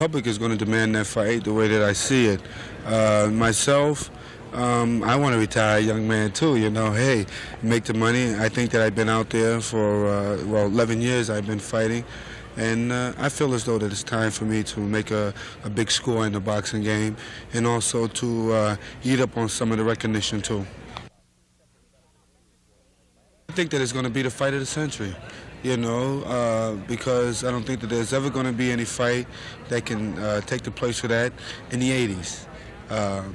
Public is going to demand that fight the way that I see it. Myself, I want to retire a young man too, you know, hey, make the money. I think that I've been out there for, 11 years I've been fighting, and I feel as though that it's time for me to make a big score in the boxing game and also to eat up on some of the recognition too. I think that it's going to be the fight of the century, you know, because I don't think that there's ever going to be any fight that can take the place of that in the 80s.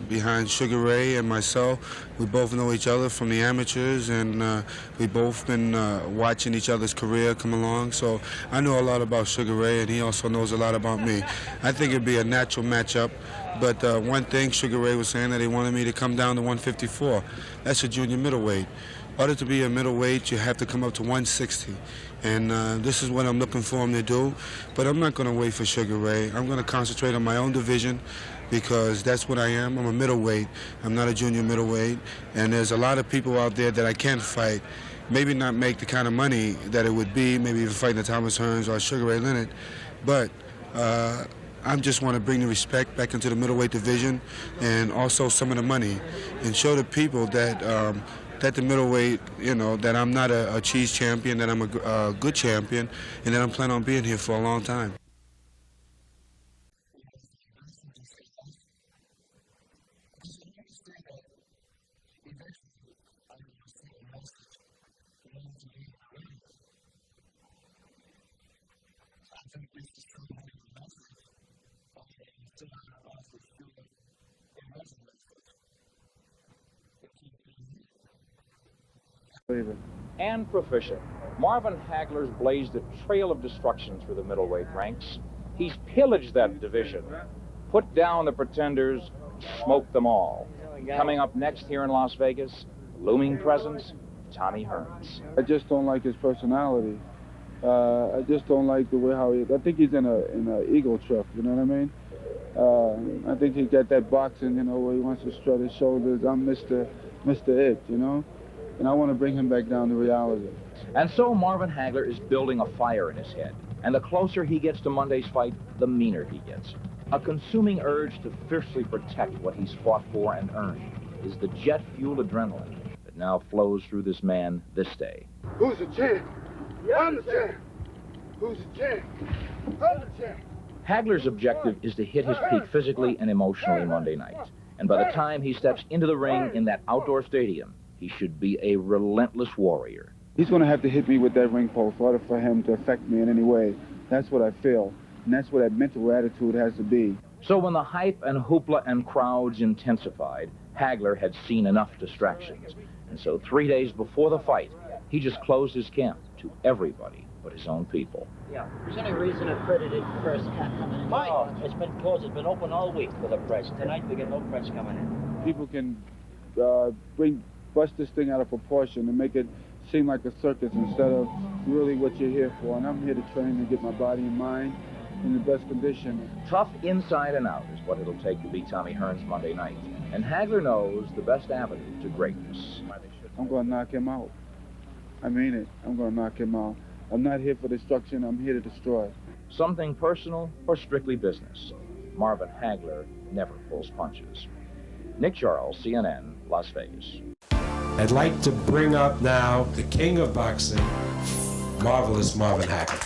Behind Sugar Ray and myself, we both know each other from the amateurs, and we both been watching each other's career come along. So I know a lot about Sugar Ray, and he also knows a lot about me. I think it'd be a natural matchup. But one thing Sugar Ray was saying that he wanted me to come down to 154. That's a junior middleweight. In order to be a middleweight, you have to come up to 160. And this is what I'm looking for him to do. But I'm not going to wait for Sugar Ray. I'm going to concentrate on my own division because that's what I am. I'm a middleweight. I'm not a junior middleweight. And there's a lot of people out there that I can't fight. Maybe not make the kind of money that it would be, maybe even fighting the Thomas Hearns or Sugar Ray Leonard. But I just want to bring the respect back into the middleweight division and also some of the money and show the people that that the middleweight, you know, that I'm not a cheese champion, that I'm a good champion, and that I'm planning on being here for a long time. And proficient, Marvin Hagler's blazed a trail of destruction through the middleweight ranks. He's pillaged that division, put down the pretenders, smoked them all. Coming up next here in Las Vegas, looming presence, Tommy Hearns. I just don't like his personality. I just don't like the way how he. I think he's in a ego trip. You know what I mean? I think he got that boxing, you know, where he wants to strut his shoulders. I'm Mr. It, you know. And I want to bring him back down to reality. And so Marvin Hagler is building a fire in his head. And the closer he gets to Monday's fight, the meaner he gets. A consuming urge to fiercely protect what he's fought for and earned is the jet-fueled adrenaline that now flows through this man this day. Who's the champ? I'm the champ. Who's the champ? I'm the champ. Hagler's objective is to hit his peak physically and emotionally Monday night. And by the time he steps into the ring in that outdoor stadium, he should be a relentless warrior. He's going to have to hit me with that ring post in order for him to affect me in any way. That's what I feel. And that's what that mental attitude has to be. So when the hype and hoopla and crowds intensified, Hagler had seen enough distractions. And so 3 days before the fight, he just closed his camp to everybody but his own people. Yeah. Is there any reason accredited press can't come in? Fine. It's been closed. It's been open all week for the press. Tonight we get no press coming in. People can bust this thing out of proportion and make it seem like a circus instead of really what you're here for. And I'm here to train and get my body and mind in the best condition. Tough inside and out is what it'll take to beat Tommy Hearns Monday night. And Hagler knows the best avenue to greatness. I'm going to knock him out. I mean it. I'm going to knock him out. I'm not here for destruction. I'm here to destroy. Something personal or strictly business. Marvin Hagler never pulls punches. Nick Charles, CNN, Las Vegas. I'd like to bring up now the king of boxing, marvelous Marvin Hagler.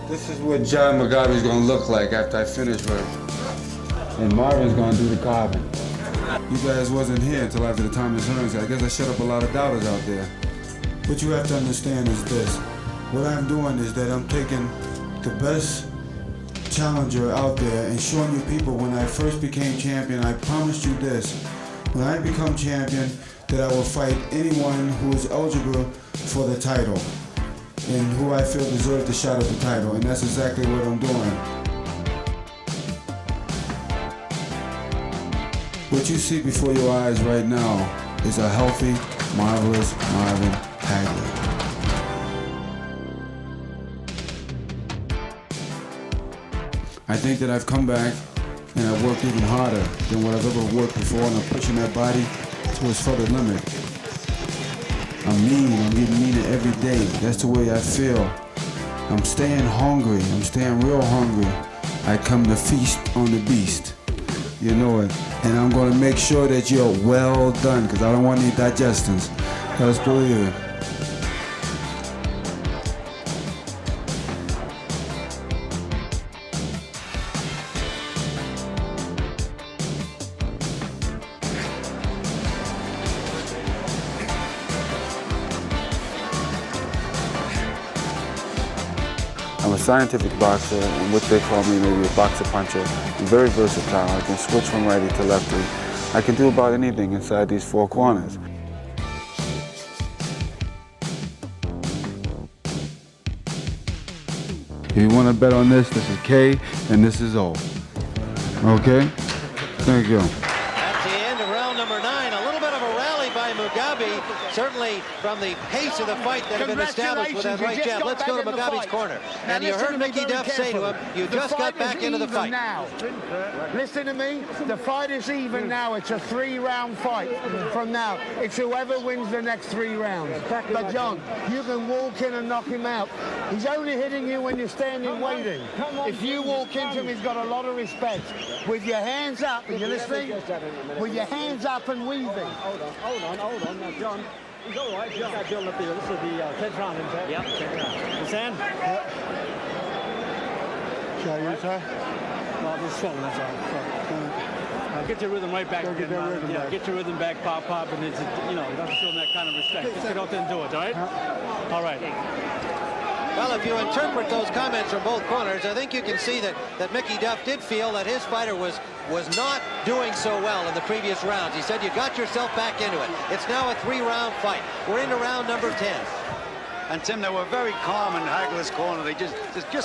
This is what John Mugabe's going to look like after I finish with him. And Marvin's going to do the carving. You guys wasn't here until after the Thomas Hearns. I guess I shut up a lot of doubters out there. What you have to understand is this. What I'm doing is that I'm taking the best challenger out there and showing you people when I first became champion, I promised you this. When I become champion, that I will fight anyone who is eligible for the title and who I feel deserves the shot at the title, and that's exactly what I'm doing. What you see before your eyes right now is a healthy, marvelous Marvin Hagler. I think that I've come back and I've worked even harder than what I've ever worked before, and I'm pushing that body to its further limit. I'm mean, I'm getting meaner every day. That's the way I feel. I'm staying hungry, I'm staying real hungry. I come to feast on the beast. You know it. And I'm gonna make sure that you're well done, because I don't want any digestants. Let's believe it. I'm a scientific boxer, and what they call me maybe a boxer puncher. I'm very versatile. I can switch from righty to lefty. I can do about anything inside these four corners. If you want to bet on this is K and this is O. Okay? Thank you. At the end of round number 9, a little bit of a rally by Mugabe, certainly from the pace of the fight that had been established with that right jab. Let's go to Mugabe's corner. And you heard Mickey Duff say to him, you just got back into the fight. Now. Listen to me, the fight is even now. It's a 3-round fight from now. It's whoever wins the next 3 rounds. But John, you can walk in and knock him out. He's only hitting you when you're standing waiting. If you walk into him, he's got a lot of respect. With your hands up, are you listening? With your hands up and weaving. Hold on. Now, John, he's all right. He's got Buildup here. This is the 10th round, isn't it? Yep, 10th round. Understand? Yep. Shall you, sir? Well, this is swollen, that's all. Get your rhythm right back. Get your rhythm back. Get your rhythm back, pop. And it's, you know, you don't show them that kind of respect. Just get out there and do it, all right? Yeah. All right. Well, if you interpret those comments from both corners, I think you can see that Mickey Duff did feel that his fighter was not doing so well in the previous rounds. He said, you got yourself back into it. It's now a 3-round fight. We're into round number 10. And Tim, they were very calm in Hagler's corner. They just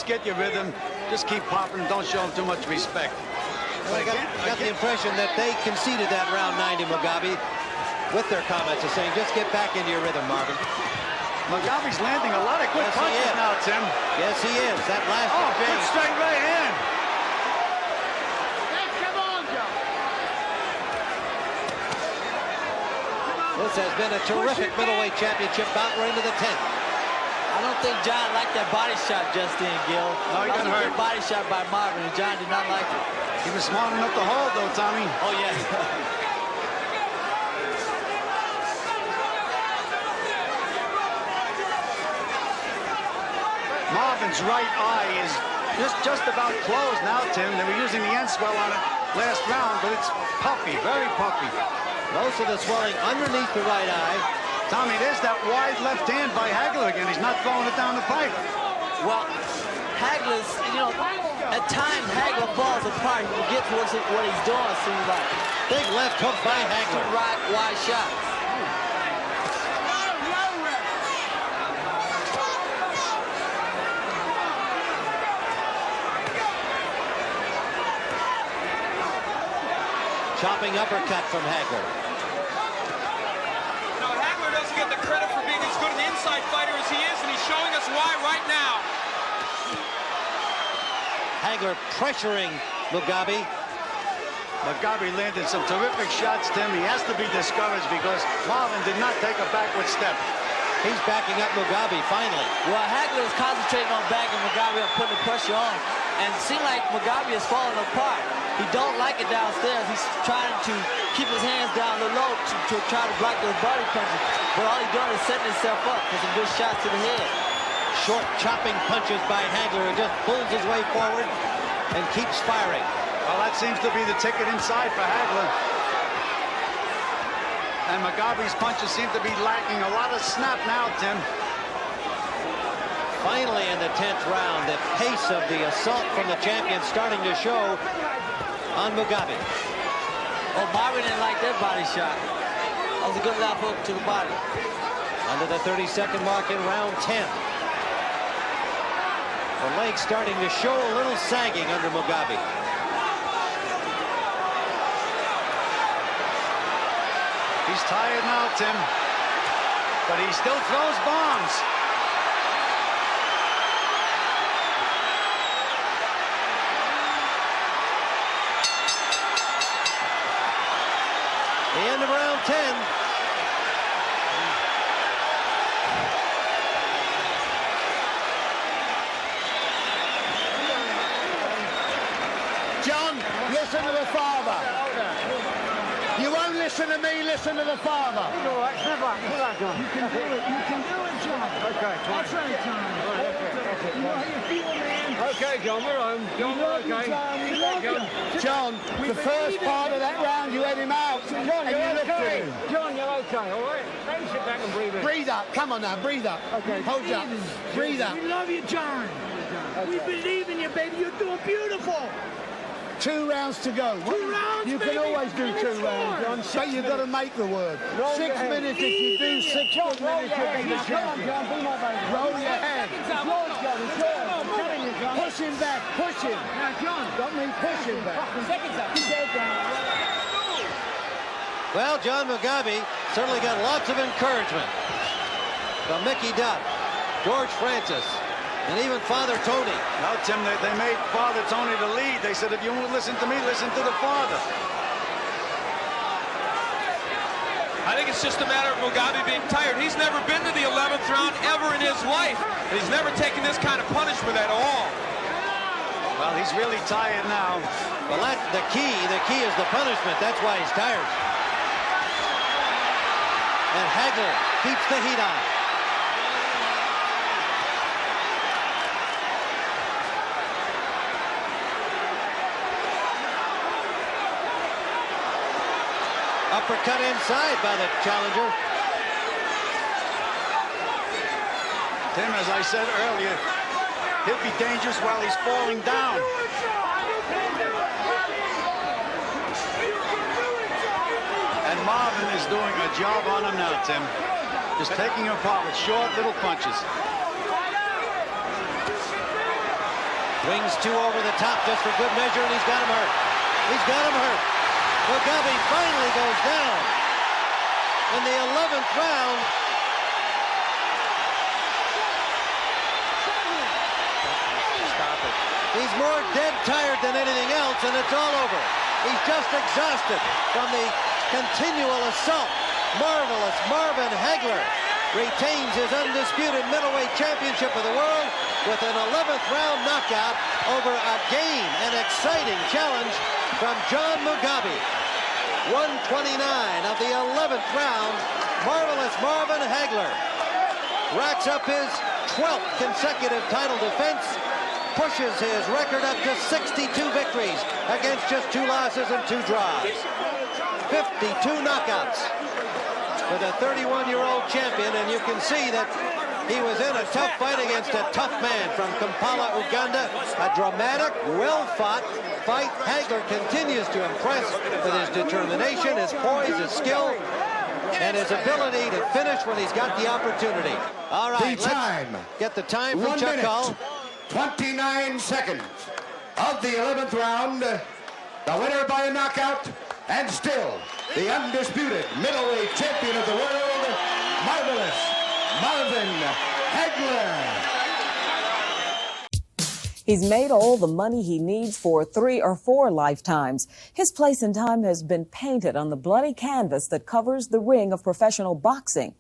get your rhythm, just keep popping, don't show them too much respect. Well, I got the impression that they conceded that round 9 to Mugabe with their comments of saying, just get back into your rhythm, Marvin. Mugabe's landing a lot of good punches now, Tim. Yes, he is. That last good straight right hand. Come on, John. This has been a terrific middleweight championship bout. We're into the 10th. I don't think John liked that body shot just then, Gil. No, he got hurt. A body shot by Marvin, and John did not like it. He was smart enough to hold, though, Tommy. Oh, yes. Marvin's right eye is just about closed now, Tim. They were using the end swell on it last round, but it's puffy, very puffy. Most of the swelling underneath the right eye. Tommy, there's that wide left hand by Hagler again. He's not throwing it down the pipe. Well, Hagler's, you know, at times Hagler falls apart. He forgets what he's doing, it seems like. Big left hook by Hagler. Right, wide shots. Chopping uppercut from Hagler. No, Hagler doesn't get the credit for being as good an inside fighter as he is, and he's showing us why right now. Hagler pressuring Mugabe. Mugabe landed some terrific shots, Tim. He has to be discouraged because Marvin did not take a backward step. He's backing up Mugabe, finally. Well, Hagler is concentrating on backing Mugabe up, putting the pressure on. And it seems like Mugabe is falling apart. He don't like it downstairs. He's trying to keep his hands down low to try to block those body punches. But all he's doing is setting himself up for some good shots to the head. Short chopping punches by Hagler, who just pulls his way forward and keeps firing. Well, that seems to be the ticket inside for Hagler. And Mugabe's punches seem to be lacking a lot of snap now, Tim. Finally, in the 10th round, the pace of the assault from the champion starting to show on Mugabe. Oh, Marvin didn't like that body shot. That was a good left hook to the body. Under the 30-second mark in round 10. The leg starting to show a little sagging under Mugabe. He's tired now, Tim. But he still throws bombs. The end of round 10. to the father. You won't listen to me, listen to the father. All right, step back. Put that, John. You can do it. You can do it, John. Okay, that's right, John. You know how you feel, man. Okay, John, we're home. John, we're okay. We love you. John, the first part of that round, you had him out. John, and you you're looked at okay. him. John, you're okay, all right? Maybe sit back and breathe in. Breathe up. Come on now, breathe up. Okay. Hold you up. Breathe up. We love you, John. We believe in you, baby. You're doing beautiful. 2 rounds to go. 2 rounds, You can baby. always do And 2 it's rounds, John. yours. But you've got to make the word. Roll 6 your head. minutes, if you do 6 John, roll minutes, your you'll head. be the Come on, champion. John. Be my baby. Roll your head. It's yours, John. It's yours. I'm telling you, John. Push him back. Push him. Now, John. Got me push him back. Seconds up. Keep that down. Well, John Mugabe certainly got lots of encouragement from Mickey Duff, George Francis, and even Father Tony. Now, Tim, they made Father Tony the lead. They said, if you won't listen to me, listen to the father. I think it's just a matter of Mugabe being tired. He's never been to the 11th round ever in his life. He's never taken this kind of punishment at all. Well, he's really tired now. Well, that's the key. The key is the punishment. That's why he's tired. And Hagler keeps the heat on. Uppercut inside by the challenger. Tim, as I said earlier, he'll be dangerous while he's falling down. And Marvin is doing a job on him now, Tim. Just taking him apart with short little punches. Wings 2 over the top just for good measure, and he's got him hurt. He's got him hurt. Mugabe finally goes down in the 11th round. Stop it. He's more dead tired than anything else, and it's all over. He's just exhausted from the continual assault. Marvelous Marvin Hagler retains his undisputed middleweight championship of the world with an 11th round knockout over a game and exciting challenge from John Mugabe. 129 of the 11th round, Marvelous Marvin Hagler racks up his 12th consecutive title defense, pushes his record up to 62 victories against just 2 losses and 2 draws. 52 knockouts for the 31-year-old champion, and you can see that he was in a tough fight against a tough man from Kampala, Uganda. A dramatic, well-fought fight. Hagler continues to impress with his determination, his poise, his skill, and his ability to finish when he's got the opportunity. All right, the time. Let's get the time from 1 Chuck minute, Hull. 29 seconds of the 11th round. The winner by a knockout, and still the undisputed middleweight champion of the world, Marvelous Marvin Hagler. He's made all the money he needs for 3 or 4 lifetimes. His place in time has been painted on the bloody canvas that covers the ring of professional boxing.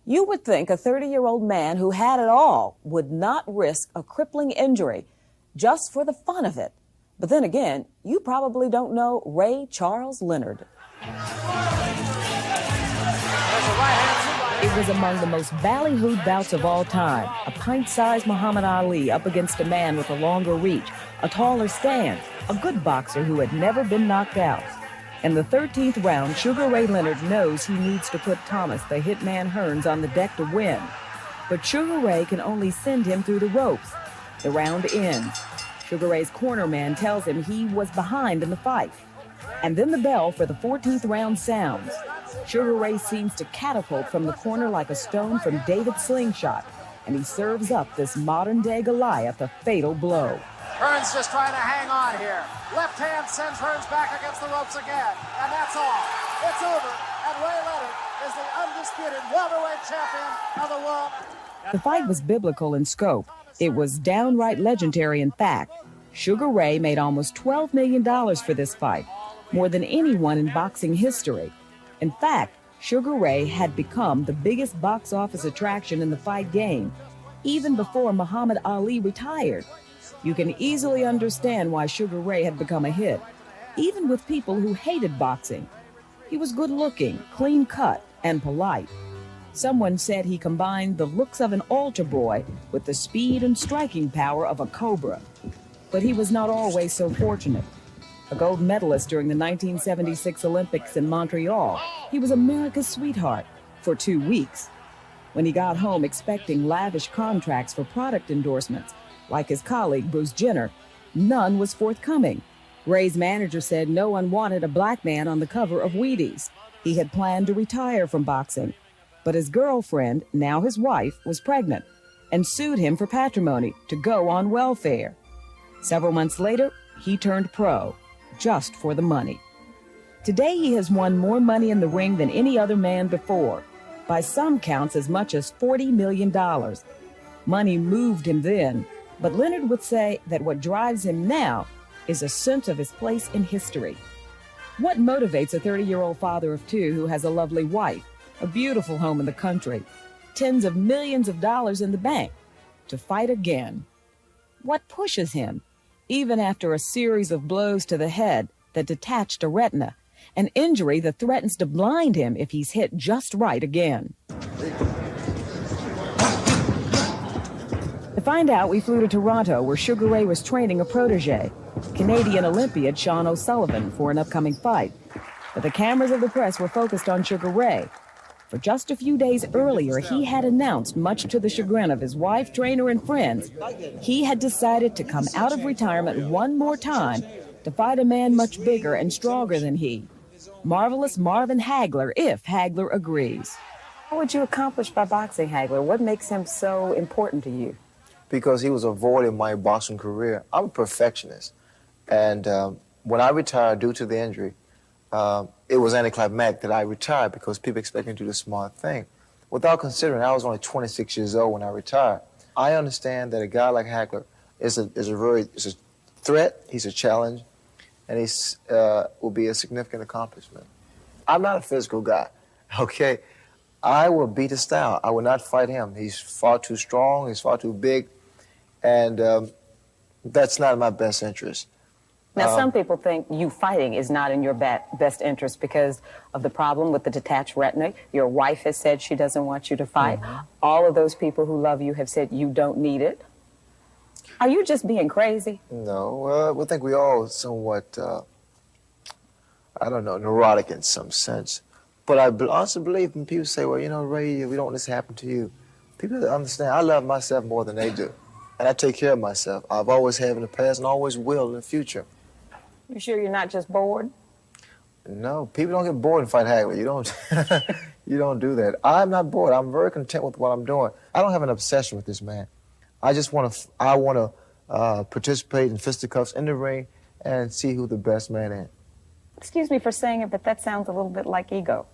You would think a 30-year-old man who had it all would not risk a crippling injury just for the fun of it. But then again, you probably don't know Ray Charles Leonard. It was among the most ballyhooed bouts of all time. A pint-sized Muhammad Ali up against a man with a longer reach, a taller stance, a good boxer who had never been knocked out. In the 13th round, Sugar Ray Leonard knows he needs to put Thomas the Hitman Hearns on the deck to win. But Sugar Ray can only send him through the ropes. The round ends. Sugar Ray's corner man tells him he was behind in the fight. And then the bell for the 14th round sounds. Sugar Ray seems to catapult from the corner like a stone from David's slingshot, and he serves up this modern-day Goliath a fatal blow. Hearns just trying to hang on here. Left hand sends Hearns back against the ropes again, and that's all. It's over, and Ray Leonard is the undisputed welterweight champion of the world. The fight was biblical in scope. It was downright legendary in fact. Sugar Ray made almost $12 million for this fight, more than anyone in boxing history. In fact, Sugar Ray had become the biggest box office attraction in the fight game, even before Muhammad Ali retired. You can easily understand why Sugar Ray had become a hit. even with people who hated boxing. He was good-looking, clean-cut, and polite. Someone said he combined the looks of an altar boy with the speed and striking power of a cobra. But he was not always so fortunate. A gold medalist during the 1976 Olympics in Montreal, he was America's sweetheart for 2 weeks. When he got home expecting lavish contracts for product endorsements, like his colleague Bruce Jenner, none was forthcoming. Ray's manager said no one wanted a black man on the cover of Wheaties. He had planned to retire from boxing, but his girlfriend, now his wife, was pregnant and sued him for patrimony to go on welfare. Several months later, he turned pro, just for the money. Today, he has won more money in the ring than any other man before, by some counts as much as $40 million. Money moved him then, but Leonard would say that what drives him now is a sense of his place in history. What motivates a 30-year-old father of two who has a lovely wife, a beautiful home in the country, tens of millions of dollars in the bank, to fight again? What pushes him, even after a series of blows to the head that detached a retina, an injury that threatens to blind him if he's hit just right again? To find out, we flew to Toronto, where Sugar Ray was training a protege, Canadian Olympiad Sean O'Sullivan, for an upcoming fight. But the cameras of the press were focused on Sugar Ray. For just a few days earlier, he had announced, much to the chagrin of his wife, trainer, and friends, he had decided to come out of retirement one more time to fight a man much bigger and stronger than he, marvelous Marvin Hagler, if Hagler agrees. What would you accomplish by boxing Hagler? What makes him so important to you? Because he was avoiding my boxing career. I'm a perfectionist. And when I retired due to the injury, it was anticlimactic that I retired because people expect me to do the smart thing. Without considering, I was only 26 years old when I retired. I understand that a guy like Hagler is a threat, he's a challenge, and he will be a significant accomplishment. I'm not a physical guy, okay? I will beat his style. I will not fight him. He's far too strong, he's far too big, and that's not in my best interest. Now, some people think you fighting is not in your best interest because of the problem with the detached retina. Your wife has said she doesn't want you to fight. All of those people who love you have said you don't need it. Are you just being crazy? No, I think we all somewhat, I don't know, neurotic in some sense. But I also believe when people say, well, you know, Ray, we don't want this to happen to you. People understand I love myself more than they do. And I take care of myself. I've always have in the past and always will in the future. You sure you're not just bored? No, people don't get bored and fight Hagler. You don't, you don't do that. I'm not bored. I'm very content with what I'm doing. I don't have an obsession with this man. I just want to, participate in fisticuffs in the ring and see who the best man is. Excuse me for saying it, but that sounds a little bit like ego.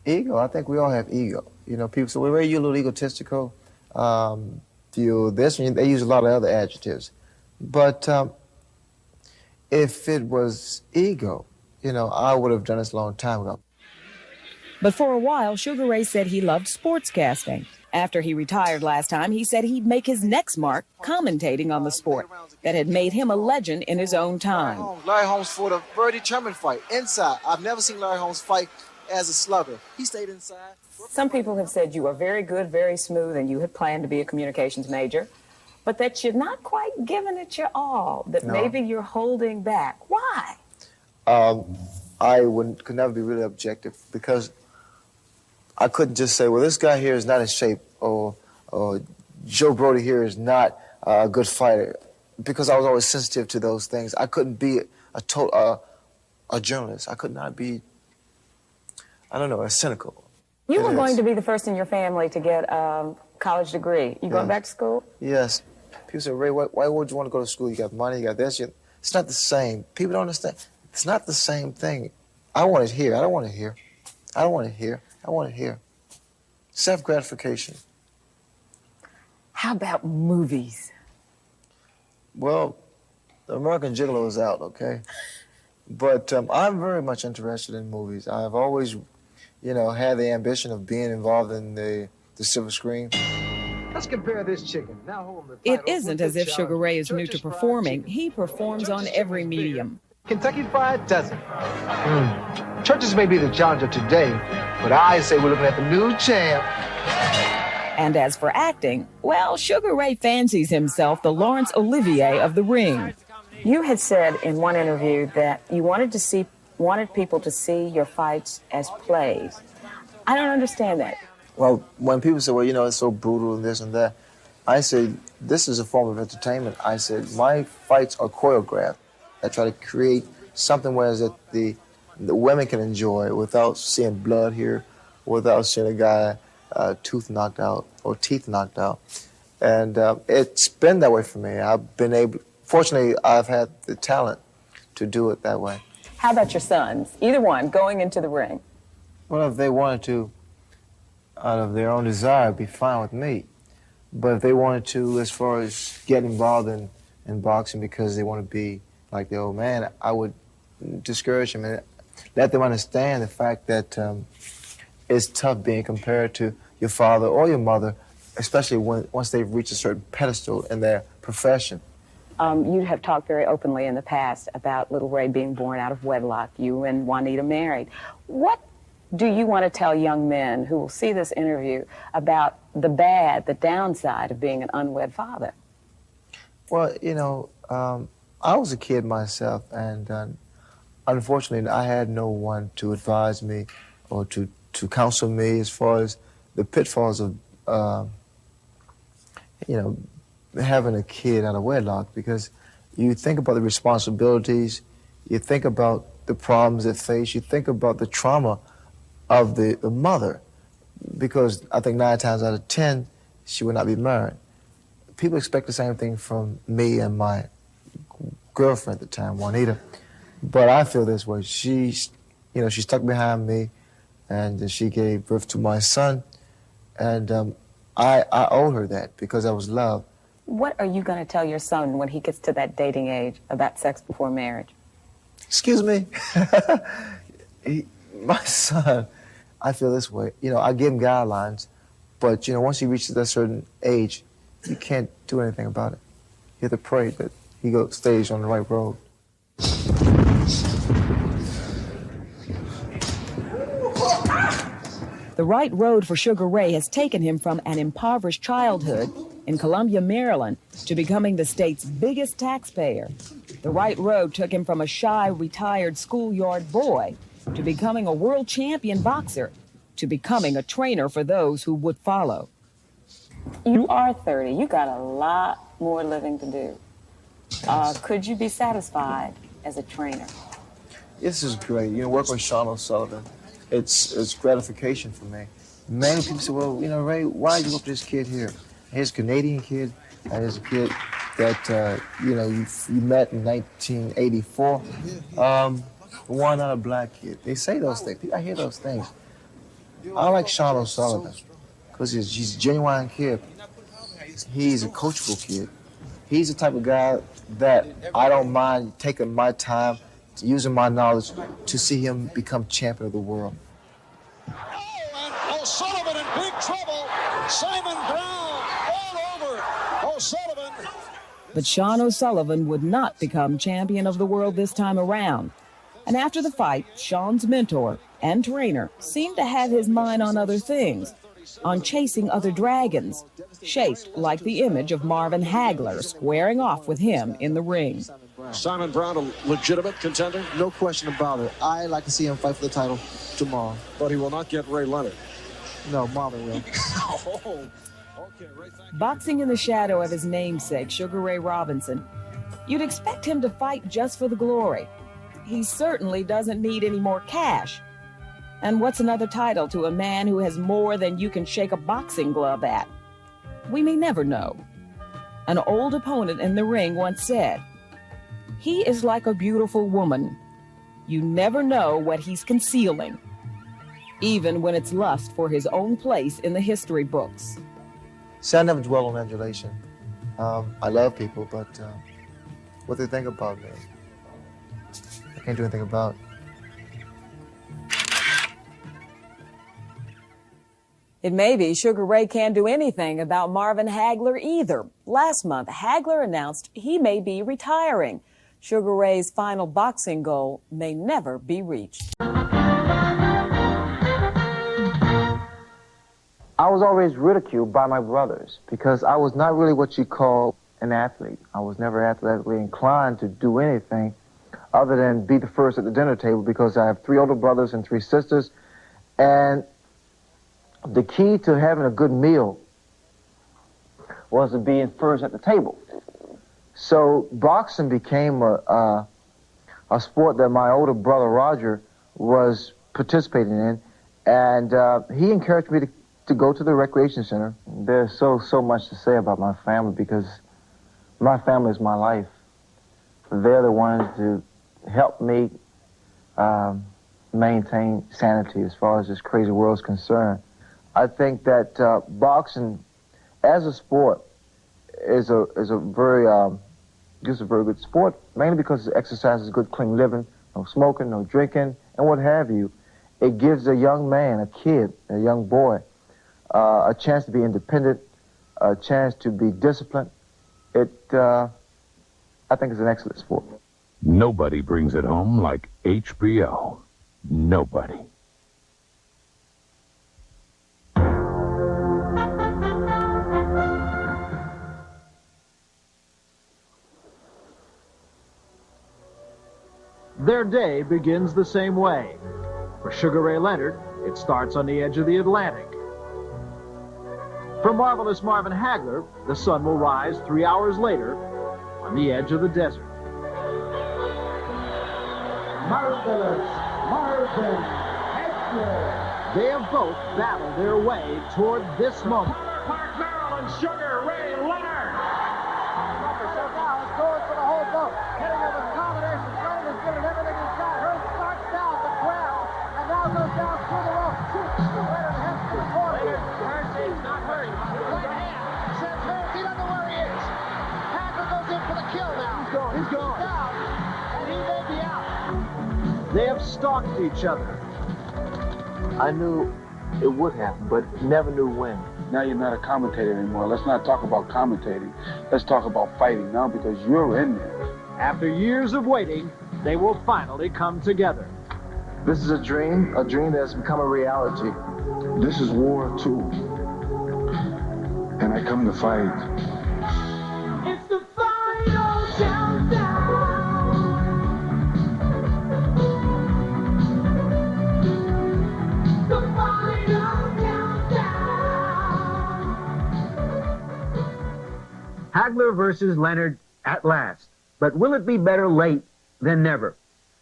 Ego? I think we all have ego. You know, people say, well, Ray, you're a little egotistical. You're this, and they use a lot of other adjectives. But if it was ego, you know, I would have done this a long time ago. But for a while, Sugar Ray said he loved sportscasting. After he retired last time, he said he'd make his next mark commentating on the sport that had made him a legend in his own time. Larry Holmes fought a very determined fight, inside. I've never seen Larry Holmes fight as a slugger. He stayed inside. Some people have said you are very good, very smooth, and you had planned to be a communications major, but that you're not quite giving it your all, that maybe you're holding back. Why? I could never be really objective because I couldn't just say, well, this guy here is not in shape, or Joe Brody here is not a good fighter, because I was always sensitive to those things. I couldn't be a journalist. I could not be, I don't know, a cynical. You were going to be the first in your family to get a college degree. You going back to school? Yes. People say, Ray, why would you want to go to school? You got money, you got this. It's not the same. People don't understand. It's not the same thing. I want it here. I don't want it here. I don't want it here. I want it here. Self-gratification. How about movies? Well, the American Gigolo is out, okay? But I'm very much interested in movies. I've always, you know, had the ambition of being involved in the silver screen. Let's compare this chicken. Now hold the It isn't as if Sugar Ray is new to performing. He performs on every medium. Kentucky Fried doesn't. Churches may be the challenger today, but I say we're looking at the new champ. And as for acting, well, Sugar Ray fancies himself the Laurence Olivier of the ring. You had said in one interview that you wanted people to see your fights as plays. I don't understand that. Well, when people say, well, you know, it's so brutal and this and that, I say, this is a form of entertainment. I said, my fights are choreographed. I try to create something where that the women can enjoy without seeing blood here, without seeing a guy tooth knocked out or teeth knocked out. And it's been that way for me. Fortunately, I've had the talent to do it that way. How about your sons? Either one, going into the ring. Well, if they wanted to, out of their own desire, it'd be fine with me. But if they wanted to, as far as get involved in boxing because they want to be like the old man, I would discourage them and let them understand the fact that it's tough being compared to your father or your mother, especially once they've reached a certain pedestal in their profession. You have talked very openly in the past about Little Ray being born out of wedlock, you and Juanita married. What do you want to tell young men who will see this interview about the downside of being an unwed father? Well, you know, I was a kid myself, and unfortunately, I had no one to advise me or to counsel me as far as the pitfalls of, you know, having a kid out of wedlock, because you think about the responsibilities, you think about the problems they face, you think about the trauma of the mother, because I think 9 times out of 10, she would not be married. People expect the same thing from me and my girlfriend at the time, Juanita, but I feel this way. She stuck behind me, and she gave birth to my son, and I owe her that because I was loved. What are you going to tell your son when he gets to that dating age about sex before marriage? Excuse me? My son, I feel this way. You know, I give him guidelines, but, you know, once he reaches that certain age, you can't do anything about it. You have to pray that he stays on the right road. The right road for Sugar Ray has taken him from an impoverished childhood in Columbia, Maryland, to becoming the state's biggest taxpayer. The right road took him from a shy, retired schoolyard boy to becoming a world champion boxer, to becoming a trainer for those who would follow. You are 30. You got a lot more living to do. Could you be satisfied as a trainer? This is great. You know, work with Sean O'Sullivan. It's gratification for me. Many people say, well, you know, Ray, why did you go for this kid here? Here's a Canadian kid, and here's a kid that, you know, you met in 1984. Why not a black kid? They say those things. I hear those things. I like Sean O'Sullivan because he's a genuine kid. He's a coachable kid. He's the type of guy that I don't mind taking my time, using my knowledge to see him become champion of the world. Oh, and O'Sullivan in big trouble. Simon Brown all over O'Sullivan. But Sean O'Sullivan would not become champion of the world this time around. And after the fight, Sean's mentor and trainer seemed to have his mind on other things, on chasing other dragons, shaped like the image of Marvin Hagler squaring off with him in the ring. Simon Brown, a legitimate contender? No question about it. I like to see him fight for the title tomorrow. But he will not get Ray Leonard. No, Marvin will. Okay, Ray, Boxing in the shadow of his namesake, Sugar Ray Robinson, you'd expect him to fight just for the glory. He certainly doesn't need any more cash. And what's another title to a man who has more than you can shake a boxing glove at? We may never know. An old opponent in the ring once said, "He is like a beautiful woman. You never know what he's concealing, even when it's lust for his own place in the history books." See, I never dwell on adulation. I love people, but what they think about me, I can't do anything about. It may be Sugar Ray can't do anything about Marvin Hagler either. Last month, Hagler announced he may be retiring. Sugar Ray's final boxing goal may never be reached. I was always ridiculed by my brothers because I was not really what you call an athlete. I was never athletically inclined to do anything other than be the first at the dinner table because I have 3 older brothers and 3 sisters. And the key to having a good meal was to be first at the table. So boxing became a sport that my older brother Roger was participating in, and he encouraged me to go to the recreation center. There's so much to say about my family because my family is my life. They're the ones to help me maintain sanity as far as this crazy world is concerned. I think that boxing as a sport is a very good sport, mainly because it exercises good, clean living, no smoking, no drinking, and what have you. It gives a young man, a kid, a young boy, a chance to be independent, a chance to be disciplined. I think it's an excellent sport. Nobody brings it home like HBO. Nobody. Their day begins the same way. For Sugar Ray Leonard, it starts on the edge of the Atlantic. For marvelous Marvin Hagler, the sun will rise 3 hours later on the edge of the desert. Marvelous Marvin Hagler. They have both battled their way toward this moment. Park, Maryland, Sugar Ray Leonard. Now is going for the whole boat. Hitting it with combinations. Leonard has given everything he's got. Hurst starts down the 12 and now goes down through the rope. Leonard heads to the corner. Hurst is not hurting. Right hand. Says Hurst. He doesn't know where he is. Hagler goes in for the kill now. He's going. He's down. And he may be out. They have stalked each other. I knew it would happen, but never knew when. Now you're not a commentator anymore. Let's not talk about commentating. Let's talk about fighting now because you're in there. After years of waiting, they will finally come together. This is a dream that's become a reality. This is war too. And I come to fight. It's the final countdown. The final countdown. Hagler versus Leonard at last. But will it be better late than never?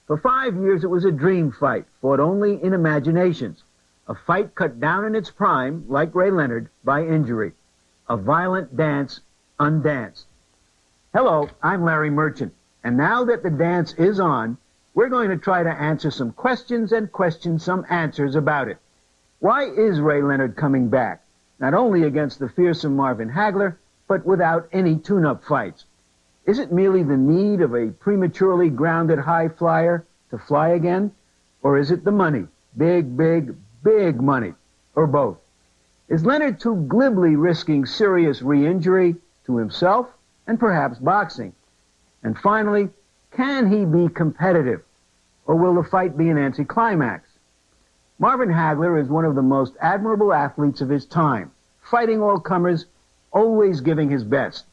For 5 years, it was a dream fight, fought only in imaginations. A fight cut down in its prime, like Ray Leonard, by injury. A violent dance undanced. Hello, I'm Larry Merchant. And now that the dance is on, we're going to try to answer some questions and question some answers about it. Why is Ray Leonard coming back? Not only against the fearsome Marvin Hagler, but without any tune-up fights. Is it merely the need of a prematurely grounded high flyer to fly again? Or is it the money? Big, big, big money. Or both? Is Leonard too glibly risking serious re-injury to himself and perhaps boxing? And finally, can he be competitive? Or will the fight be an anticlimax? Marvin Hagler is one of the most admirable athletes of his time, fighting all comers, always giving his best.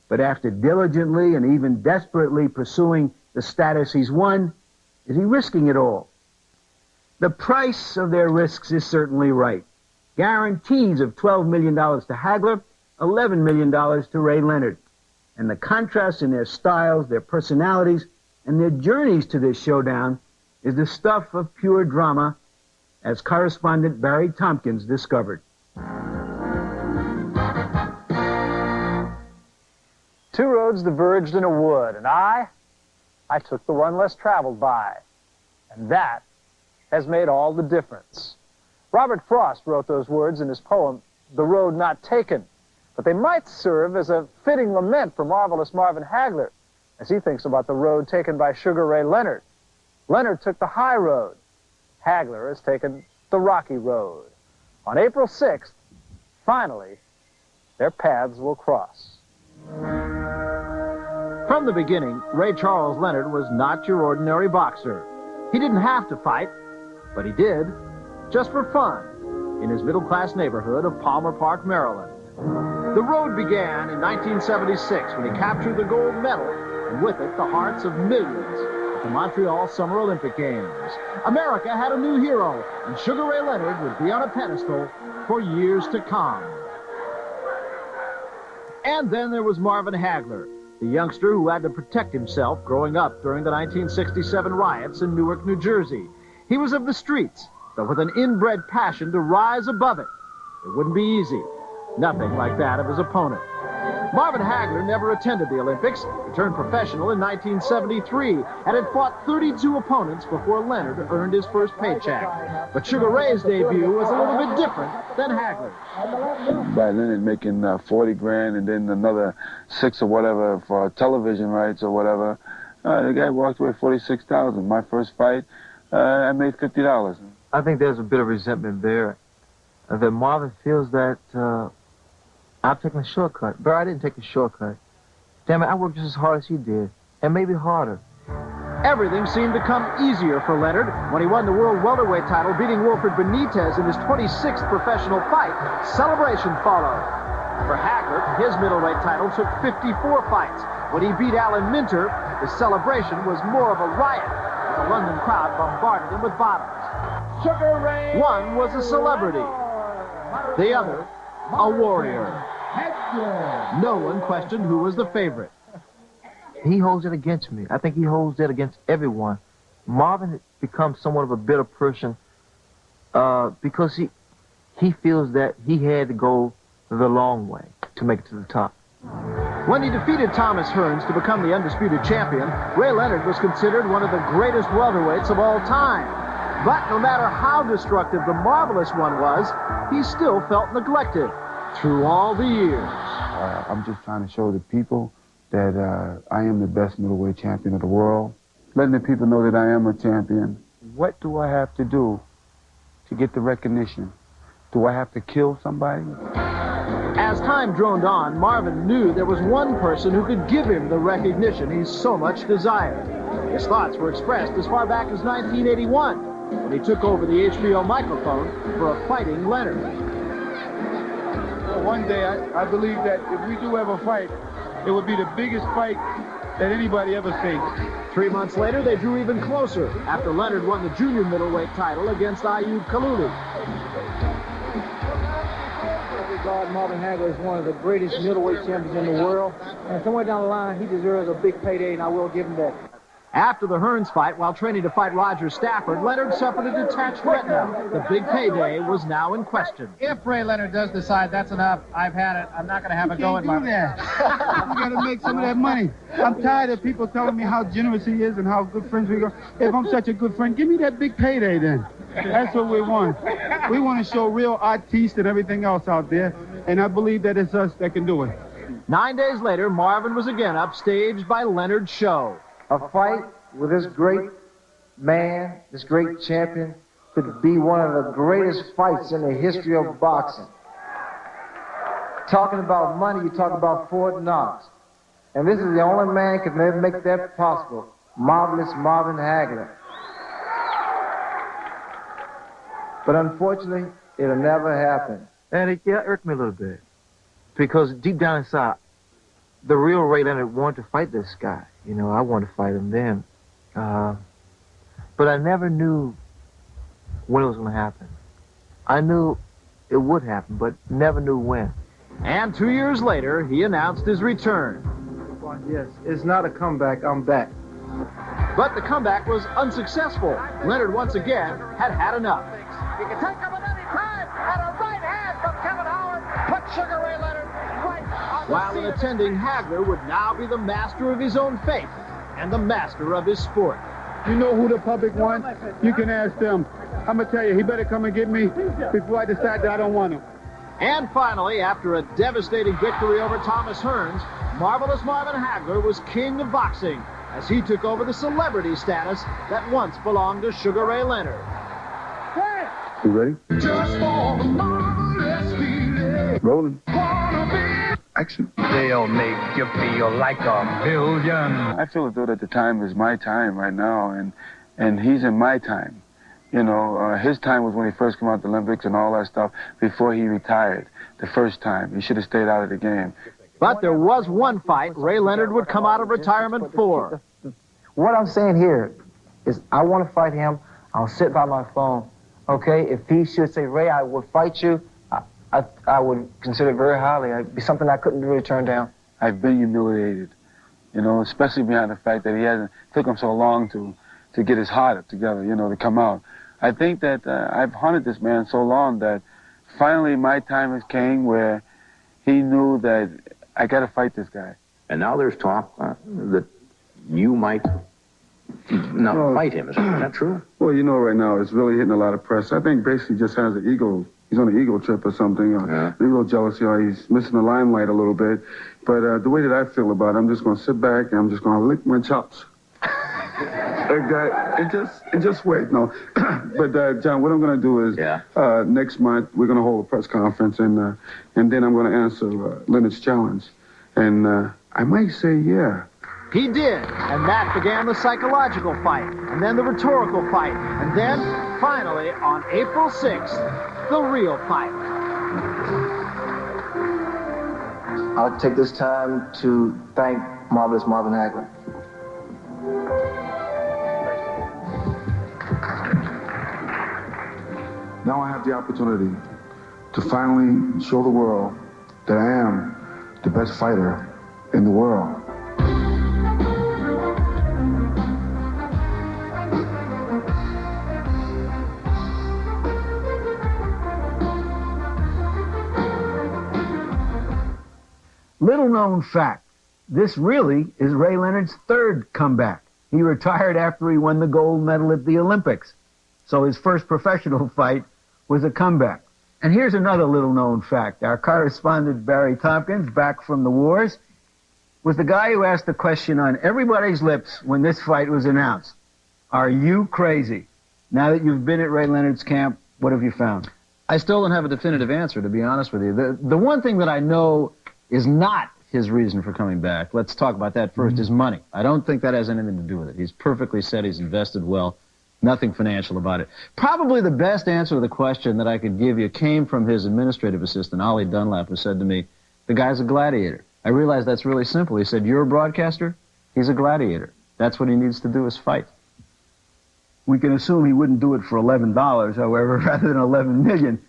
But after diligently and even desperately pursuing the status he's won, is he risking it all? The price of their risks is certainly right. Guarantees of $12 million to Hagler, $11 million to Ray Leonard. And the contrast in their styles, their personalities, and their journeys to this showdown is the stuff of pure drama, as correspondent Barry Tompkins discovered. Two roads diverged in a wood, and I took the one less traveled by. And that has made all the difference. Robert Frost wrote those words in his poem, The Road Not Taken, but they might serve as a fitting lament for marvelous Marvin Hagler, as he thinks about the road taken by Sugar Ray Leonard. Leonard took the high road. Hagler has taken the rocky road. On April 6th, finally, their paths will cross. From the beginning, Ray Charles Leonard was not your ordinary boxer. He didn't have to fight, but he did, just for fun, in his middle-class neighborhood of Palmer Park, Maryland. The road began in 1976 when he captured the gold medal, and with it, the hearts of millions at the Montreal Summer Olympic Games. America had a new hero, and Sugar Ray Leonard would be on a pedestal for years to come. And then there was Marvin Hagler, the youngster who had to protect himself growing up during the 1967 riots in Newark, New Jersey. He was of the streets, but with an inbred passion to rise above it. It wouldn't be easy. Nothing like that of his opponent. Marvin Hagler never attended the Olympics. He turned professional in 1973 and had fought 32 opponents before Leonard earned his first paycheck. But Sugar Ray's debut was a little bit different than Hagler's. By Leonard making 40 grand and then another 6 or whatever for television rights or whatever, the guy walked away $46,000. My first fight, I made $50. I think there's a bit of resentment there. That Marvin feels that I've taken a shortcut. But I didn't take a shortcut. Damn it, I worked just as hard as he did, and maybe harder. Everything seemed to come easier for Leonard when he won the world welterweight title, beating Wilfred Benitez in his 26th professional fight. Celebration followed. For Hagler, his middleweight title took 54 fights. When he beat Alan Minter, the celebration was more of a riot, as the London crowd bombarded him with bottles. Sugar Ray! One was a celebrity, the other a warrior. No one questioned who was the favorite. He holds it against me. I think he holds it against everyone. Marvin has become somewhat of a bitter person because he feels that he had to go the long way to make it to the top. When he defeated Thomas Hearns to become the undisputed champion, Ray Leonard was considered one of the greatest welterweights of all time. But no matter how destructive the marvelous one was, he still felt neglected through all the years. I'm just trying to show the people that I am the best middleweight champion of the world. Letting the people know that I am a champion. What do I have to do to get the recognition? Do I have to kill somebody? As time droned on, Marvin knew there was one person who could give him the recognition he so much desired. His thoughts were expressed as far back as 1981, when he took over the HBO microphone for a fighting Leonard. Well, one day, I believe that if we do ever fight, it would be the biggest fight that anybody ever faced. 3 months later, they drew even closer after Leonard won the junior middleweight title against Ayub Kalouli. Marvin Hagler is one of the greatest middleweight champions in the world, and somewhere down the line, he deserves a big payday, and I will give him that. After the Hearns fight, while training to fight Roger Stafford, Leonard suffered a detached retina. The big payday was now in question. If Ray Leonard does decide that's enough, I've had it, I'm not going to have a go at my... You got to make some of that money. I'm tired of people telling me how generous he is and how good friends we are. If I'm such a good friend, give me that big payday then. That's what we want. We want to show real artists and everything else out there, and I believe that it's us that can do it. 9 days later, Marvin was again upstaged by Leonard's show. A fight with this great man, this great champion, could be one of the greatest fights in the history of boxing. Talking about money, you talk about Fort Knox. And this is the only man who could ever make that possible. Marvelous Marvin Hagler. But unfortunately, it'll never happen. And it irked me a little bit. Because deep down inside, the real Ray Leonard wanted to fight this guy. You know, I wanted to fight him then. But I never knew when it was going to happen. I knew it would happen, but never knew when. And 2 years later, he announced his return. Yes, it's not a comeback, I'm back. But the comeback was unsuccessful. Leonard once again had enough. He can take him at any time, and a right hand from Kevin Howard puts Sugar Ray Leonard right on the While an attending Hagler would now be the master of his own fate and the master of his sport. You know who the public wants? You can ask them. I'm going to tell you, he better come and get me before I decide that I don't want him. And finally, after a devastating victory over Thomas Hearns, Marvelous Marvin Hagler was king of boxing as he took over the celebrity status that once belonged to Sugar Ray Leonard. You ready? Just for the marvelous feeling. Rolling. Action. They'll make you feel like a million. I feel as though that the time is my time right now, and he's in my time. You know, his time was when he first came out the Olympics and all that stuff before he retired the first time. He should have stayed out of the game. But there was one fight Ray Leonard would come out of retirement for. What I'm saying here is I want to fight him. I'll sit by my phone. Okay? If he should say, Ray, I would fight you, I would consider it very highly. It'd be something I couldn't really turn down. I've been humiliated, you know, especially behind the fact that took him so long to get his heart up together, you know, to come out. I think that I've hunted this man so long that finally my time has came where he knew that I got to fight this guy. And now there's talk that you might not fight him. Is that true? Well, you know, right now it's really hitting a lot of press. I think basically just has an ego. He's on an ego trip or something. A little jealousy, or he's missing the limelight a little bit. But the way that I feel about it, I'm just going to sit back and I'm just going to lick my chops. Like that, and just wait. No, but John, what I'm going to do is next month we're going to hold a press conference, and then I'm going to answer Leonard's challenge, and I might say yeah. He did, and that began the psychological fight, and then the rhetorical fight, and then, finally, on April 6th, the real fight. I'll take this time to thank marvelous Marvin Hagler. Now I have the opportunity to finally show the world that I am the best fighter in the world. Little known fact, this really is Ray Leonard's third comeback. He retired after he won the gold medal at the Olympics. So his first professional fight was a comeback. And here's another little known fact. Our correspondent Barry Tompkins, back from the wars, was the guy who asked the question on everybody's lips when this fight was announced. Are you crazy? Now that you've been at Ray Leonard's camp, what have you found? I still don't have a definitive answer, to be honest with you. The one thing that I know is not his reason for coming back, let's talk about that first, is money. I don't think that has anything to do with it. He's perfectly set, he's invested well, nothing financial about it. Probably the best answer to the question that I could give you came from his administrative assistant, Ollie Dunlap, who said to me, the guy's a gladiator. I realized that's really simple. He said, you're a broadcaster? He's a gladiator. That's what he needs to do is fight. We can assume he wouldn't do it for $11, however, rather than $11 million.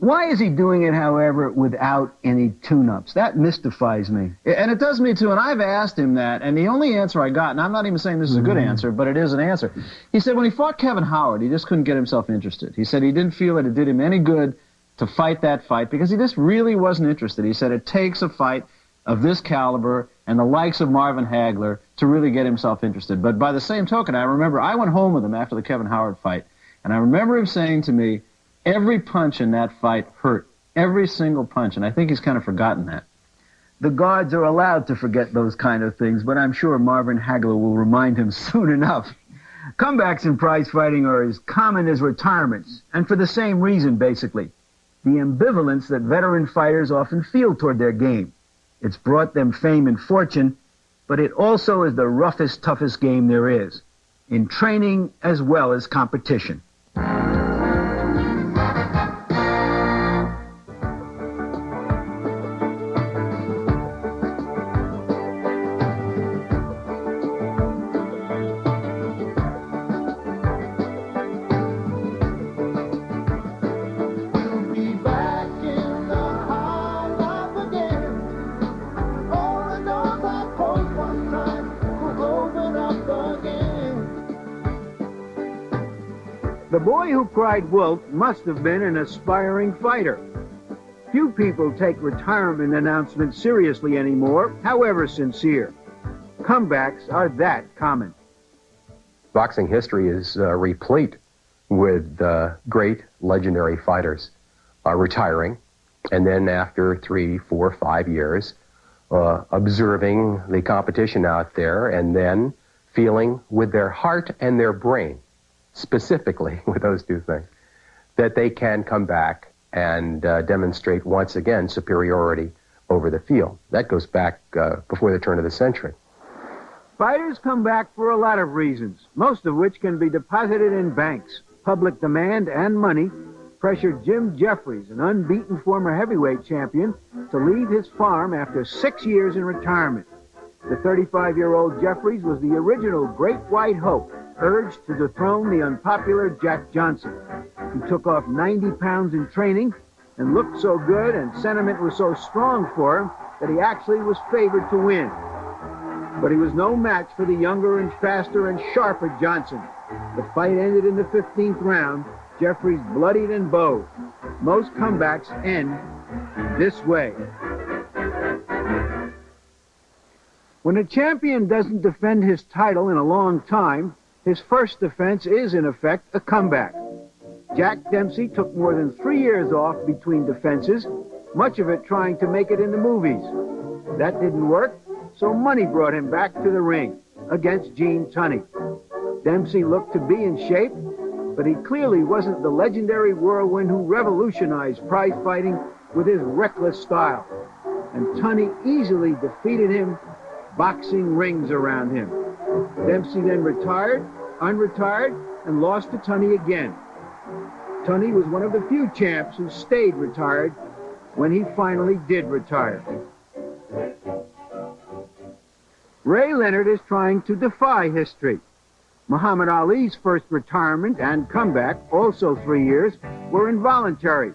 Why is he doing it, however, without any tune-ups? That mystifies me. And it does me, too, and I've asked him that, and the only answer I got, and I'm not even saying this is a good answer, but it is an answer. He said when he fought Kevin Howard, he just couldn't get himself interested. He said he didn't feel that it did him any good to fight that fight because he just really wasn't interested. He said it takes a fight of this caliber and the likes of Marvin Hagler to really get himself interested. But by the same token, I remember I went home with him after the Kevin Howard fight, and I remember him saying to me, every punch in that fight hurt. Every single punch. And I think he's kind of forgotten that. The guards are allowed to forget those kind of things, but I'm sure Marvin Hagler will remind him soon enough. Comebacks in prize fighting are as common as retirements, and for the same reason, basically. The ambivalence that veteran fighters often feel toward their game. It's brought them fame and fortune, but it also is the roughest, toughest game there is, in training as well as competition. The boy who cried wolf must have been an aspiring fighter. Few people take retirement announcements seriously anymore, however sincere. Comebacks are that common. Boxing history is replete with great, legendary fighters retiring, and then after 3, 4, 5 years, observing the competition out there, and then feeling with their heart and their brain, specifically with those two things, that they can come back and demonstrate once again superiority over over the field. That goes back before the turn of the century. Fighters come back for a lot of reasons, most of which can be deposited in banks. Public demand and money pressured Jim Jeffries, an unbeaten former heavyweight champion, to leave his farm after 6 years in retirement. The 35-year-old Jeffries was the original Great White Hope, urged to dethrone the unpopular Jack Johnson. He took off 90 pounds in training and looked so good and sentiment was so strong for him that he actually was favored to win. But he was no match for the younger and faster and sharper Johnson. The fight ended in the 15th round, Jeffries bloodied and bowed. Most comebacks end this way. When a champion doesn't defend his title in a long time, his first defense is, in effect, a comeback. Jack Dempsey took more than 3 years off between defenses, much of it trying to make it in the movies. That didn't work, so money brought him back to the ring against Gene Tunney. Dempsey looked to be in shape, but he clearly wasn't the legendary whirlwind who revolutionized prize fighting with his reckless style. And Tunney easily defeated him, boxing rings around him. Dempsey then retired, unretired, and lost to Tunney again. Tunney was one of the few champs who stayed retired when he finally did retire. Ray Leonard is trying to defy history. Muhammad Ali's first retirement and comeback, also 3 years, were involuntary.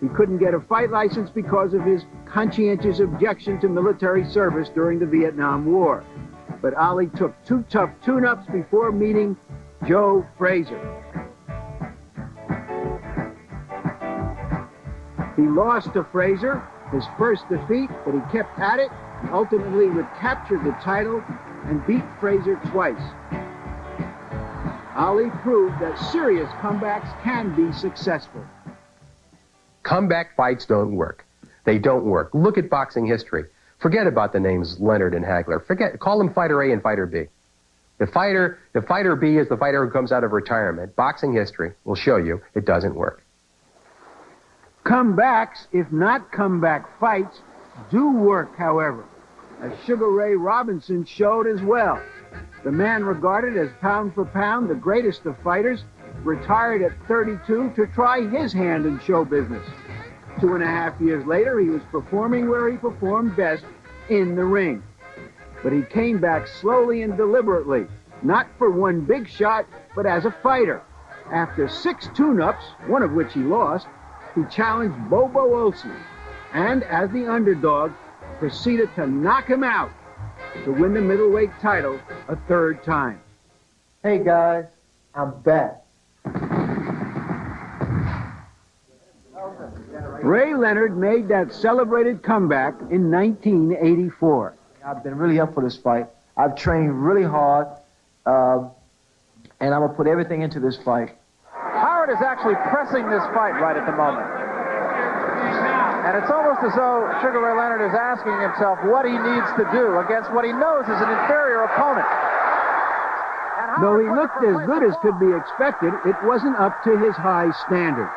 He couldn't get a fight license because of his conscientious objection to military service during the Vietnam War. But Ali took 2 tough tune-ups before meeting Joe Frazier. He lost to Frazier, his first defeat, but he kept at it, and ultimately recaptured the title and beat Frazier twice. Ali proved that serious comebacks can be successful. Comeback fights don't work. They don't work. Look at boxing history. Forget about the names Leonard and Hagler. Call them Fighter A and Fighter B. The Fighter B is the fighter who comes out of retirement. Boxing history will show you it doesn't work. Comebacks, if not comeback fights, do work, however, as Sugar Ray Robinson showed as well. The man regarded as pound for pound the greatest of fighters retired at 32 to try his hand in show business. 2.5 years later, he was performing where he performed best, in the ring. But he came back slowly and deliberately, not for one big shot, but as a fighter. After 6 tune-ups, one of which he lost, he challenged Bobo Olsen, and as the underdog, proceeded to knock him out to win the middleweight title a 3rd time. Hey guys, I'm back. Ray Leonard made that celebrated comeback in 1984. I've been really up for this fight. I've trained really hard, and I'm going to put everything into this fight. Howard is actually pressing this fight right at the moment. And it's almost as though Sugar Ray Leonard is asking himself what he needs to do against what he knows is an inferior opponent. Though he looked as good as could be expected, it wasn't up to his high standard.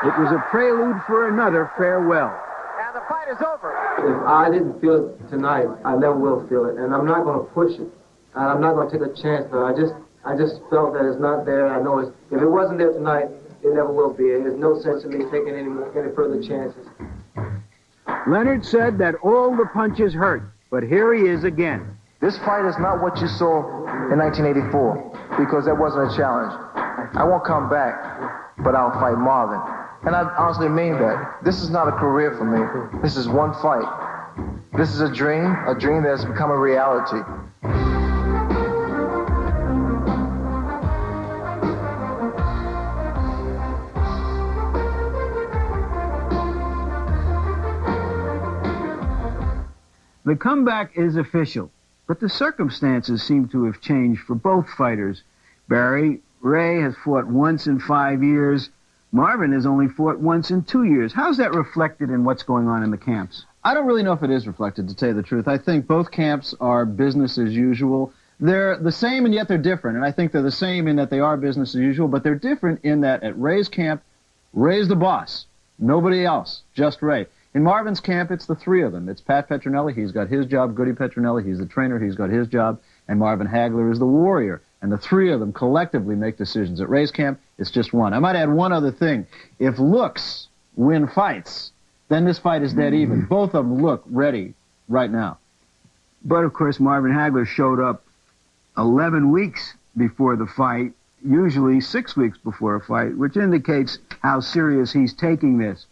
It was a prelude for another farewell. And the fight is over. If I didn't feel it tonight, I never will feel it, and I'm not going to push it. And I'm not going to take a chance. I just felt that it's not there. I know if it wasn't there tonight, it never will be. There's no sense in me taking any further chances. Leonard said that all the punches hurt, but here he is again. This fight is not what you saw in 1984, because that wasn't a challenge. I won't come back, but I'll fight Marvin. And I honestly mean that. This is not a career for me. This is one fight. This is a dream that's become a reality. The comeback is official, but the circumstances seem to have changed for both fighters. Barry, Ray has fought once in 5 years. Marvin has only fought once in 2 years. How's that reflected in what's going on in the camps? I don't really know if it is reflected, to tell you the truth. I think both camps are business as usual. They're the same and yet they're different. And I think they're the same in that they are business as usual, but they're different in that at Ray's camp, Ray's the boss. Nobody else, just Ray. In Marvin's camp, it's the three of them. It's Pat Petronelli, he's got his job. Goody Petronelli, he's the trainer, he's got his job. And Marvin Hagler is the warrior. And the three of them collectively make decisions. At Ray's camp, it's just one. I might add one other thing. If looks win fights, then this fight is dead even. Both of them look ready right now. But, of course, Marvin Hagler showed up 11 weeks before the fight, usually 6 weeks before a fight, which indicates how serious he's taking this.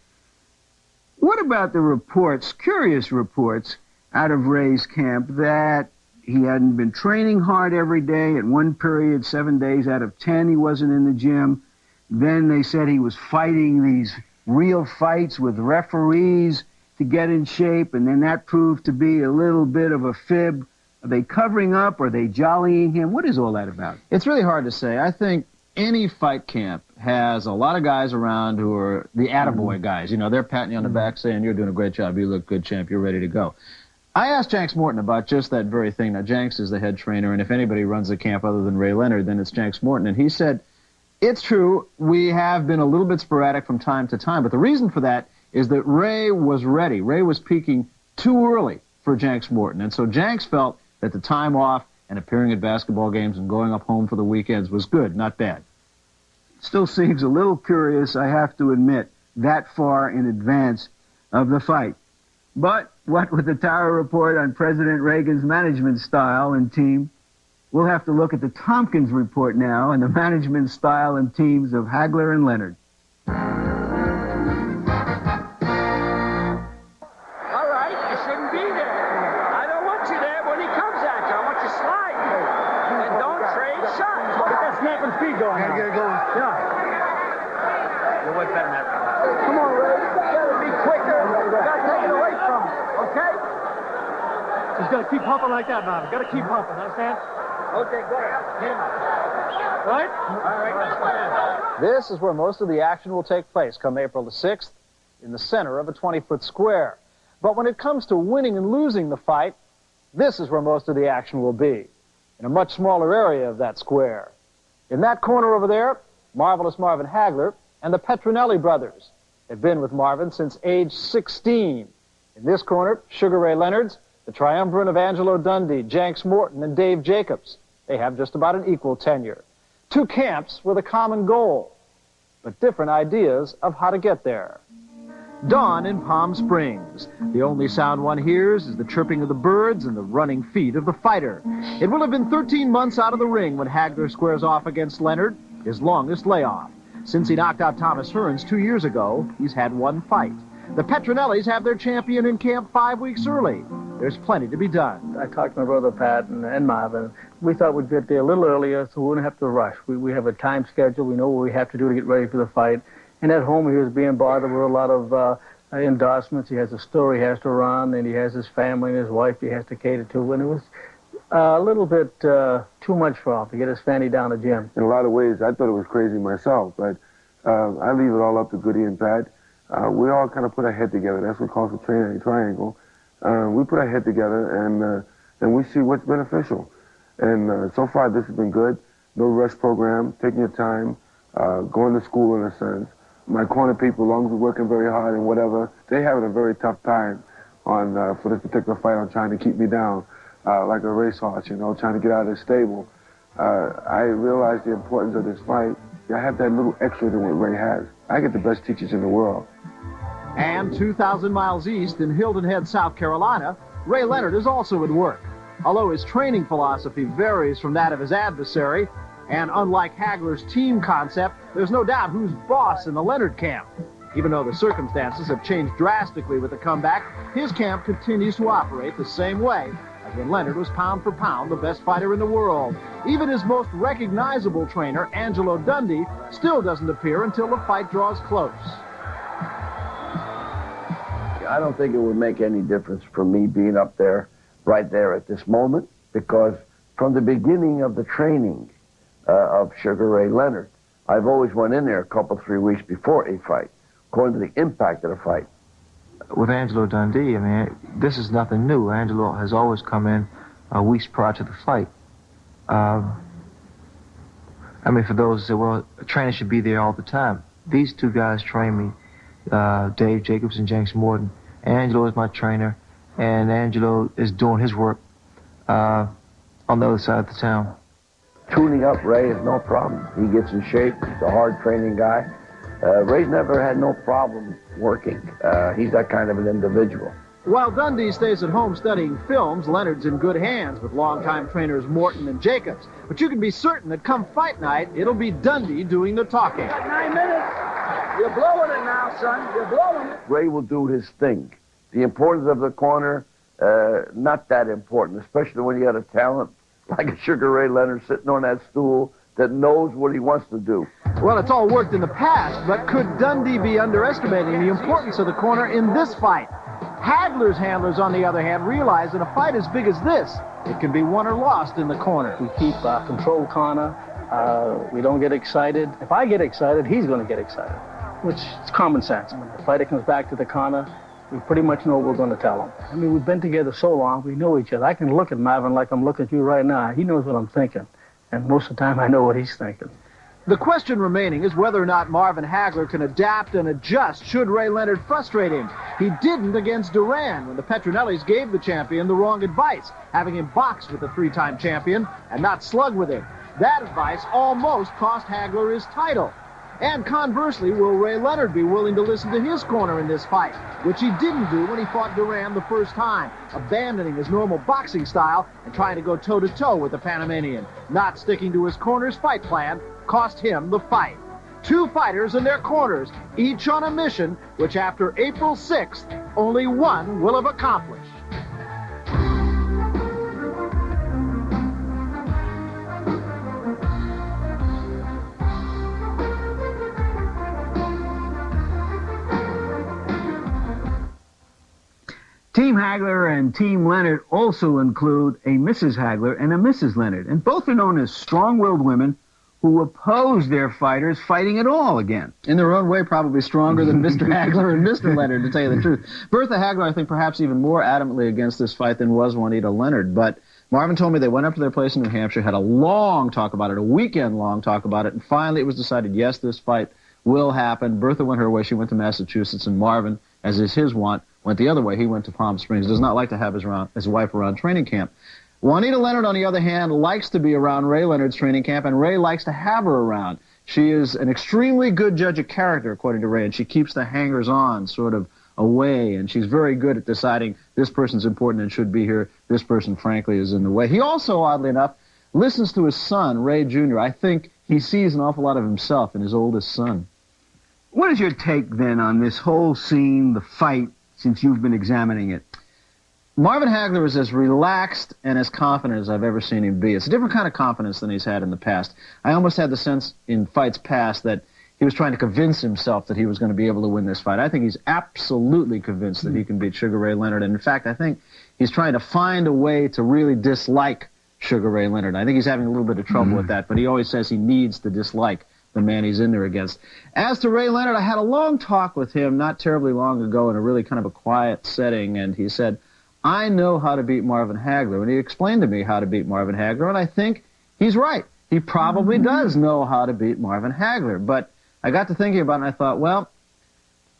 What about the reports, curious reports, out of Ray's camp that he hadn't been training hard every day? At one period, 7 days out of 10, he wasn't in the gym. Then they said he was fighting these real fights with referees to get in shape, and then that proved to be a little bit of a fib. Are they covering up? Are they jollying him? What is all that about? It's really hard to say. I think any fight camp has a lot of guys around who are the attaboy guys. You know, they're patting you on the back saying, you're doing a great job, you look good, champ, you're ready to go. I asked Janks Morton about just that very thing. Now, Janks is the head trainer, and if anybody runs the camp other than Ray Leonard, then it's Janks Morton. And he said, it's true, we have been a little bit sporadic from time to time, but the reason for that is that Ray was ready. Ray was peaking too early for Janks Morton, and so Janks felt that the time off and appearing at basketball games and going up home for the weekends was good, not bad. Still seems a little curious, I have to admit, that far in advance of the fight. But what with the Tower report on President Reagan's management style and team, we'll have to look at the Tompkins report now and the management style and teams of Hagler and Leonard. All right, you shouldn't be there. I don't want you there when he comes at you. I want you sliding. And don't trade shots. Get that snap and speed going. Gotta get it going. Yeah. You're way better than that. Come on, Ray. You gotta be quicker. You gotta take it away from him, okay? Just gotta keep pumping like that, Marvin. Gotta keep pumping, understand? Okay, go ahead. Hit him up. Right? All right. This is where most of the action will take place come April the 6th, in the center of a 20-foot square. But when it comes to winning and losing the fight, this is where most of the action will be, in a much smaller area of that square. In that corner over there, marvelous Marvin Hagler and the Petronelli brothers. They've been with Marvin since age 16. In this corner, Sugar Ray Leonard's, the triumvirate of Angelo Dundee, Janks Morton, and Dave Jacobs. They have just about an equal tenure. Two camps with a common goal, but different ideas of how to get there. Dawn in Palm Springs. The only sound one hears is the chirping of the birds and the running feet of the fighter. It will have been 13 months out of the ring when Hagler squares off against Leonard, his longest layoff. Since he knocked out Thomas Hearns 2 years ago, he's had one fight. The Petronellis have their champion in camp 5 weeks early. There's plenty to be done. I talked to my brother Pat and Marvin. We thought we'd get there a little earlier so we wouldn't have to rush. We have a time schedule. We know what we have to do to get ready for the fight. And at home, he was being bothered with a lot of endorsements. He has a store he has to run, and he has his family and his wife he has to cater to. And it was a little bit too much for him to get his fanny down the gym. In a lot of ways, I thought it was crazy myself, but I leave it all up to Goody and Pat. We all kind of put our head together. That's what calls for training triangle. We put our head together, and we see what's beneficial. And so far, this has been good. No rush program, taking your time, going to school in a sense. My corner people, as long as we're working very hard and whatever, they having a very tough time on for this particular fight on trying to keep me down, like a racehorse, you know, trying to get out of the stable. I realized the importance of this fight. I have that little extra than what Ray has. I get the best teachers in the world. And 2,000 miles east in Hilton Head, South Carolina, Ray Leonard is also at work. Although his training philosophy varies from that of his adversary, and unlike Hagler's team concept, there's no doubt who's boss in the Leonard camp. Even though the circumstances have changed drastically with the comeback, his camp continues to operate the same way as when Leonard was pound for pound the best fighter in the world. Even his most recognizable trainer, Angelo Dundee, still doesn't appear until the fight draws close. I don't think it would make any difference for me being up there, right there at this moment, because from the beginning of the training of Sugar Ray Leonard, I've always went in there a couple, 3 weeks before a fight, according to the impact of the fight. With Angelo Dundee, I mean, this is nothing new. Angelo has always come in weeks prior to the fight. I mean, for those who say, well, a trainer should be there all the time. These two guys train me, Dave Jacobs and Janks Morton, Angelo is my trainer, and Angelo is doing his work on the other side of the town. Tuning up Ray is no problem. He gets in shape. He's a hard training guy. Ray's never had no problem working. He's that kind of an individual. While Dundee stays at home studying films, Leonard's in good hands with longtime trainers Morton and Jacobs. But you can be certain that come fight night, it'll be Dundee doing the talking. Got 9 minutes. You're blowing it now, son. You're blowing it. Ray will do his thing. The importance of the corner, not that important, especially when you got a talent like a Sugar Ray Leonard sitting on that stool that knows what he wants to do. Well, it's all worked in the past, but could Dundee be underestimating the importance of the corner in this fight? Hagler's handlers, on the other hand, realize that a fight as big as this, it can be won or lost in the corner. We keep controlled corner. We don't get excited. If I get excited, he's going to get excited, which is common sense. When the fighter comes back to the corner, we pretty much know what we're going to tell him. I mean, we've been together so long, we know each other. I can look at Marvin like I'm looking at you right now. He knows what I'm thinking, and most of the time I know what he's thinking. The question remaining is whether or not Marvin Hagler can adapt and adjust should Ray Leonard frustrate him. He didn't against Duran when the Petronellis gave the champion the wrong advice, having him box with the three-time champion and not slug with him. That advice almost cost Hagler his title. And conversely, will Ray Leonard be willing to listen to his corner in this fight, which he didn't do when he fought Duran the first time, abandoning his normal boxing style and trying to go toe-to-toe with the Panamanian. Not sticking to his corner's fight plan cost him the fight. Two fighters in their corners, each on a mission which after April 6th, only one will have accomplished. Team Hagler and Team Leonard also include a Mrs. Hagler and a Mrs. Leonard, and both are known as strong-willed women who oppose their fighters fighting at all again. In their own way, probably stronger than Mr. Hagler and Mr. Leonard, to tell you the truth. Bertha Hagler, I think, perhaps even more adamantly against this fight than was Juanita Leonard, but Marvin told me they went up to their place in New Hampshire, had a long talk about it, a weekend-long talk about it, and finally it was decided, yes, this fight will happen. Bertha went her way. She went to Massachusetts, and Marvin, as is his wont, went the other way. He went to Palm Springs. Does not like to have his wife around training camp. Juanita Leonard, on the other hand, likes to be around Ray Leonard's training camp, and Ray likes to have her around. She is an extremely good judge of character, according to Ray, and she keeps the hangers-on sort of away, and she's very good at deciding this person's important and should be here, this person, frankly, is in the way. He also, oddly enough, listens to his son, Ray Jr. I think he sees an awful lot of himself in his oldest son. What is your take, then, on this whole scene, the fight, since you've been examining it? Marvin Hagler is as relaxed and as confident as I've ever seen him be. It's a different kind of confidence than he's had in the past. I almost had the sense in fights past that he was trying to convince himself that he was going to be able to win this fight. I think he's absolutely convinced that he can beat Sugar Ray Leonard. And in fact, I think he's trying to find a way to really dislike Sugar Ray Leonard. I think he's having a little bit of trouble with that, but he always says he needs to dislike the man he's in there against. As to Ray Leonard, I had a long talk with him not terribly long ago in a really kind of a quiet setting, and he said, I know how to beat Marvin Hagler. And he explained to me how to beat Marvin Hagler, and I think he's right. He probably does know how to beat Marvin Hagler. But I got to thinking about it, and I thought, well,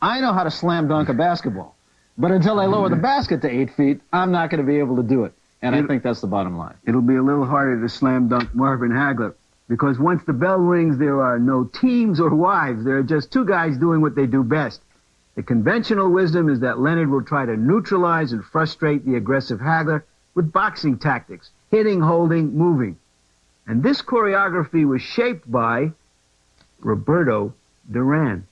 I know how to slam dunk a basketball. But until I lower the basket to 8 feet, I'm not going to be able to do it. And I think that's the bottom line. It'll be a little harder to slam dunk Marvin Hagler, because once the bell rings, there are no teams or wives. There are just two guys doing what they do best. The conventional wisdom is that Leonard will try to neutralize and frustrate the aggressive Hagler with boxing tactics, hitting, holding, moving. And this choreography was shaped by Roberto Duran.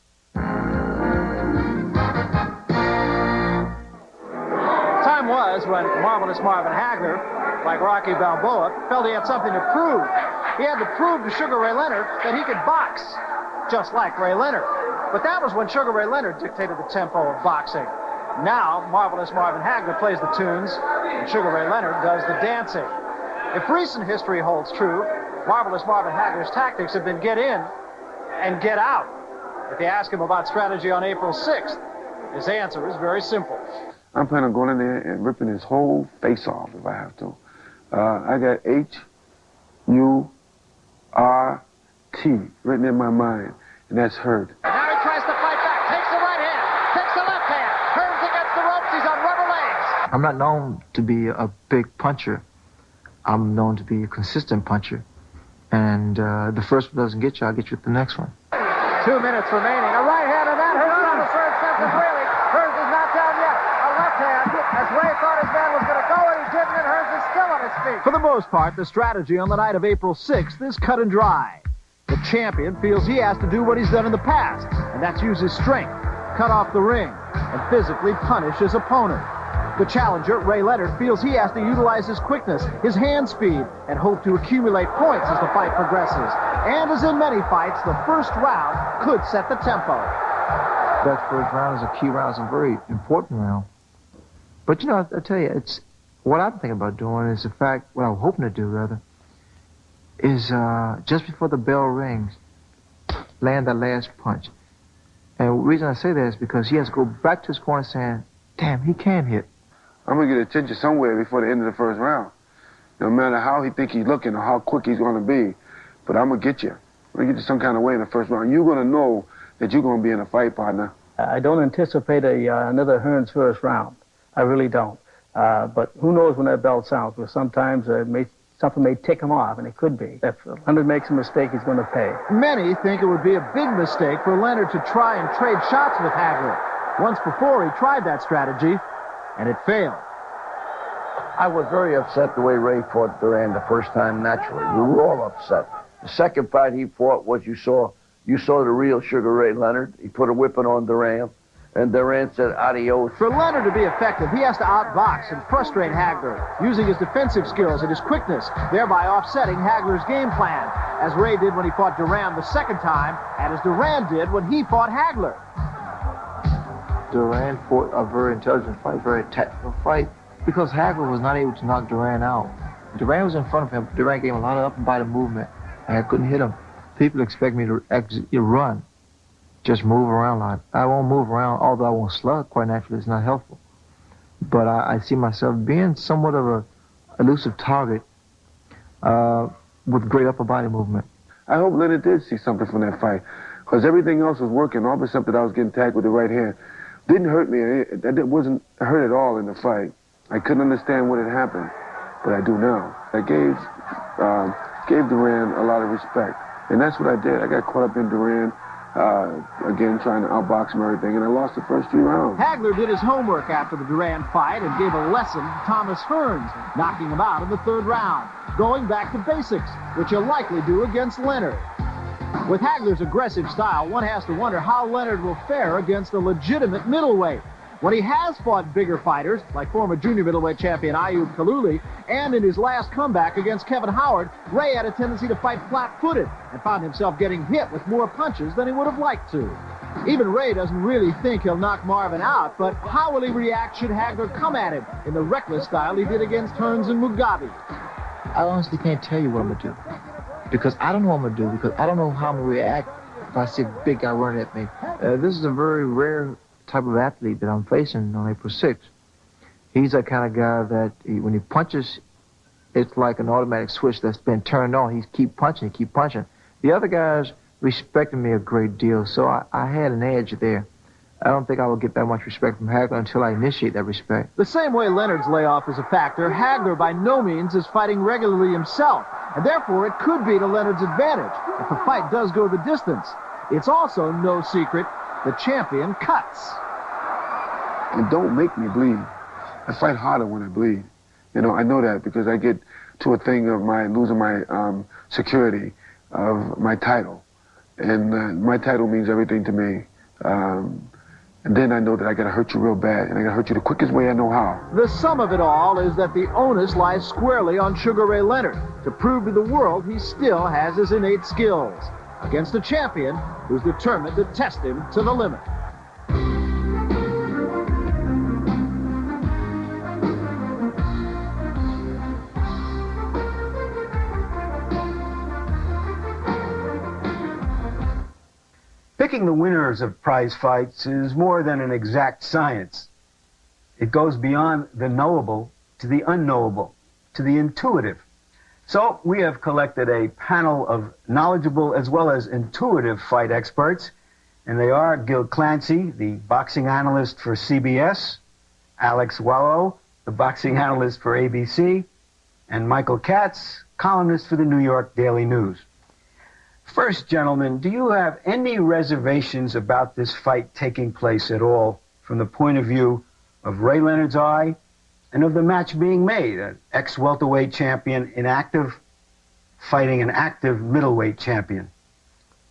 Time was when marvelous Marvin Hagler, like Rocky Balboa, felt he had something to prove. He had to prove to Sugar Ray Leonard that he could box, just like Ray Leonard. But that was when Sugar Ray Leonard dictated the tempo of boxing. Now, marvelous Marvin Hagler plays the tunes, and Sugar Ray Leonard does the dancing. If recent history holds true, marvelous Marvin Hagler's tactics have been get in and get out. If you ask him about strategy on April 6th, his answer is very simple. I'm planning on going in there and ripping his whole face off if I have to. I got H-U-R-T written in my mind, and that's hurt. Now he tries to fight back, takes the right hand, takes the left hand, Turns against the ropes. He's on rubber legs. I'm not known to be a big puncher. I'm known to be a consistent puncher. And the first one doesn't get you, I'll get you with the next one. 2 minutes remaining. A right hand, and that hurts on the third sentence, really. Hearns is not down yet. A left hand, as Ray thought his man was going to go, and he didn't, and Hearns is still on his feet. For the most part, the strategy on the night of April 6th is cut and dry. The champion feels he has to do what he's done in the past, and that's use his strength, cut off the ring, and physically punish his opponent. The challenger, Ray Leonard, feels he has to utilize his quickness, his hand speed, and hope to accumulate points as the fight progresses. And as in many fights, the first round could set the tempo. That first round is a key round. It's a very important round. But, you know, I tell you, it's what I'm thinking about doing is the fact, what I'm hoping to do, rather, is just before the bell rings, land that last punch. And the reason I say that is because he has to go back to his corner saying, damn, he can hit. I'm going to get attention somewhere before the end of the first round. No matter how he think he's looking or how quick he's going to be. But I'm going to get you. I'm going to get you some kind of way in the first round. You're going to know that you're going to be in a fight, partner. I don't anticipate another Hearns first round. I really don't. But who knows when that bell sounds? Because sometimes something may tick him off, and it could be. If Leonard makes a mistake, he's going to pay. Many think it would be a big mistake for Leonard to try and trade shots with Hagler. Once before, he tried that strategy, and it failed. I was very upset the way Ray fought Duran the first time, naturally. We were all upset. The second fight he fought was you saw the real Sugar Ray Leonard. He put a whipping on Duran, and Duran said adios. For Leonard to be effective, he has to outbox and frustrate Hagler, using his defensive skills and his quickness, thereby offsetting Hagler's game plan, as Ray did when he fought Duran the second time, and as Duran did when he fought Hagler. Duran fought a very intelligent fight, very tactical fight, because Hagler was not able to knock Duran out. Duran was in front of him. Duran gave him a lot of up and body movement, and I couldn't hit him. People expect me to run, just move around a lot. I won't move around, although I won't slug, quite naturally. It's not helpful. But I see myself being somewhat of a elusive target with great upper body movement. I hope Leonard did see something from that fight, because everything else was working, all except that I was getting tagged with the right hand. Didn't hurt me. That wasn't hurt at all in the fight. I couldn't understand what had happened, but I do now. I gave Duran a lot of respect, and that's what I did. I got caught up in Duran, again, trying to outbox him and everything, and I lost the first 3 rounds. Hagler did his homework after the Duran fight and gave a lesson to Thomas Hearns, knocking him out in the 3rd round, going back to basics, which he'll likely do against Leonard. With Hagler's aggressive style, one has to wonder how Leonard will fare against a legitimate middleweight. When he has fought bigger fighters, like former junior middleweight champion Ayub Kaluli, and in his last comeback against Kevin Howard, Ray had a tendency to fight flat-footed and found himself getting hit with more punches than he would have liked to. Even Ray doesn't really think he'll knock Marvin out, but how will he react should Hagler come at him in the reckless style he did against Hearns and Mugabe? I honestly can't tell you what I'm going to do, because I don't know what I'm going to do, because I don't know how I'm going to react if I see a big guy running at me. This is a very rare type of athlete that I'm facing on April 6th. He's that kind of guy that when he punches, it's like an automatic switch that's been turned on. He keep punching. The other guys respected me a great deal, so I had an edge there. I don't think I will get that much respect from Hagler until I initiate that respect. The same way Leonard's layoff is a factor, Hagler by no means is fighting regularly himself, and therefore it could be to Leonard's advantage if the fight does go the distance. It's also no secret the champion cuts. And don't make me bleed. I fight harder when I bleed. You know, I know that because I get to a thing of losing my security of my title. And my title means everything to me. And then I know that I got to hurt you real bad, and I got to hurt you the quickest way I know how. The sum of it all is that the onus lies squarely on Sugar Ray Leonard to prove to the world he still has his innate skills against a champion who's determined to test him to the limit. Picking the winners of prize fights is more than an exact science. It goes beyond the knowable to the unknowable, to the intuitive. So we have collected a panel of knowledgeable as well as intuitive fight experts And they are Gil Clancy, the boxing analyst for CBS, Alex Wallow, the boxing analyst for ABC, and Michael Katz, columnist for the New York Daily News. First, gentlemen, do you have any reservations about this fight taking place at all from the point of view of Ray Leonard's eye and of the match being made, an ex-welterweight champion inactive fighting an active middleweight champion?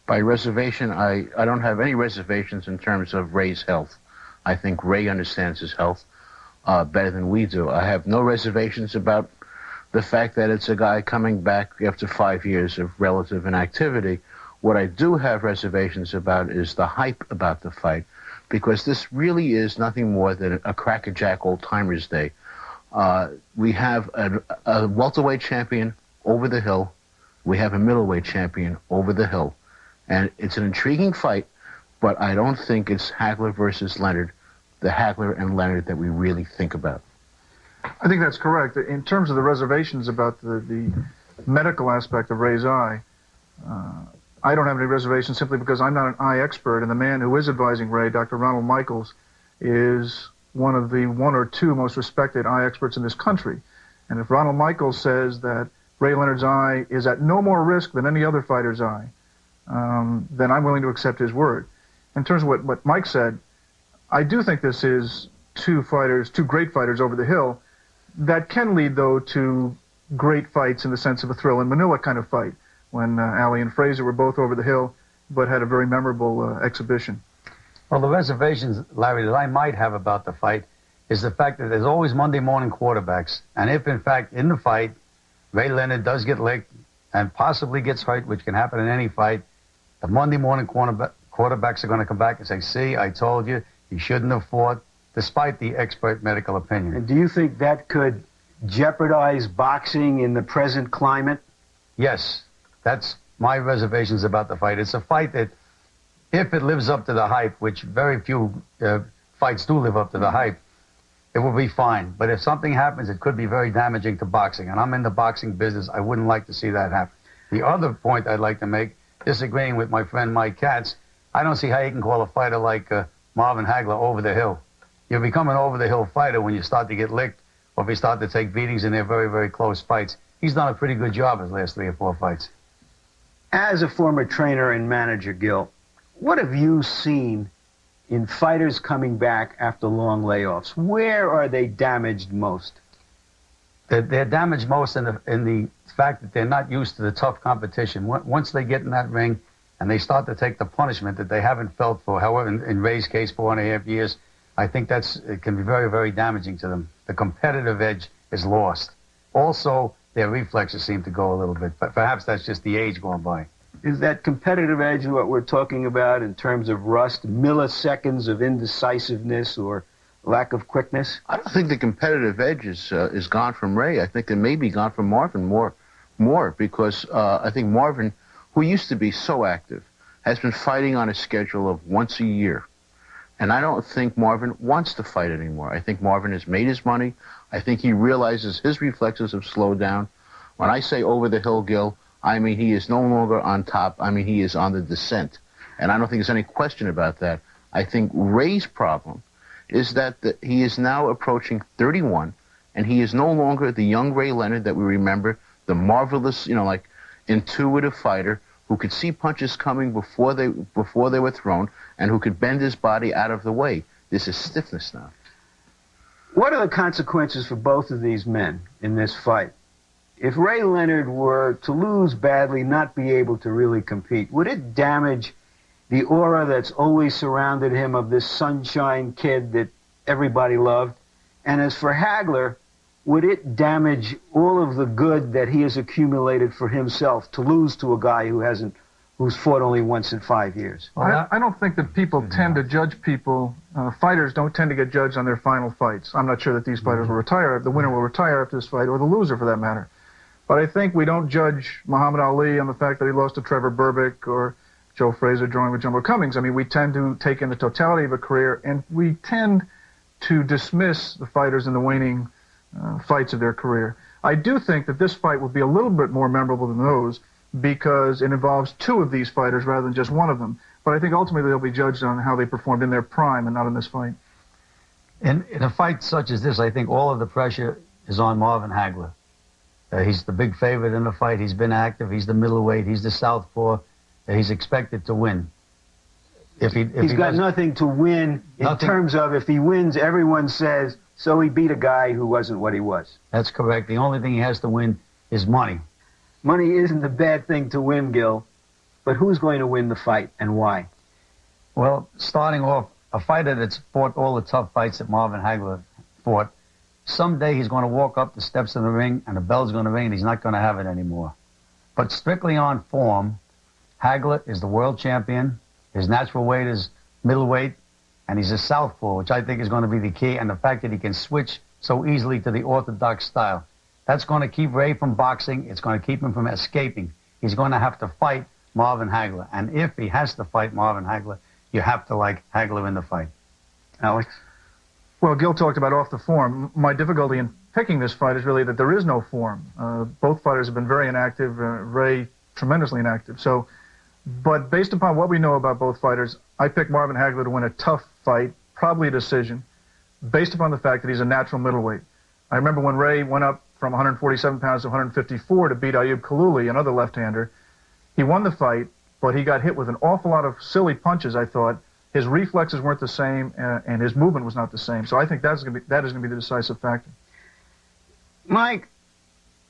By reservation, I don't have any reservations in terms of Ray's health. I think Ray understands his health better than we do. I have no reservations about the fact that it's a guy coming back after 5 years of relative inactivity. What I do have reservations about is the hype about the fight, because this really is nothing more than a crackerjack old-timers day. We have a welterweight champion over the hill. We have a middleweight champion over the hill. And it's an intriguing fight, but I don't think it's Hagler versus Leonard, the Hagler and Leonard that we really think about. I think that's correct. In terms of the reservations about the medical aspect of Ray's eye, I don't have any reservations simply because I'm not an eye expert, and the man who is advising Ray, Dr. Ronald Michaels, is one of the one or two most respected eye experts in this country. And if Ronald Michaels says that Ray Leonard's eye is at no more risk than any other fighter's eye, then I'm willing to accept his word. In terms of what Mike said, I do think this is two great fighters over the hill that can lead, though, to great fights in the sense of a thrill and Manila kind of fight, when Ali and Frazier were both over the hill but had a very memorable exhibition. Well, the reservations, Larry, that I might have about the fight is the fact that there's always Monday morning quarterbacks. And if, in fact, in the fight, Ray Leonard does get licked and possibly gets hurt, which can happen in any fight, the Monday morning quarterbacks are going to come back and say, see, I told you, he shouldn't have fought, despite the expert medical opinion. And do you think that could jeopardize boxing in the present climate? Yes, that's my reservations about the fight. It's a fight that, if it lives up to the hype, which very few fights do live up to the hype, it will be fine. But if something happens, it could be very damaging to boxing. And I'm in the boxing business. I wouldn't like to see that happen. The other point I'd like to make, disagreeing with my friend Mike Katz, I don't see how you can call a fighter like Marvin Hagler over the hill. You become an over-the-hill fighter when you start to get licked or if you start to take beatings in their very, very close fights. He's done a pretty good job his last 3 or 4 fights. As a former trainer and manager, Gil, what have you seen in fighters coming back after long layoffs? Where are they damaged most? They're damaged most in the fact that they're not used to the tough competition. Once they get in that ring and they start to take the punishment that they haven't felt for, however, in Ray's case, 4.5 years, I think it can be very, very damaging to them. The competitive edge is lost. Also, their reflexes seem to go a little bit, but perhaps that's just the age going by. Is that competitive edge what we're talking about in terms of rust, milliseconds of indecisiveness or lack of quickness? I don't think the competitive edge is gone from Ray. I think it may be gone from Marvin more because I think Marvin, who used to be so active, has been fighting on a schedule of once a year. And I don't think Marvin wants to fight anymore. I think Marvin has made his money. I think he realizes his reflexes have slowed down. When I say over the hill, Gil, I mean he is no longer on top. I mean he is on the descent. And I don't think there's any question about that. I think Ray's problem is that he is now approaching 31, and he is no longer the young Ray Leonard that we remember, the marvelous, intuitive fighter who could see punches coming before they were thrown, and who could bend his body out of the way. This is stiffness now. What are the consequences for both of these men in this fight? If Ray Leonard were to lose badly, not be able to really compete, would it damage the aura that's always surrounded him of this sunshine kid that everybody loved? And as for Hagler, would it damage all of the good that he has accumulated for himself to lose to a guy who's fought only once in 5 years? I don't think that people tend to judge people. Fighters don't tend to get judged on their final fights. I'm not sure that these fighters will retire. The winner will retire after this fight, or the loser for that matter. But I think we don't judge Muhammad Ali on the fact that he lost to Trevor Berbick or Joe Frazier drawing with Jumbo Cummings. I mean, we tend to take in the totality of a career, and we tend to dismiss the fighters in the waning fights of their career. I do think that this fight will be a little bit more memorable than those because it involves 2 of these fighters rather than just one of them. But I think ultimately they'll be judged on how they performed in their prime and not in this fight. In a fight such as this, I think all of the pressure is on Marvin Hagler. He's the big favorite in the fight. He's been active. He's the middleweight. He's the southpaw. He's expected to win. He's got nothing to win in terms of if he wins, everyone says, so he beat a guy who wasn't what he was. That's correct. The only thing he has to win is money. Money isn't a bad thing to win, Gil. But who's going to win the fight and why? Well, starting off, a fighter that's fought all the tough fights that Marvin Hagler fought, someday he's going to walk up the steps of the ring and the bell's going to ring and he's not going to have it anymore. But strictly on form, Hagler is the world champion. His natural weight is middleweight, and he's a southpaw, which I think is going to be the key, and the fact that he can switch so easily to the orthodox style. That's going to keep Ray from boxing. It's going to keep him from escaping. He's going to have to fight Marvin Hagler, and if he has to fight Marvin Hagler, you have to like Hagler in the fight. Alex? Well, Gil talked about off the form. My difficulty in picking this fight is really that there is no form. Both fighters have been very inactive. Ray, tremendously inactive. But based upon what we know about both fighters, I picked Marvin Hagler to win a tough fight, probably a decision, based upon the fact that he's a natural middleweight. I remember when Ray went up from 147 pounds to 154 to beat Ayub Kalouli, another left-hander. He won the fight, but he got hit with an awful lot of silly punches, I thought. His reflexes weren't the same, and his movement was not the same. So I think that is going to be the decisive factor. Mike,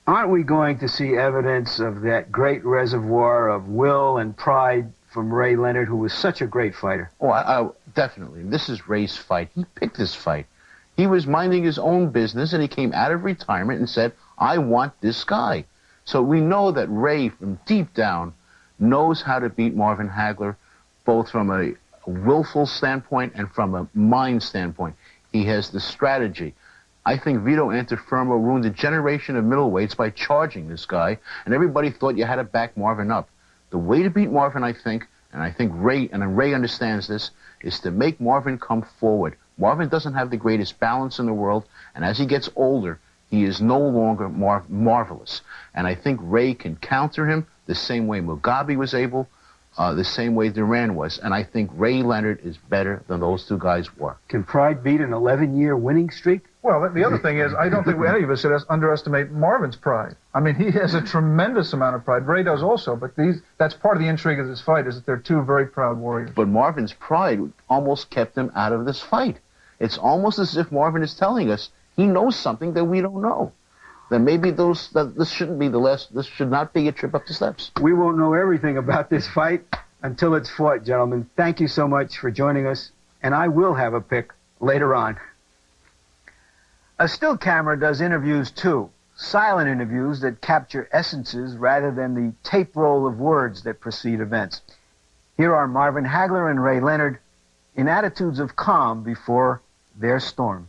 aren't we going to see evidence of that great reservoir of will and pride from Ray Leonard, who was such a great fighter? Oh, definitely. This is Ray's fight. He picked this fight. He was minding his own business, and he came out of retirement and said, I want this guy. So we know that Ray, from deep down, knows how to beat Marvin Hagler, both from a willful standpoint and from a mind standpoint. He has the strategy. I think Vito Antuofermo ruined a generation of middleweights by charging this guy, and everybody thought you had to back Marvin up. The way to beat Marvin, I think, and I think Ray understands this, is to make Marvin come forward. Marvin doesn't have the greatest balance in the world, and as he gets older, he is no longer marvelous. And I think Ray can counter him the same way Mugabe was able, the same way Duran was. And I think Ray Leonard is better than those two guys were. Can pride beat an 11-year winning streak? Well, the other thing is, I don't think any of us should underestimate Marvin's pride. I mean, he has a tremendous amount of pride. Ray does also, but that's part of the intrigue of this fight, is that they're two very proud warriors. But Marvin's pride almost kept him out of this fight. It's almost as if Marvin is telling us he knows something that we don't know. Then maybe this shouldn't be the last, this should not be a trip up the steps. We won't know everything about this fight until it's fought, gentlemen. Thank you so much for joining us, and I will have a pick later on. A still camera does interviews too, silent interviews that capture essences rather than the tape roll of words that precede events. Here are Marvin Hagler and Ray Leonard in attitudes of calm before their storm.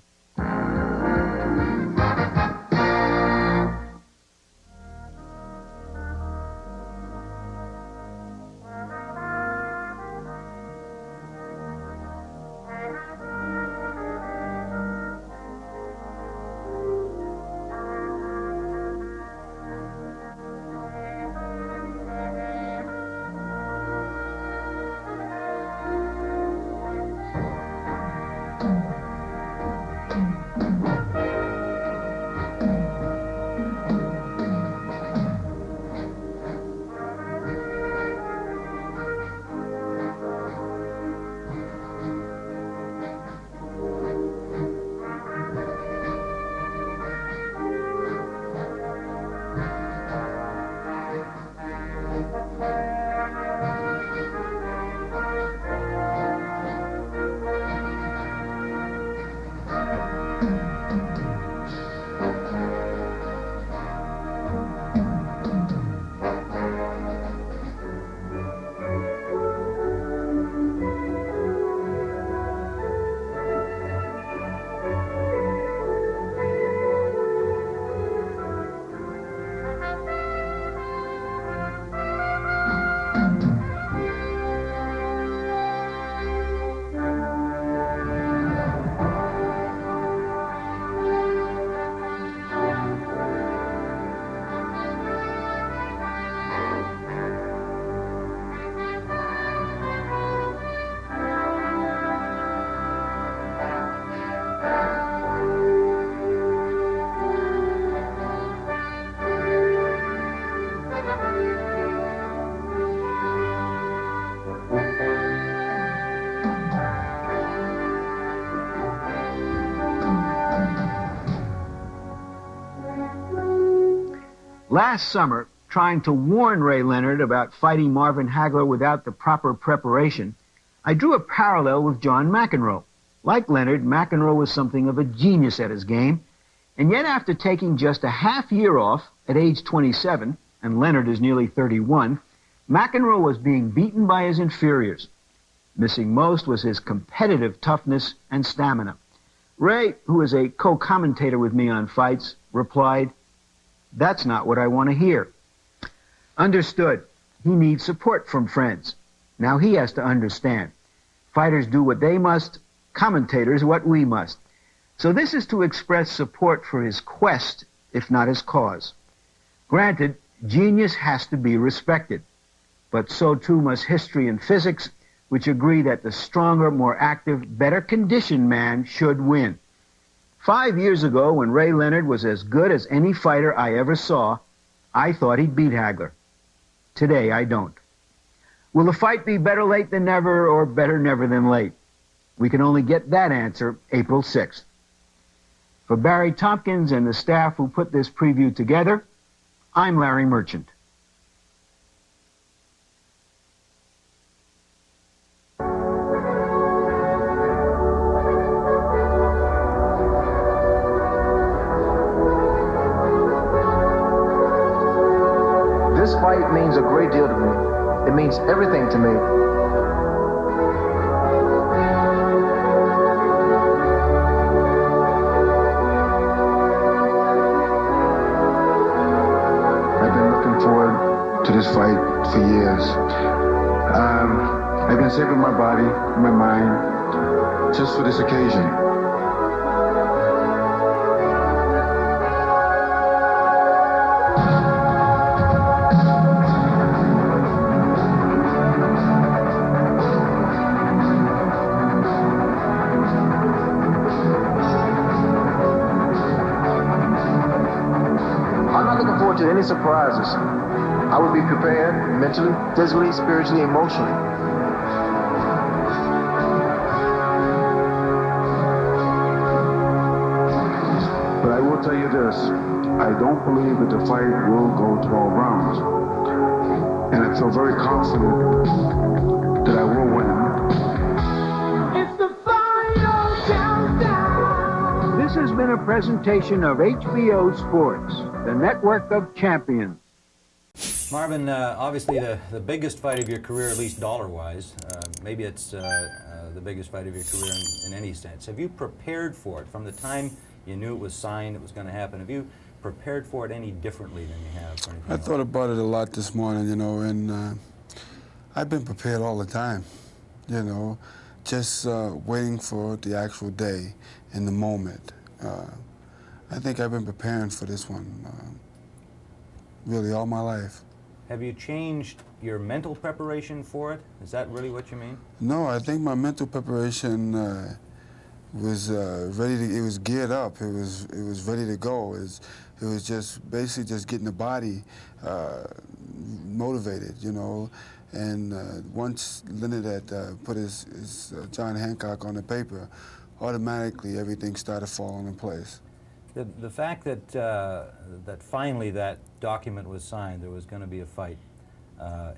Last summer, trying to warn Ray Leonard about fighting Marvin Hagler without the proper preparation, I drew a parallel with John McEnroe. Like Leonard, McEnroe was something of a genius at his game, and yet after taking just a half year off at age 27, and Leonard is nearly 31, McEnroe was being beaten by his inferiors. Missing most was his competitive toughness and stamina. Ray, who is a co-commentator with me on fights, replied, "That's not what I want to hear." Understood. He needs support from friends. Now he has to understand. Fighters do what they must, commentators what we must. So this is to express support for his quest, if not his cause. Granted, genius has to be respected, but so too must history and physics, which agree that the stronger, more active, better conditioned man should win. 5 years ago, when Ray Leonard was as good as any fighter I ever saw, I thought he'd beat Hagler. Today, I don't. Will the fight be better late than never or better never than late? We can only get that answer April 6th. For Barry Tompkins and the staff who put this preview together, I'm Larry Merchant. This fight means a great deal to me. It means everything to me. I've been looking forward to this fight for years. I've been saving my body, my mind, just for this occasion. To any surprises. I would be prepared mentally, physically, spiritually, emotionally. But I will tell you this, I don't believe that the fight will go 12 rounds. And I feel very confident that I will win. It's the final countdown. This has been a presentation of HBO Sports, the network of champions. Marvin, obviously the biggest fight of your career, at least dollar-wise, maybe it's the biggest fight of your career in any sense. Have you prepared for it from the time you knew it was signed, it was going to happen? Have you prepared for it any differently than you have? I thought about it a lot this morning, you know, and I've been prepared all the time, you know, just waiting for the actual day and the moment. I think I've been preparing for this one really all my life. Have you changed your mental preparation for it? Is that really what you mean? No, I think my mental preparation was ready to. It was geared up. It was ready to go. It was just basically just getting the body motivated, you know. And once Leonard had put his John Hancock on the paper, automatically everything started falling in place. The fact that that finally that document was signed, there was going to be a fight,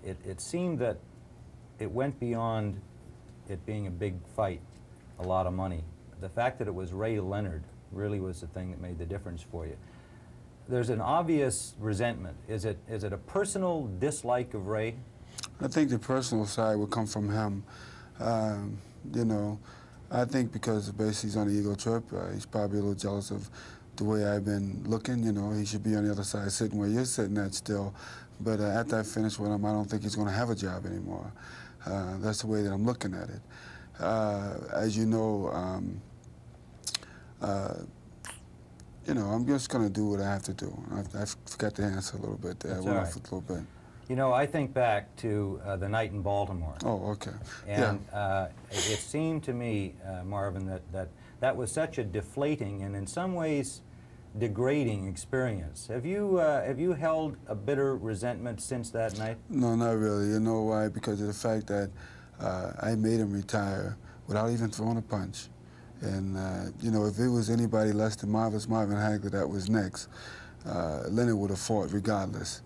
it seemed that it went beyond it being a big fight, a lot of money. The fact that it was Ray Leonard really was the thing that made the difference for you. There's an obvious resentment. Is it a personal dislike of Ray? I think the personal side would come from him. You know, I think because basically he's on the ego trip, he's probably a little jealous of the way I've been looking. You know, he should be on the other side sitting where you're sitting at still. But after I finish with him, I don't think he's going to have a job anymore. That's the way that I'm looking at it. As you know, I'm just going to do what I have to do. I forgot to answer a little bit there. I went off a little bit. You know, I think back to the night in Baltimore. Oh, okay. And it seemed to me, Marvin, that was such a deflating and in some ways degrading experience. Have you held a bitter resentment since that night? No, not really. You know why? Because of the fact that I made him retire without even throwing a punch. And, you know, if it was anybody less than Marvin Hagler that was next, Leonard would have fought regardless.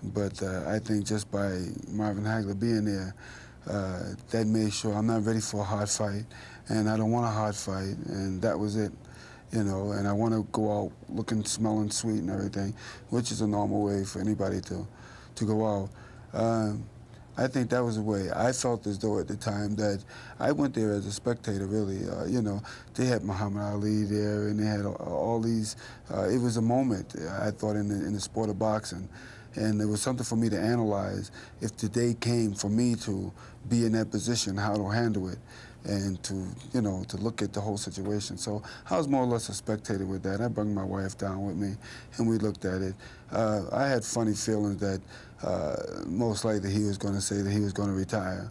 But I think just by Marvin Hagler being there, that made sure I'm not ready for a hard fight, and I don't want a hard fight, and that was it. You know, and I want to go out looking, smelling sweet and everything, which is a normal way for anybody to go out. I think that was the way. I felt as though at the time that I went there as a spectator, really. You know, they had Muhammad Ali there, and they had all these. It was a moment, I thought, in the sport of boxing. And it was something for me to analyze if the day came for me to be in that position, how to handle it, and to, you know, to look at the whole situation. So I was more or less a spectator with that. I brought my wife down with me, and we looked at it. I had funny feelings that most likely he was going to say that he was going to retire.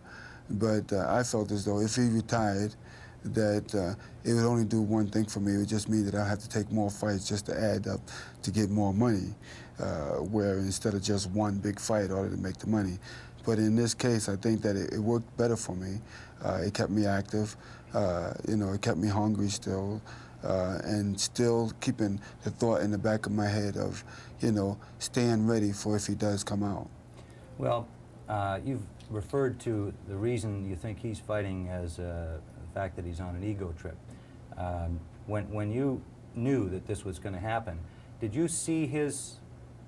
But I felt as though if he retired, that it would only do one thing for me. It would just mean that I have to take more fights just to add up to get more money, where instead of just one big fight in order to make the money. But in this case, I think that it worked better for me. It kept me active, you know, it kept me hungry still, and still keeping the thought in the back of my head of, you know, staying ready for if he does come out. Well, you've referred to the reason you think he's fighting as the fact that he's on an ego trip. When you knew that this was going to happen, did you see his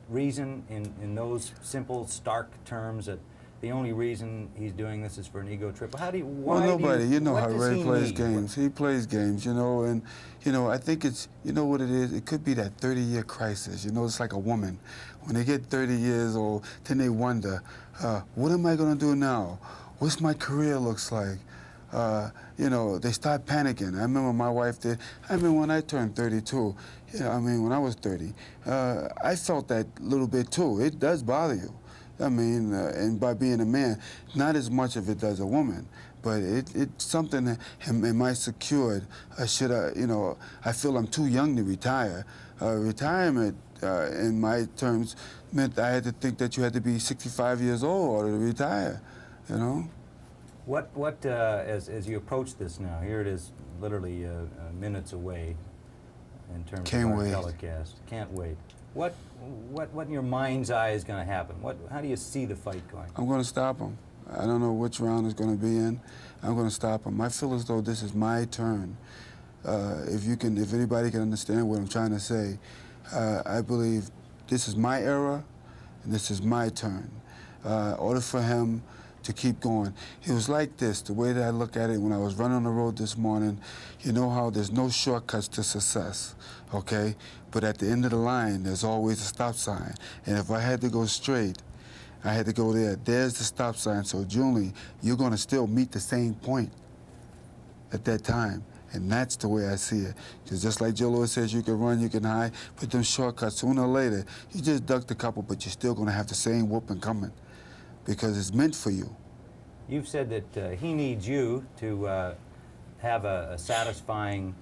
reason in those simple, stark terms that the only reason he's doing this is for an ego trip? How do you? Why well, nobody. Do you know what how does Ray he plays need? games. He plays games, you know, and you know, I think it's, you know what it is. It could be that 30-year crisis. You know, it's like a woman. When they get 30 years old, then they wonder, what am I going to do now? What's my career looks like? You know, they start panicking. I remember my wife did. I remember when I turned 32. Yeah, I mean, when I was 30, I felt that little bit too. It does bother you. I mean, and by being a man, not as much of it does a woman, but it's something that am I secured? Should I, you know, I feel I'm too young to retire. Retirement, in my terms, meant I had to think that you had to be 65 years old or to retire, you know? As you approach this now, here it is literally minutes away in terms Can't of our wait. telecast. Can't wait. What in your mind's eye is going to happen? How do you see the fight going? I'm going to stop him. I don't know which round it's going to be in. I'm going to stop him. I feel as though this is my turn. If anybody can understand what I'm trying to say, I believe this is my era, and this is my turn. In order for him to keep going. It was like this, the way that I look at it when I was running on the road this morning. You know how there's no shortcuts to success, okay? But at the end of the line, there's always a stop sign. And if I had to go straight, I had to go there. There's the stop sign. So, Julie, you're going to still meet the same point at that time. And that's the way I see it. Because just like Joe Louis says, you can run, you can hide, but them shortcuts, sooner or later, you just ducked a couple, but you're still going to have the same whooping coming. Because it's meant for you. You've said that he needs you to have a satisfying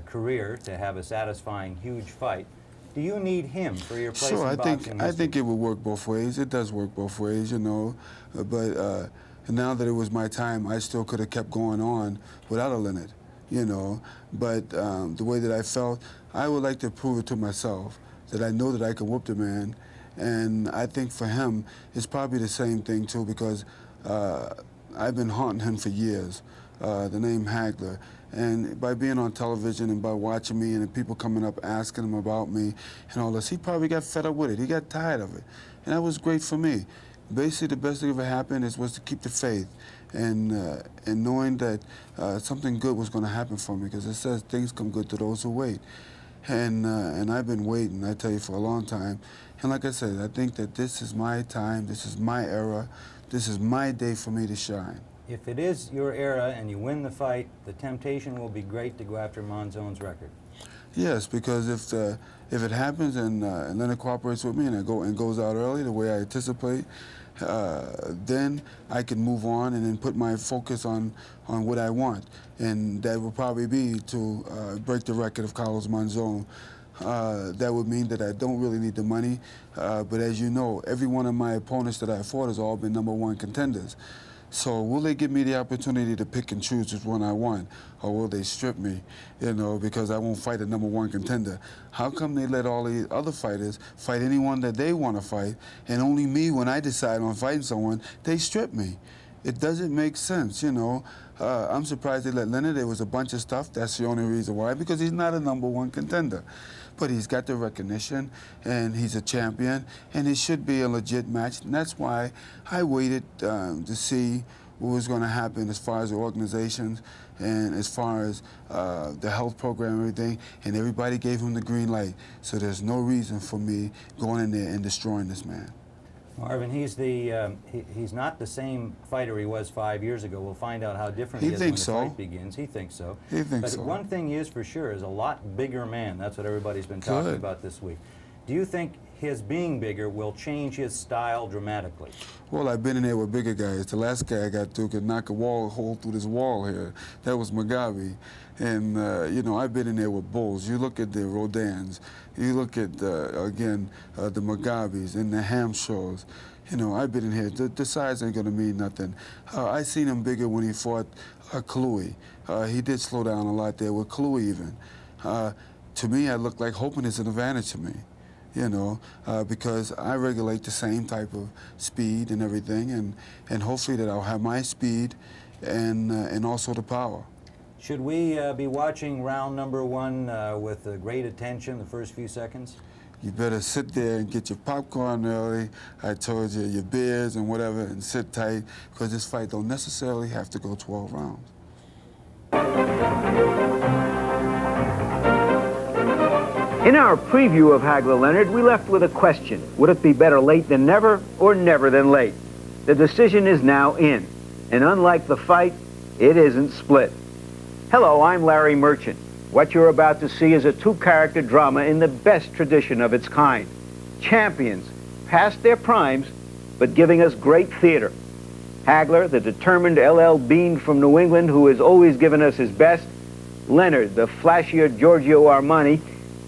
career, to have a satisfying huge fight. Do you need him for your place Sure, in boxing? I think it would work both ways. It does work both ways, you know. But now that it was my time, I still could have kept going on without a Leonard, you know. But the way that I felt, I would like to prove it to myself that I know that I can whoop the man. And I think for him, it's probably the same thing, too, because I've been haunting him for years, the name Hagler. And by being on television and by watching me and the people coming up asking him about me and all this, he probably got fed up with it. He got tired of it. And that was great for me. Basically, the best thing that ever happened was to keep the faith and knowing that something good was going to happen for me, because it says things come good to those who wait. And I've been waiting, I tell you, for a long time. And like I said, I think that this is my time, this is my era, this is my day for me to shine. If it is your era and you win the fight, the temptation will be great to go after Monzone's record. Yes, because if it happens and Leonard cooperates with me and goes out early the way I anticipate, then I can move on and then put my focus on what I want. And that will probably be to break the record of Carlos Monzon. That would mean that I don't really need the money. But as you know, every one of my opponents that I fought has all been #1 contenders. So will they give me the opportunity to pick and choose which one I want, or will they strip me, you know, because I won't fight a #1 contender? How come they let all the other fighters fight anyone that they want to fight, and only me, when I decide on fighting someone, they strip me? It doesn't make sense, you know. I'm surprised they let Leonard. There was a bunch of stuff. That's the only reason why, because he's not a #1 contender. But he's got the recognition, and he's a champion, and it should be a legit match. And that's why I waited to see what was going to happen as far as the organizations and as far as the health program and everything, and everybody gave him the green light. So there's no reason for me going in there and destroying this man. Marvin, he's not the same fighter he was 5 years ago. We'll find out how different he is when the fight begins. He thinks so. He thinks so. But one thing is for sure is a lot bigger man. That's what everybody's been talking about this week. Do you think his being bigger will change his style dramatically? Well, I've been in there with bigger guys. The last guy I got through could knock a hole through this wall here. That was Mugabe. And, you know, I've been in there with bulls. You look at the Rodans. You look at, again, the Mugabes and the Hamshaws. You know, I've been in here. The size ain't going to mean nothing. I seen him bigger when he fought Kalui. He did slow down a lot there with Kalui even. To me, I look like hoping it's an advantage to me. You know, because I regulate the same type of speed and everything, and hopefully that I'll have my speed and also the power. Should we be watching round #1 with great attention the first few seconds? You better sit there and get your popcorn early. I told you, your beers and whatever, and sit tight, because this fight don't necessarily have to go 12 rounds. In our preview of Hagler-Leonard, we left with a question. Would it be better late than never, or never than late? The decision is now in, and unlike the fight, it isn't split. Hello, I'm Larry Merchant. What you're about to see is a two-character drama in the best tradition of its kind. Champions, past their primes, but giving us great theater. Hagler, the determined LL Bean from New England who has always given us his best. Leonard, the flashier Giorgio Armani,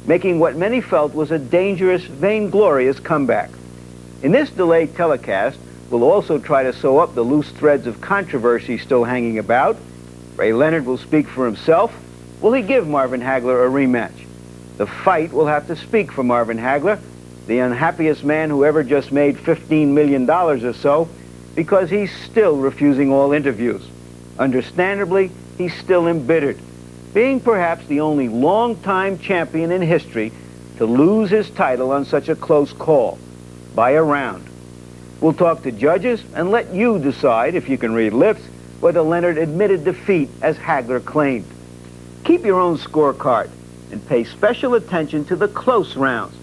making what many felt was a dangerous, vainglorious comeback. In this delayed telecast, we'll also try to sew up the loose threads of controversy still hanging about. Ray Leonard will speak for himself. Will he give Marvin Hagler a rematch? The fight will have to speak for Marvin Hagler, the unhappiest man who ever just made $15 million or so, because he's still refusing all interviews. Understandably, he's still embittered, being perhaps the only long-time champion in history to lose his title on such a close call, by a round. We'll talk to judges and let you decide, if you can read lips, whether Leonard admitted defeat as Hagler claimed. Keep your own scorecard and pay special attention to the close rounds.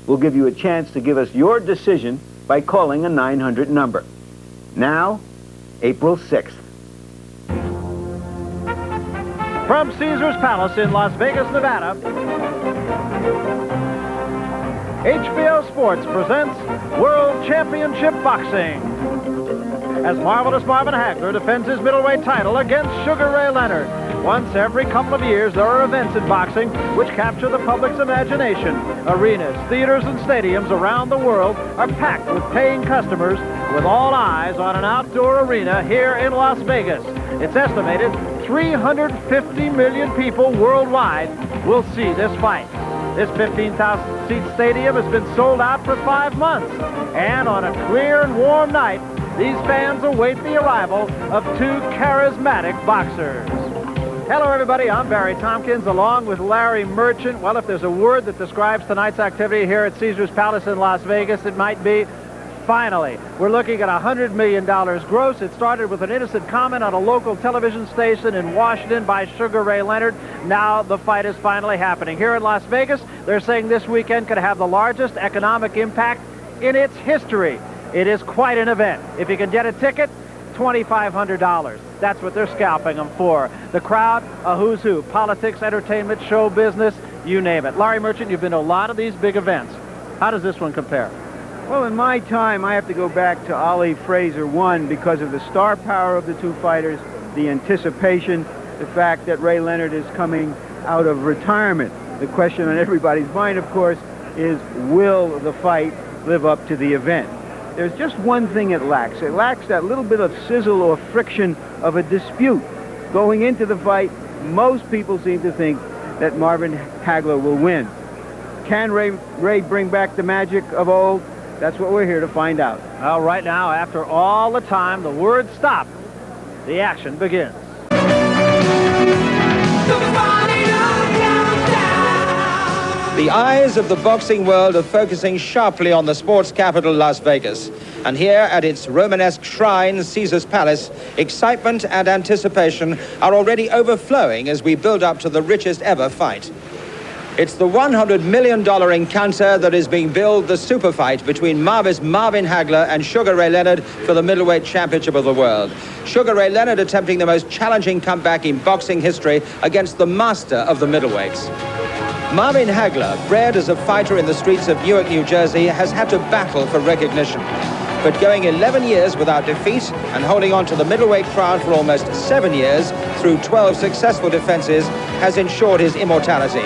We'll give you a chance to give us your decision by calling a 900 number. Now, April 6th. From Caesars Palace in Las Vegas, Nevada, HBO Sports presents World Championship Boxing. As Marvelous Marvin Hagler defends his middleweight title against Sugar Ray Leonard. Once every couple of years, there are events in boxing which capture the public's imagination. Arenas, theaters, and stadiums around the world are packed with paying customers, with all eyes on an outdoor arena here in Las Vegas. It's estimated 350 million people worldwide will see this fight. This 15,000-seat stadium has been sold out for 5 months. And on a clear and warm night, these fans await the arrival of two charismatic boxers. Hello, everybody. I'm Barry Tompkins, along with Larry Merchant. Well, if there's a word that describes tonight's activity here at Caesars Palace in Las Vegas, it might be finally. We're looking at $100 million gross. It started with an innocent comment on a local television station in Washington by Sugar Ray Leonard. Now the fight is finally happening. Here in Las Vegas, they're saying this weekend could have the largest economic impact in its history. It is quite an event. If you can get a ticket, $2,500. That's what they're scalping them for. The crowd, a who's who. Politics, entertainment, show business, you name it. Larry Merchant, you've been to a lot of these big events. How does this one compare? Well, in my time, I have to go back to Ali Fraser 1 because of the star power of the two fighters, the anticipation, the fact that Ray Leonard is coming out of retirement. The question on everybody's mind, of course, is will the fight live up to the event? there's just one thing it lacks. It lacks that little bit of sizzle or friction of a dispute. Going into the fight, most people seem to think that Marvin Hagler will win. Can Ray bring back the magic of old? That's what we're here to find out. Well, right now, after all the time, the word stop, the action begins. The eyes of the boxing world are focusing sharply on the sports capital, Las Vegas. And here at its Romanesque shrine, Caesar's Palace, excitement and anticipation are already overflowing as we build up to the richest ever fight. It's the $100 million encounter that is being billed the super fight between Marvin Hagler and Sugar Ray Leonard for the Middleweight Championship of the world. Sugar Ray Leonard attempting the most challenging comeback in boxing history against the master of the middleweights. Marvin Hagler, bred as a fighter in the streets of Newark, New Jersey, has had to battle for recognition. But going 11 years without defeat and holding on to the middleweight crown for almost 7 years through 12 successful defenses has ensured his immortality.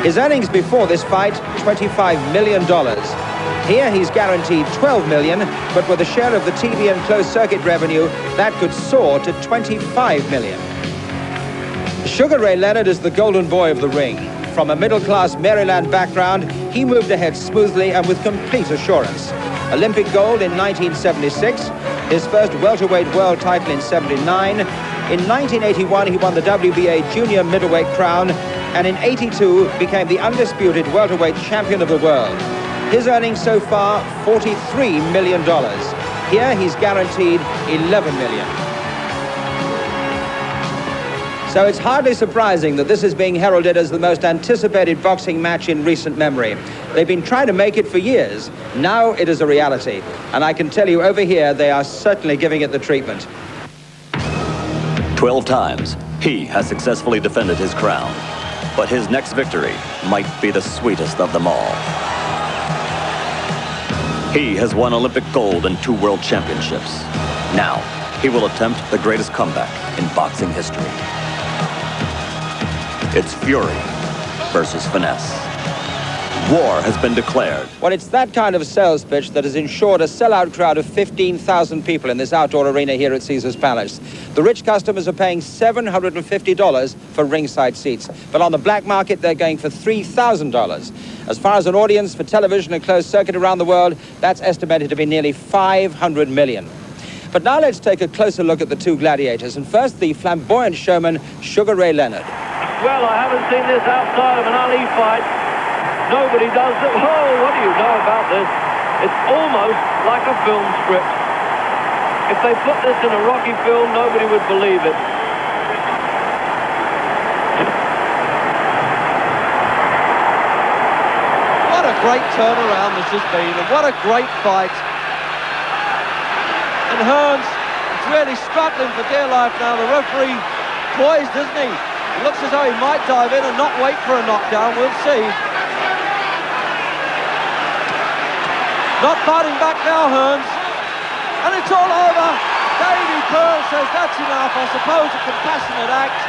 His earnings before this fight, $25 million. Here he's guaranteed $12 million, but with a share of the TV and closed-circuit revenue, that could soar to $25 million. Sugar Ray Leonard is the golden boy of the ring. From a middle-class Maryland background, he moved ahead smoothly and with complete assurance. Olympic gold in 1976, his first welterweight world title in '79. In 1981, he won the WBA junior middleweight crown, and in '82 became the undisputed welterweight champion of the world. His earnings so far, $43 million. Here he's guaranteed $11 million. So it's hardly surprising that this is being heralded as the most anticipated boxing match in recent memory. They've been trying to make it for years. Now it is a reality. And I can tell you over here, they are certainly giving it the treatment. 12 times, he has successfully defended his crown. But his next victory might be the sweetest of them all. He has won Olympic gold and 2 world championships. Now, he will attempt the greatest comeback in boxing history. It's fury versus finesse. War has been declared. Well, it's that kind of sales pitch that has ensured a sellout crowd of 15,000 people in this outdoor arena here at Caesar's Palace. The rich customers are paying $750 for ringside seats, but on the black market, they're going for $3,000. As far as an audience for television and closed circuit around the world, that's estimated to be nearly 500 million. But now let's take a closer look at the two gladiators. And first, the flamboyant showman, Sugar Ray Leonard. Well, I haven't seen this outside of an Ali fight. Nobody does it. Oh, what do you know about this? It's almost like a film script. If they put this in a Rocky film, nobody would believe it. What a great turnaround this has been, and what a great fight. And Hearns is really struggling for dear life now. The referee poised, isn't he? It looks as though he might dive in and not wait for a knockdown. We'll see. Not fighting back now, Hearns. And it's all over. Davey Pearl says that's enough. I suppose a compassionate act.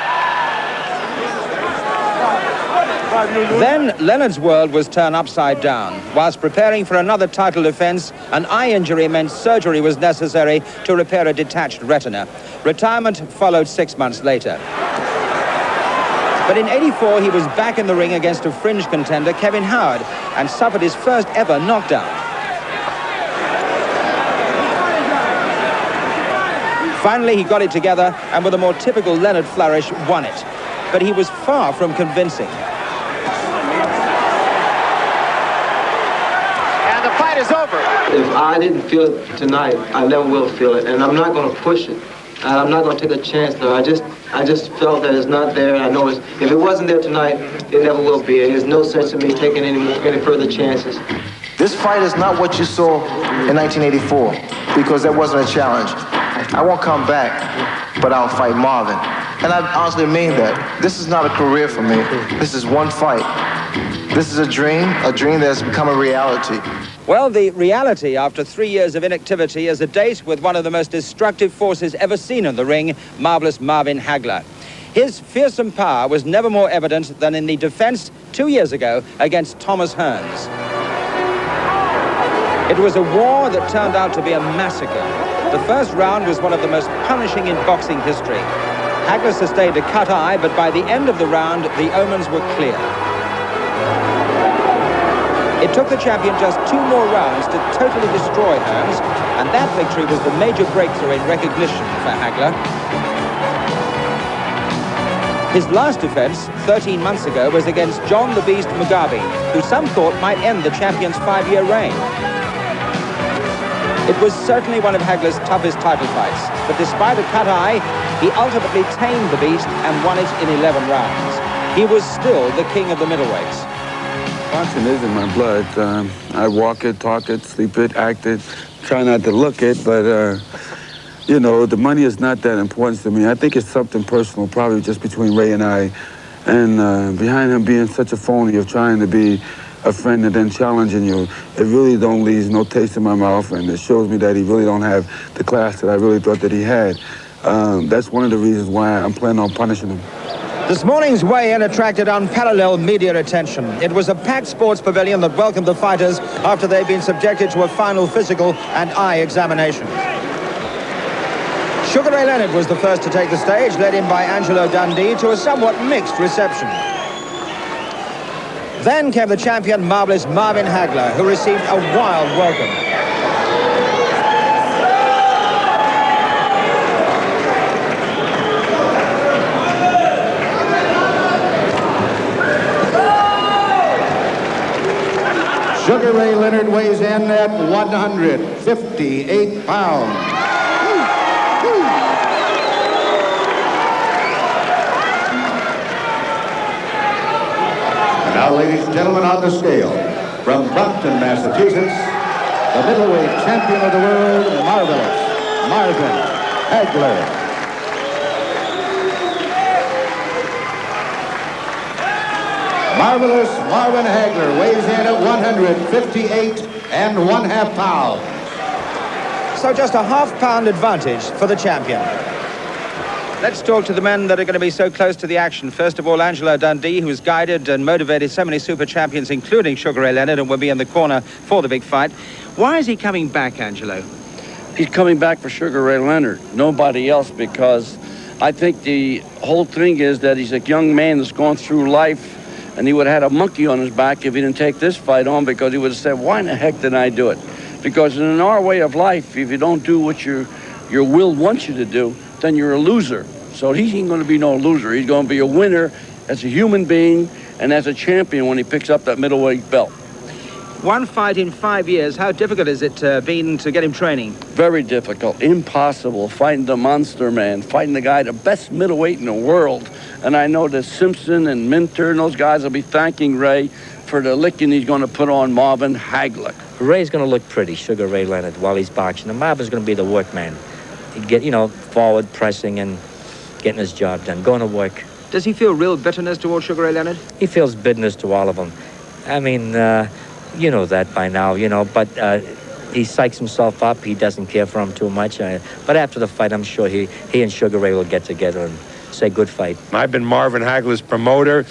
Then Leonard's world was turned upside down. Whilst preparing for another title defense, an eye injury meant surgery was necessary to repair a detached retina. Retirement followed 6 months later. But in '84, he was back in the ring against a fringe contender, Kevin Howard, and suffered his first ever knockdown. Finally, he got it together, and with a more typical Leonard flourish, won it. But he was far from convincing. And the fight is over. If I didn't feel it tonight, I never will feel it, and I'm not going to push it. I'm not going to take a chance, though. I just felt that it's not there, and I know if it wasn't there tonight, it never will be. There's no sense in me taking any further chances. This fight is not what you saw in 1984, because that wasn't a challenge. I won't come back, but I'll fight Marvin. And I honestly mean that. This is not a career for me. This is one fight. This is a dream that has become a reality. Well, the reality after 3 years of inactivity is a date with one of the most destructive forces ever seen in the ring, marvelous Marvin Hagler. His fearsome power was never more evident than in the defense 2 years ago against Thomas Hearns. It was a war that turned out to be a massacre. The first round was one of the most punishing in boxing history. Hagler sustained a cut eye, but by the end of the round, the omens were clear. It took the champion just 2 more rounds to totally destroy Hearns, and that victory was the major breakthrough in recognition for Hagler. His last defense, 13 months ago, was against John the Beast Mugabe, who some thought might end the champion's 5-year reign. It was certainly one of Hagler's toughest title fights, but despite a cut eye, he ultimately tamed the beast and won it in 11 rounds. He was still the king of the middleweights. Boxing is in my blood. I walk it, talk it, sleep it, act it, try not to look it, but you know, the money is not that important to me. I think it's something personal, probably just between Ray and I. And behind him being such a phony of trying to be a friend and then challenging you, it really don't leave no taste in my mouth, and it shows me that he really don't have the class that I really thought that he had. That's one of the reasons why I'm planning on punishing him. This morning's weigh-in attracted unparalleled media attention. It was a packed sports pavilion that welcomed the fighters after they'd been subjected to a final physical and eye examination. Sugar Ray Leonard was the first to take the stage, led in by Angelo Dundee, to a somewhat mixed reception. Then came the champion, marvelous Marvin Hagler, who received a wild welcome. Sugar Ray Leonard weighs in at 158 pounds. And now, ladies and gentlemen, on the scale, from Brockton, Massachusetts, the middleweight champion of the world, marvelous Marvin Hagler. Marvelous Marvin Hagler weighs in at 158 1/2 pounds. So just a half-pound advantage for the champion. Let's talk to the men that are going to be so close to the action. First of all, Angelo Dundee, who's guided and motivated so many super champions, including Sugar Ray Leonard, and will be in the corner for the big fight. Why is he coming back, Angelo? He's coming back for Sugar Ray Leonard, nobody else, because I think the whole thing is that he's a young man that's gone through life, and he would have had a monkey on his back if he didn't take this fight on, because he would have said, why in the heck did I do it? Because in our way of life, if you don't do what your will wants you to do, then you're a loser. So he ain't going to be no loser. He's going to be a winner as a human being and as a champion when he picks up that middleweight belt. One fight in 5 years. How difficult has it been to get him training? Very difficult. Impossible. Fighting the monster man. Fighting the guy, the best middleweight in the world. And I know that Simpson and Minter and those guys will be thanking Ray for the licking he's going to put on Marvin Hagler. Ray's going to look pretty, Sugar Ray Leonard, while he's boxing. And Marvin's going to be the workman. He'd get, forward pressing and getting his job done, going to work. Does he feel real bitterness towards Sugar Ray Leonard? He feels bitterness to all of them. I mean, you know that by now, but he psychs himself up. He doesn't care for him too much. But after the fight, I'm sure he and Sugar Ray will get together and say good fight. I've been Marvin Hagler's promoter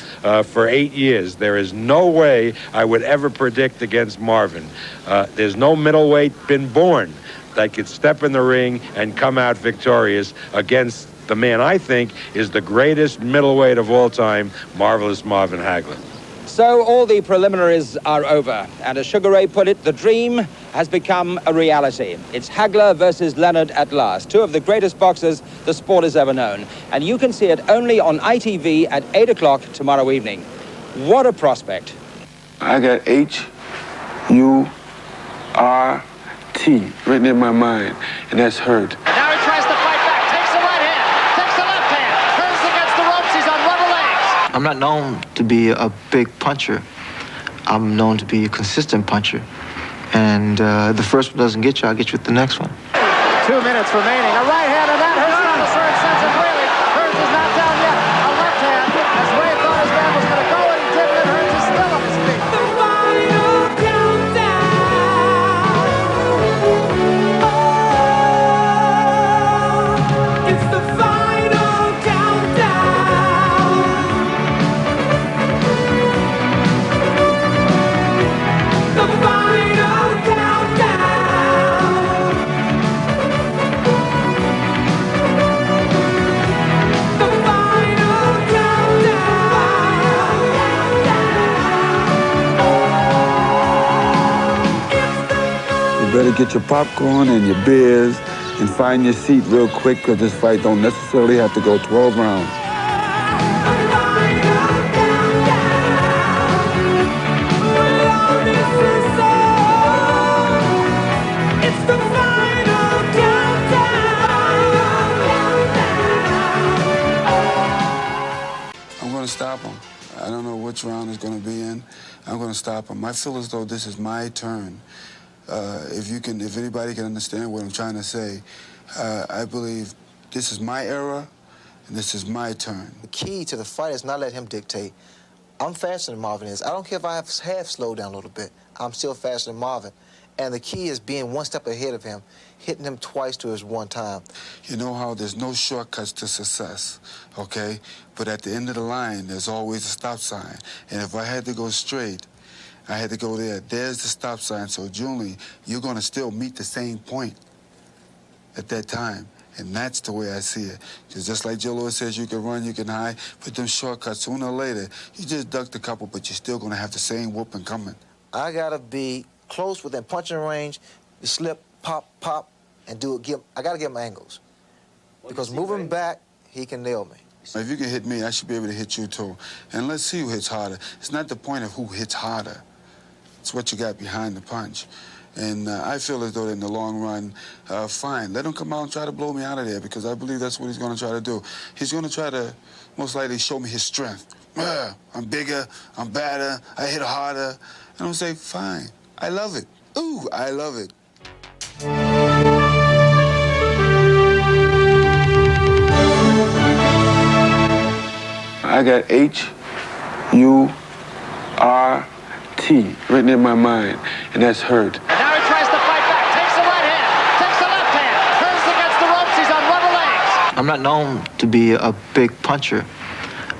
for 8 years. There is no way I would ever predict against Marvin. There's no middleweight been born that could step in the ring and come out victorious against the man I think is the greatest middleweight of all time, marvelous Marvin Hagler. So all the preliminaries are over, and as Sugar Ray put it, the dream has become a reality. It's Hagler versus Leonard at last, two of the greatest boxers the sport has ever known. And you can see it only on ITV at 8 o'clock tomorrow evening. What a prospect. I got H-U-R-T written in my mind, and that's hurt. Now he tries to fight back, takes the right hand, takes the left hand, turns against the ropes, he's on rubber legs. I'm not known to be a big puncher. I'm known to be a consistent puncher. And the first one doesn't get you, I'll get you with the next one. 2 minutes remaining. A right hand, and that hurts down the third sense of really. Hearns is not down yet. A left hand, as Ray thought his man was going to go, and he didn't, and Hearns is still on his feet. The final countdown. It's the final countdown. The final countdown. better get your popcorn and your beers and find your seat real quick, because this fight don't necessarily have to go 12 rounds. I'm going to stop him. I don't know which round it's going to be in. I'm going to stop him. I feel as though this is my turn. If anybody can understand what I'm trying to say, I believe this is my era, and this is my turn. The key to the fight is not let him dictate. I'm faster than Marvin is. I don't care if I have slowed down a little bit. I'm still faster than Marvin. And the key is being one step ahead of him, hitting him twice to his one time. You know how there's no shortcuts to success, okay? But at the end of the line, there's always a stop sign. And if I had to go straight, I had to go there. There's the stop sign. So, Julie, you're going to still meet the same point at that time. And that's the way I see it. Because just like Joe Louis says, you can run, you can hide, but them shortcuts, sooner or later, you just ducked a couple, but you're still going to have the same whooping coming. I got to be close within punching range, you slip, pop, pop, and do it. I got to give him angles. Because moving back, he can nail me. If you can hit me, I should be able to hit you too. And let's see who hits harder. It's not the point of who hits harder. It's what you got behind the punch. And I feel as though in the long run, fine. Let him come out and try to blow me out of there, because I believe that's what he's going to try to do. He's going to try to most likely show me his strength. I'm bigger, I'm badder, I hit harder. And I'm going to say, fine. I love it. Ooh, I love it. I got H-U-R-T written in my mind, and that's hurt. And now he tries to fight back. Takes the right hand. Takes the left hand. Turns against the ropes. He's on rubber legs. I'm not known to be a big puncher.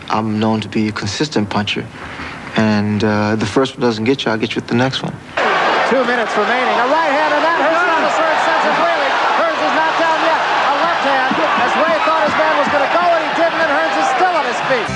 I'm known to be a consistent puncher. And the first one doesn't get you, I'll get you with the next one. 2 minutes remaining. A right hand, and that hurts on the third sense of Whaley. Hearns is not down yet. A left hand, as Ray thought his man was going to go, and he didn't, and Hearns is still on his feet.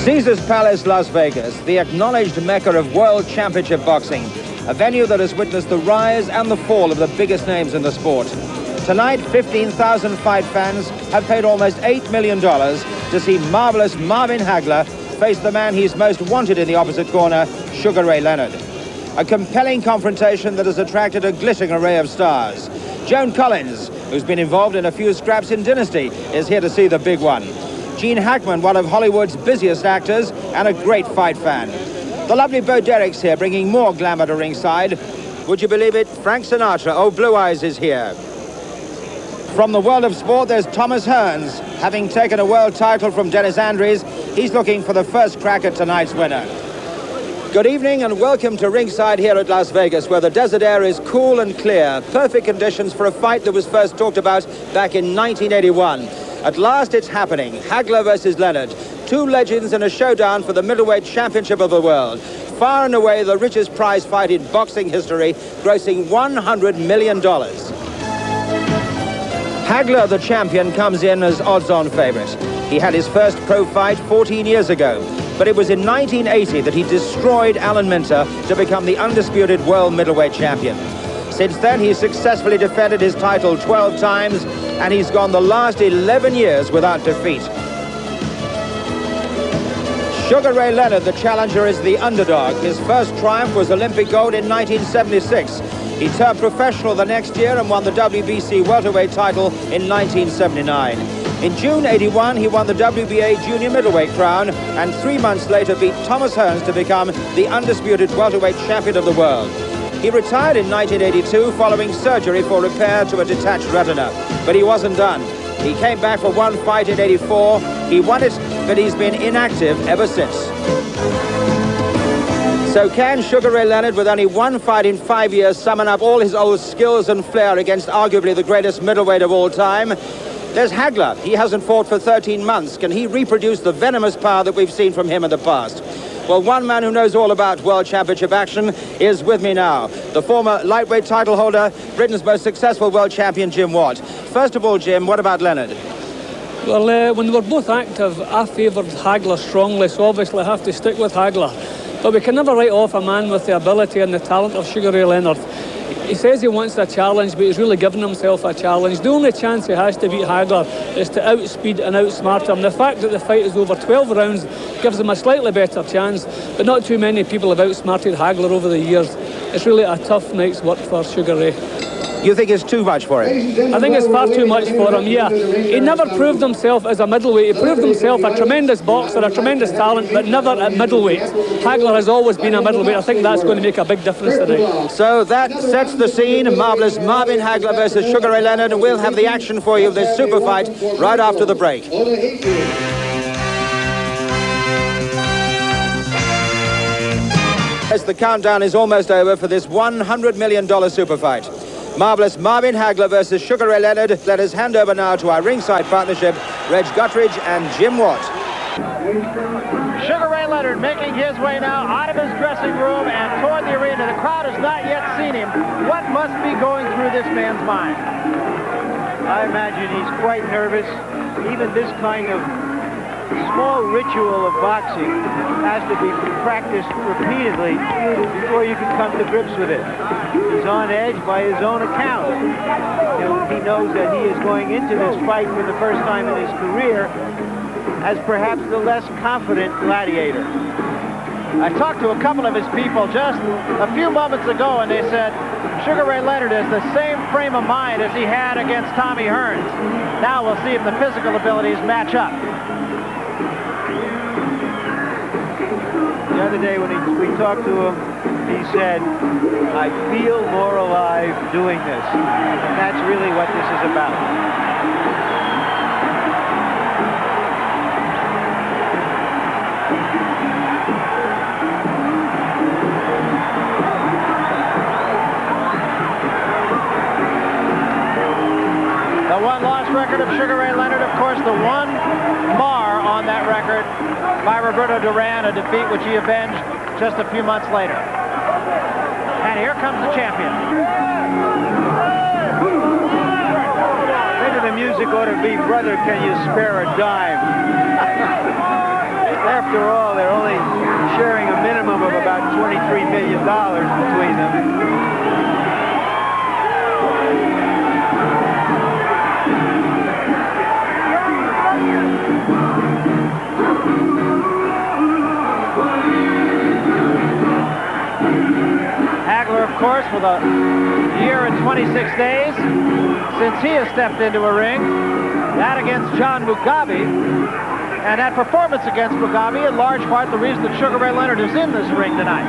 Caesars Palace, Las Vegas, the acknowledged mecca of World Championship boxing, a venue that has witnessed the rise and the fall of the biggest names in the sport. Tonight, 15,000 fight fans have paid almost $8 million to see marvelous Marvin Hagler face the man he's most wanted in the opposite corner, Sugar Ray Leonard. A compelling confrontation that has attracted a glittering array of stars. Joan Collins, who's been involved in a few scraps in Dynasty, is here to see the big one. Gene Hackman, one of Hollywood's busiest actors and a great fight fan. The lovely Bo Derrick's here, bringing more glamour to ringside. Would you believe it? Frank Sinatra, oh, Blue Eyes, is here. From the world of sport, there's Thomas Hearns. Having taken a world title from Dennis Andrews, he's looking for the first crack at tonight's winner. Good evening and welcome to ringside here at Las Vegas, where the desert air is cool and clear. Perfect conditions for a fight that was first talked about back in 1981. At last it's happening. Hagler versus Leonard. Two legends in a showdown for the middleweight championship of the world. Far and away the richest prize fight in boxing history, grossing $100 million. Hagler, the champion, comes in as odds-on favorite. He had his first pro fight 14 years ago, but it was in 1980 that he destroyed Alan Minter to become the undisputed world middleweight champion. Since then, he's successfully defended his title 12 times, and he's gone the last 11 years without defeat. Sugar Ray Leonard, the challenger, is the underdog. His first triumph was Olympic gold in 1976. He turned professional the next year and won the WBC welterweight title in 1979. In June '81, he won the WBA junior middleweight crown, and 3 months later beat Thomas Hearns to become the undisputed welterweight champion of the world. He retired in 1982 following surgery for repair to a detached retina, but he wasn't done. He came back for one fight in '84. He won it, but he's been inactive ever since. So can Sugar Ray Leonard, with only one fight in 5 years, summon up all his old skills and flair against arguably the greatest middleweight of all time? There's Hagler. He hasn't fought for 13 months. Can he reproduce the venomous power that we've seen from him in the past? Well, one man who knows all about World Championship action is with me now. The former lightweight title holder, Britain's most successful world champion, Jim Watt. First of all, Jim, what about Leonard? Well, when they were both active, I favoured Hagler strongly, so obviously I have to stick with Hagler. But we can never write off a man with the ability and the talent of Sugar Ray Leonard. He says he wants a challenge, but he's really given himself a challenge. The only chance he has to beat Hagler is to outspeed and outsmart him. The fact that the fight is over 12 rounds gives him a slightly better chance, but not too many people have outsmarted Hagler over the years. It's really a tough night's work for Sugar Ray. You think it's too much for him? I think it's far too much for him, yeah. He never proved himself as a middleweight. He proved himself a tremendous boxer, a tremendous talent, but never at middleweight. Hagler has always been a middleweight. I think that's going to make a big difference tonight. So that sets the scene. Marvellous Marvin Hagler versus Sugar Ray Leonard, and we'll have the action for you of this super fight right after the break. As the countdown is almost over for this $100 million super fight. Marvellous Marvin Hagler versus Sugar Ray Leonard. Let us hand over now to our ringside partnership, Reg Guttridge and Jim Watt. Sugar Ray Leonard making his way now out of his dressing room and toward the arena. The crowd has not yet seen him. What must be going through this man's mind? I imagine he's quite nervous. Even this kind of small ritual of boxing has to be practiced repeatedly before you can come to grips with it. He's on edge by his own account. He knows that he is going into this fight for the first time in his career as perhaps the less confident gladiator. I talked to a couple of his people just a few moments ago, and they said Sugar Ray Leonard has the same frame of mind as he had against Tommy Hearns. Now we'll see if the physical abilities match up. The other day when we talked to him, he said, I feel more alive doing this. And that's really what this is about. The one-loss record of Sugar Ray Leonard, of course, the one mar on that record by Roberto Duran, a defeat which he avenged just a few months later. And here comes the champion. Maybe the music ought to be, Brother, Can You Spare a Dime? After all, they're only sharing a minimum of about $23 million between them. Hagler, of course, with a year and 26 days since he has stepped into a ring. That against John Mugabe. And that performance against Mugabe, in large part, the reason that Sugar Ray Leonard is in this ring tonight.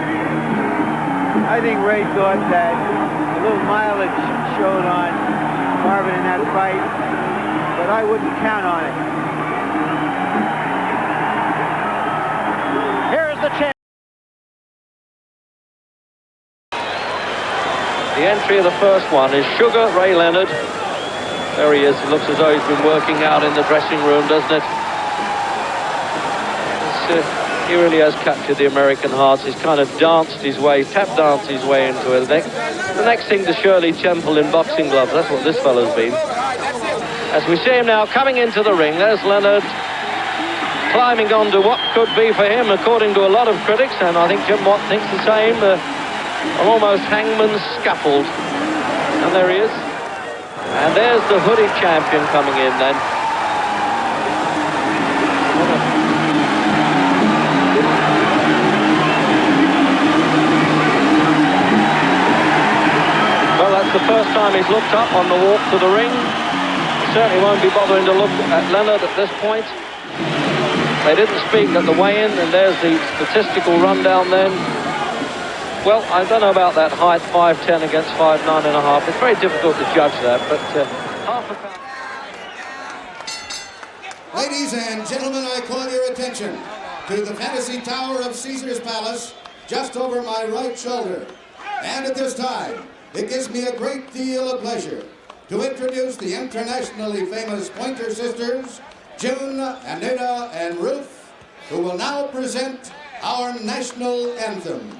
I think Ray thought that a little mileage showed on Marvin in that fight, but I wouldn't count on it. Here is the champ. The entry of the first one is Sugar Ray Leonard. There he is. He looks as though he's been working out in the dressing room, doesn't it? He really has captured the American hearts. He's kind of danced his way, tap danced his way into it. The next thing to Shirley Temple in boxing gloves. That's what this fellow's been. As we see him now coming into the ring, there's Leonard climbing onto what could be for him, according to a lot of critics, and I think Jim Watt thinks the same, an almost hangman's scaffold. And there he is. And there's the hooded champion coming in then. Well, that's the first time he's looked up on the walk to the ring. He certainly won't be bothering to look at Leonard at this point. They didn't speak at the weigh-in, and there's the statistical rundown then. Well, I don't know about that height, 5'10" against 5'9.5". It's very difficult to judge that, but half a pound. Ladies and gentlemen, I call your attention to the Fantasy Tower of Caesar's Palace, just over my right shoulder. And at this time, it gives me a great deal of pleasure to introduce the internationally famous Pointer Sisters, June, Anita, and Ruth, who will now present our national anthem.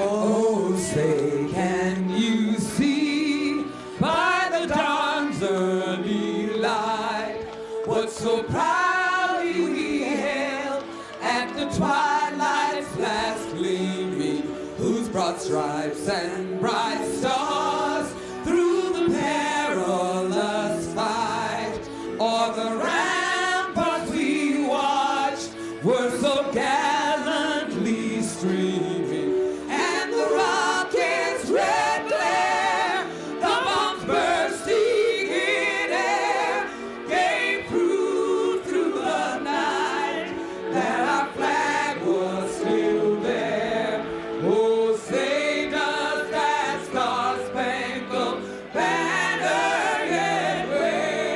Oh, say, can you see by the dawn's early light what so proudly we hailed at the twilight's last gleaming, whose broad stripes and bright stars through the perilous fight o'er the ramparts we watched were so gallantly streaming, and the rockets' red glare, the bombs bursting in air, gave proof through the night that our flag was still there. Oh, say does that star-spangled banner yet wave?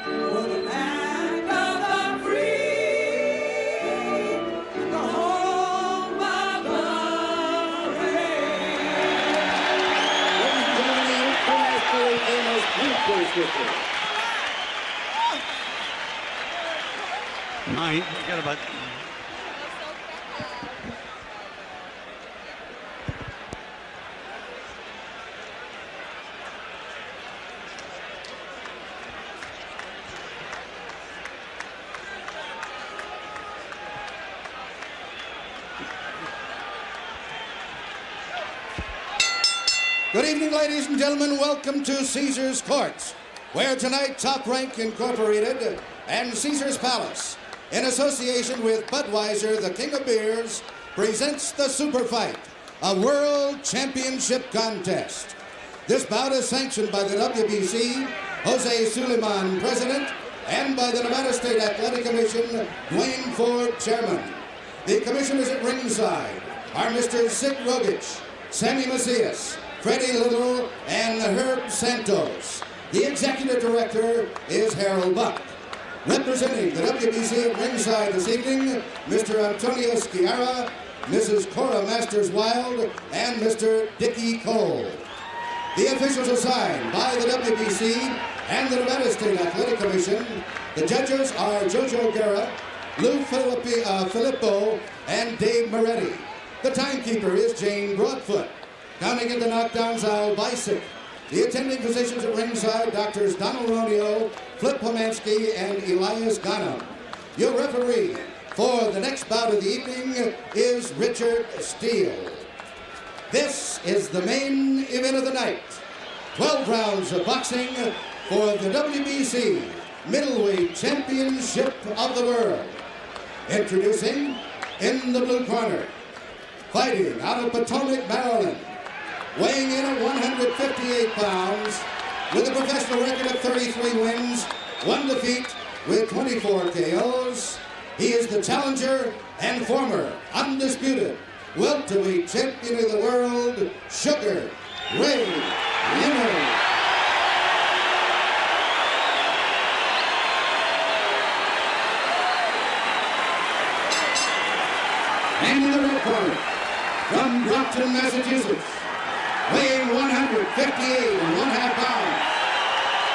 For the land of the free, the home of the Nine. Got about. Good evening, ladies and gentlemen. Welcome to Caesar's Courts, where tonight Top Rank Incorporated and Caesar's Palace, in association with Budweiser, the king of beers, presents the Super Fight, a world championship contest. This bout is sanctioned by the WBC, Jose Suleiman, president, and by the Nevada State Athletic Commission, Dwayne Ford, chairman. The commissioners at ringside are Mr. Sid Rogich, Sammy Macias, Freddie Little, and Herb Santos. The executive director is Harold Buck. Representing the WBC at ringside this evening, Mr. Antonio Sciarra, Mrs. Cora Masters-Wild, and Mr. Dickie Cole. The officials assigned by the WBC and the Nevada State Athletic Commission. The judges are Jojo Guerra, Lou Filippo, and Dave Moretti. The timekeeper is Jane Broadfoot. Counting in the knockdowns, Al Bisick. The attending physicians at ringside, Doctors Donald Ronio, Flip Pomansky, and Elias Ghanem. Your referee for the next bout of the evening is Richard Steele. This is the main event of the night. 12 rounds of boxing for the WBC Middleweight Championship of the World. Introducing, in the blue corner, fighting out of Potomac, Maryland, weighing in at 158 pounds, with a professional record of 33 wins, 1 defeat, with 24 KOs. He is the challenger and former undisputed welterweight champion of the world, Sugar Ray Leonard. And in the red corner, from Brockton, Massachusetts, weighing 158 1/2 pounds.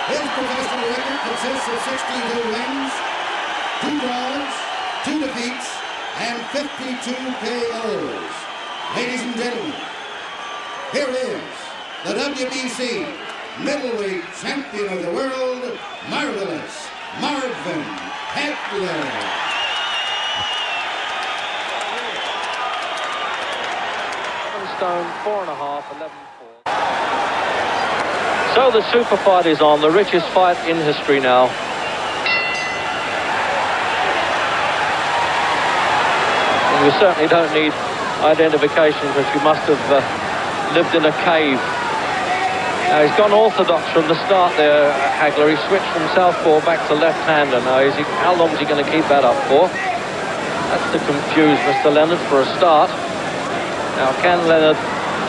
His professional record consists of 62 wins, 2 draws, 2 defeats, and 52 KOs. Ladies and gentlemen, here is the WBC Middleweight Champion of the World, Marvelous Marvin Hagler. Stone, 4.5, 11-4. So the super fight is on, the richest fight in history now. And you certainly don't need identification because you must have lived in a cave. Now he's gone orthodox from the start there, Hagler. He switched from southpaw back to left-hander. Now how long is he going to keep that up for? That's to confuse Mr. Leonard for a start. Now, can Leonard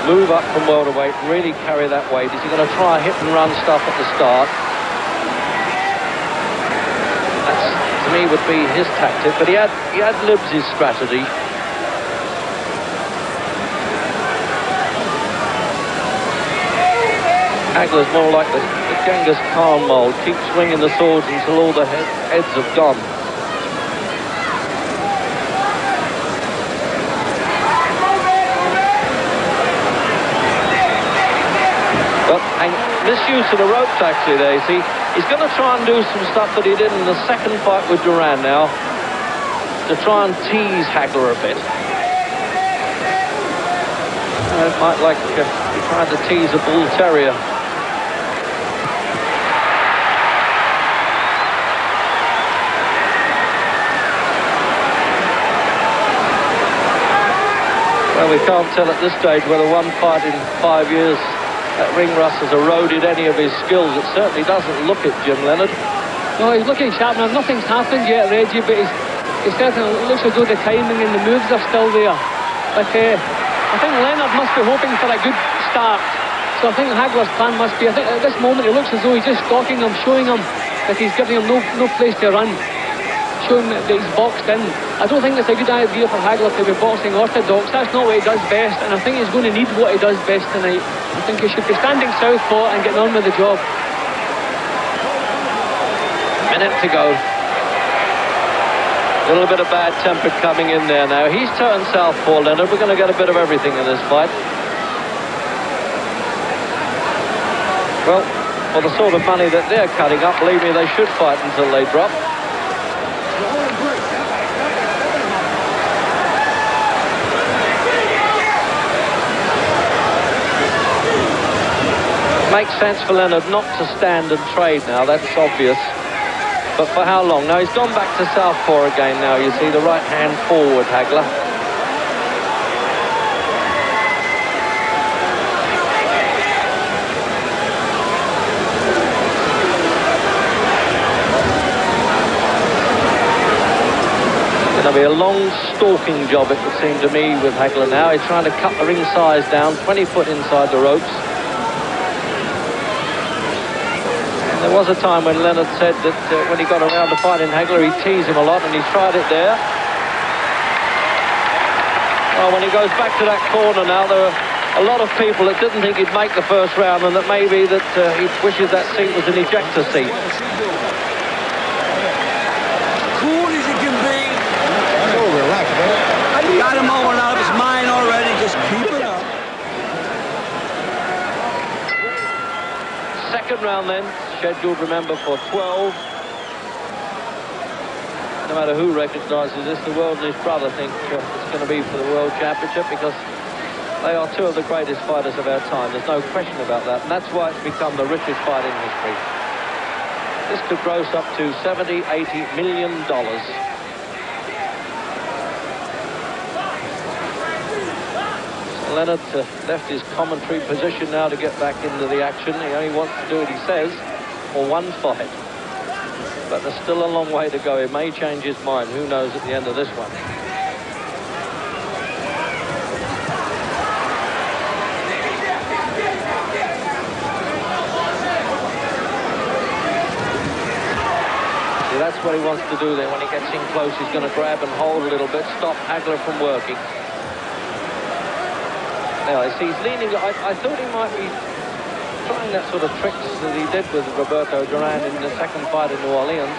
move up from welterweight and really carry that weight? Is he going to try hit and run stuff at the start? That's, to me, would be his tactic, but he ad-libs his strategy. Hagler's more like the Genghis Khan mold. Keep swinging the swords until all the heads have gone. But misuse of the ropes actually there, you see. He's going to try and do some stuff that he did in the second fight with Duran now, to try and tease Hagler a bit. It might like trying to tease a bull terrier. Well, we can't tell at this stage whether one fight in 5 years at ring rust has eroded any of his skills. It certainly doesn't look it, Jim Leonard. No, he's looking sharp now. Nothing's happened yet, Reggie, but he certainly looks as though the timing and the moves are still there. But I think Leonard must be hoping for a good start. So I think Hagler's plan must be, I think at this moment it looks as though he's just stalking him, showing him that he's giving him no place to run. Showing that he's boxed in. I don't think it's a good idea for Hagler to be boxing orthodox. That's not what he does best, and I think he's going to need what he does best tonight. I think he should be standing southpaw and getting on with the job. Minute to go. A little bit of bad temper coming in there now. He's turned southpaw, Leonard. We're going to get a bit of everything in this fight. Well, for the sort of money that they're cutting up, believe me, they should fight until they drop. Makes sense for Leonard not to stand and trade now, that's obvious. But for how long? Now he's gone back to southpaw again now, you see, the right hand forward, Hagler. It's going to be a long stalking job, it would seem to me, with Hagler now. He's trying to cut the ring size down, 20 foot inside the ropes. There was a time when Leonard said that when he got around to fighting Hagler, he'd tease him a lot, and he tried it there. Well, when he goes back to that corner now, there are a lot of people that didn't think he'd make the first round, and that maybe that he wishes that seat was an ejector seat. Cool as you can be. So relaxed, man. I got him over out of his mind already. Just keep it up. Second round then, scheduled, remember, for 12. No matter who recognises this, the world and his brother think it's going to be for the World Championship, because they are two of the greatest fighters of our time. There's no question about that, and that's why it's become the richest fight in history. This could gross up to $70, $80 million. Leonard left his commentary position now to get back into the action. He only wants to do it, he says, for one fight. But there's still a long way to go. He may change his mind. Who knows at the end of this one. See, that's what he wants to do there. When he gets in close, he's going to grab and hold a little bit, stop Hagler from working. Now, I see he's leaning. I thought he might be trying that sort of tricks that he did with Roberto Duran in the second fight in New Orleans.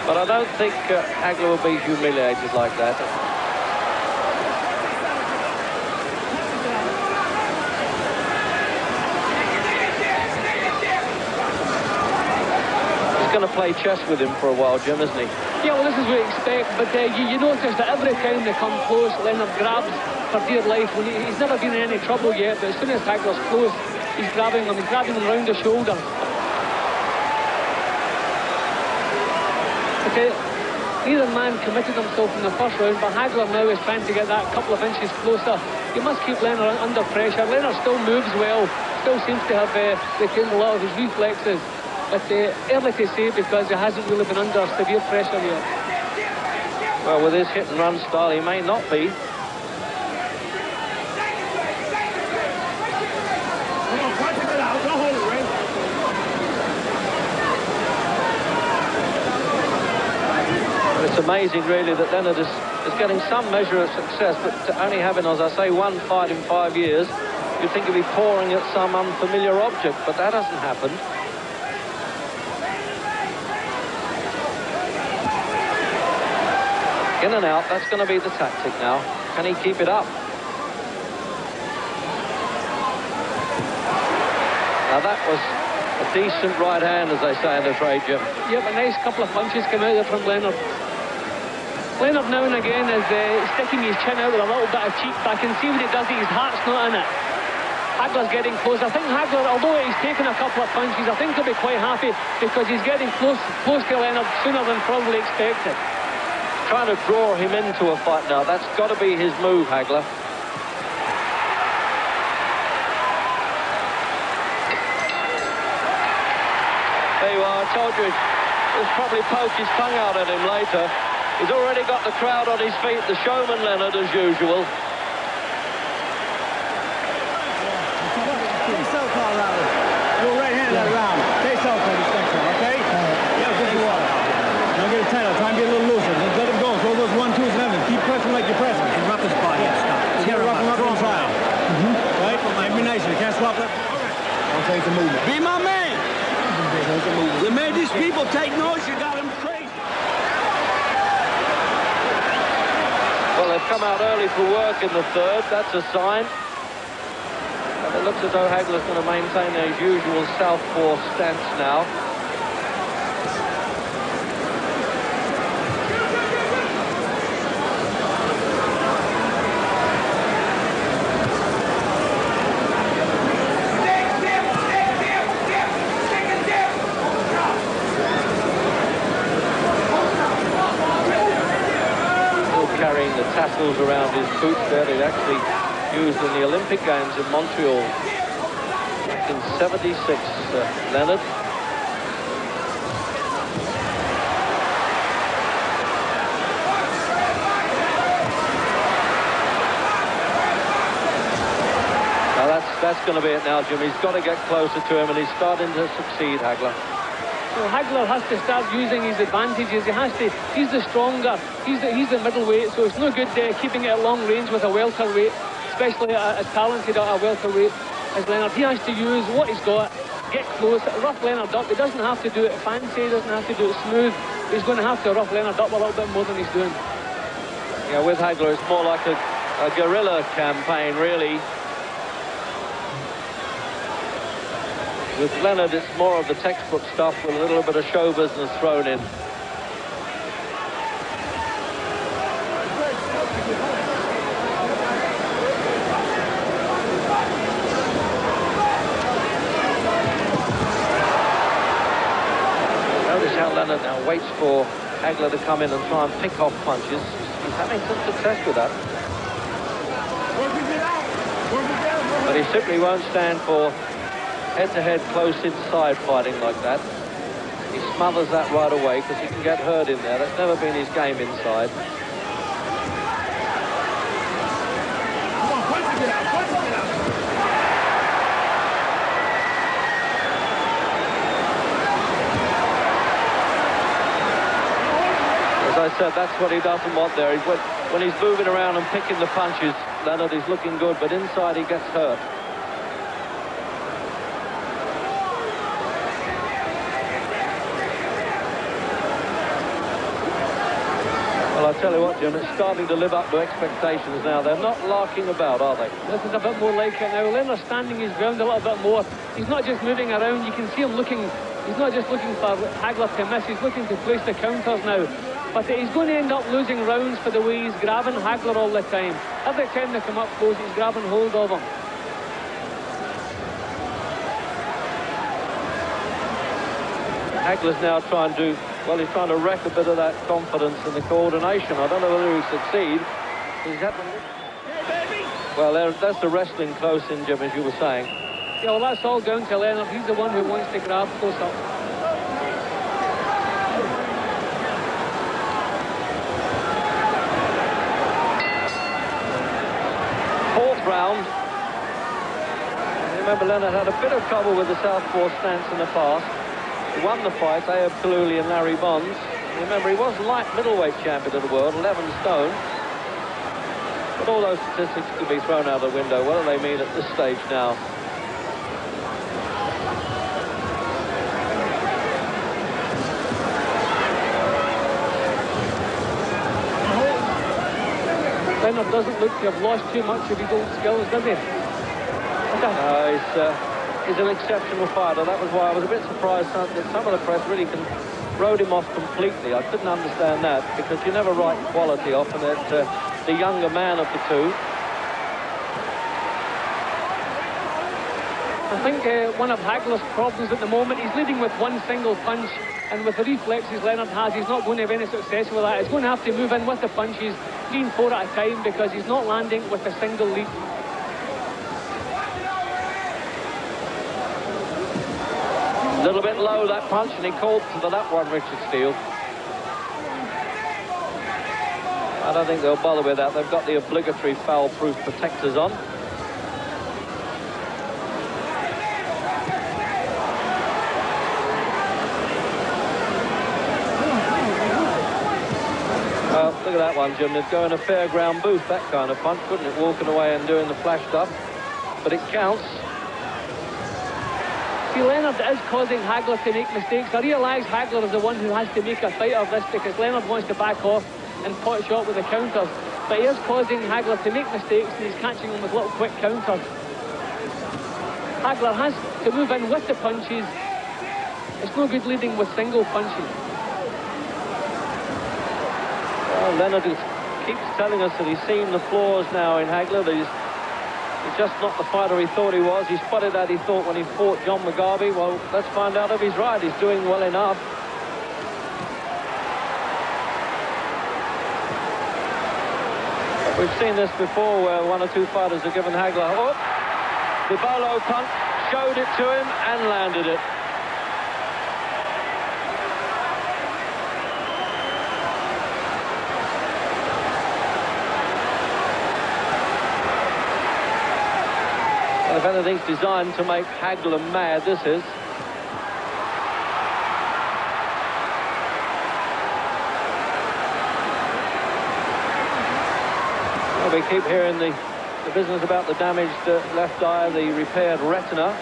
But I don't think Hagler will be humiliated like that. He's going to play chess with him for a while, Jim, isn't he? Yeah, well, this is what you expect, but you notice that every time they come close, Leonard grabs for dear life. When he's never been in any trouble yet, but as soon as Hagler's close, he's grabbing him round the shoulder. Okay, neither man committed himself in the first round, but Hagler now is trying to get that couple of inches closer. You must keep Leonard under pressure. Leonard still moves well, still seems to have retained a lot of his reflexes, but early to say because he hasn't really been under severe pressure yet. Well, with his hit and run style, he may not be. It's amazing, really, that Leonard is getting some measure of success, but to only having, as I say, one fight in 5 years, you'd think he'd be pouring at some unfamiliar object, but that hasn't happened. In and out, that's going to be the tactic now. Can he keep it up? Now that was a decent right hand, as they say in the trade, Jim. Yep, a nice couple of punches came out there from Leonard. Leonard now and again is sticking his chin out with a little bit of cheek, but I can see when he does it, his heart's not in it. Hagler's getting close. I think Hagler, although he's taken a couple of punches, I think he'll be quite happy because he's getting close to Leonard sooner than probably expected. Trying to draw him into a fight now. That's got to be his move, Hagler. There you are. I told you he'll probably poke his tongue out at him later. He's already got the crowd on his feet, the showman Leonard, as usual. Stay so, Colorado. Go right hand that round. Stay so for this next one, okay? Yeah, just you are. Don't get a title. Try and get a little looser. Just let him go. Throw those 1-2s and everything. Keep pressing like you're pressing. Rough his body. Yeah, stop. You gotta rough him up on trial. Right? Be nice. You can't swap that. Don't take the movement. Be my man. You made these people take noise. You got them crazy. Well, they've come out early for work in the third. That's a sign. And it looks as though Hagler's going to maintain his usual southpaw stance now. Carrying the tassels around his boots there. He'd actually used in the Olympic Games in Montreal back in '76, Leonard. Now that's going to be it now, Jim. He's got to get closer to him, and he's starting to succeed, Hagler. So Hagler has to start using his advantages. He's the stronger. He's the middleweight, so it's no good keeping it at long range with a welterweight, especially as talented a welterweight as Leonard. He has to use what he's got, get close, rough Leonard up. He doesn't have to do it fancy, he doesn't have to do it smooth. He's going to have to rough Leonard up a little bit more than he's doing. Yeah, with Hagler, it's more like a guerrilla campaign, really. With Leonard, it's more of the textbook stuff with a little bit of show business thrown in. Notice how Leonard now waits for Hagler to come in and try and pick off punches. He's having some success with that. But he simply won't stand for head-to-head close inside fighting like that. He smothers that right away because he can get hurt in there. That's never been his game inside. As I said, that's what he doesn't want there. When he's moving around and picking the punches, Leonard is looking good, but inside he gets hurt. Well, I tell you what, Jim, it's starting to live up to expectations now. They're not larking about, are they? This is a bit more like it now. Leonard's standing his ground a little bit more. He's not just moving around. You can see him looking. He's not just looking for Hagler to miss. He's looking to place the counters now. But he's going to end up losing rounds for the way he's grabbing Hagler all the time. Every time they come up close, he's grabbing hold of him. Hagler's now trying to, well, he's trying to wreck a bit of that confidence and the coordination. I don't know whether he'll succeed. He's had well, that's the wrestling close in, Jim, as you were saying. Yeah, well, that's all down to Leonard. He's the one who wants to grab close up. round. Remember, Leonard had a bit of trouble with the southpaw stance in the past. He won the fight, Ayoub Kaluli and Larry Bonds. Remember, he was light middleweight champion of the world, 11 stone. But all those statistics could be thrown out the window. What do they mean at this stage now? Leonard doesn't look to have lost too much of his old skills, does he? No, he's an exceptional fighter. That was why I was a bit surprised that some of the press really wrote him off completely. I couldn't understand that, because you never write quality off, and that the younger man of the two. I think one of Hagler's problems at the moment, he's leading with one single punch, and with the reflexes Leonard has, he's not going to have any success with that. He's going to have to move in with the punches 3 and 4 at a time, because he's not landing with a single lead. A little bit low, that punch, and he called for that one, Richard Steele. I don't think they'll bother with that. They've got the obligatory foul-proof protectors on. Look at that one, Jim. They'd go in a fairground booth, that kind of punch, couldn't it? Walking away and doing the flash stuff. But it counts. See, Leonard is causing Hagler to make mistakes. I realise Hagler is the one who has to make a fight of this, because Leonard wants to back off and pot shot with the counters. But he is causing Hagler to make mistakes, and he's catching him with little quick counters. Hagler has to move in with the punches. It's no good leading with single punches. Well, Leonard keeps telling us that he's seen the flaws now in Hagler. That he's just not the fighter he thought he was. He spotted that, he thought, when he fought John Mugabe. Well, let's find out if he's right. He's doing well enough. We've seen this before, where 1 or 2 fighters have given Hagler, oh, the bolo punch, showed it to him and landed it. And if anything's designed to make Hagler mad, this is. Well, we keep hearing the business about the damaged left eye, the repaired retina.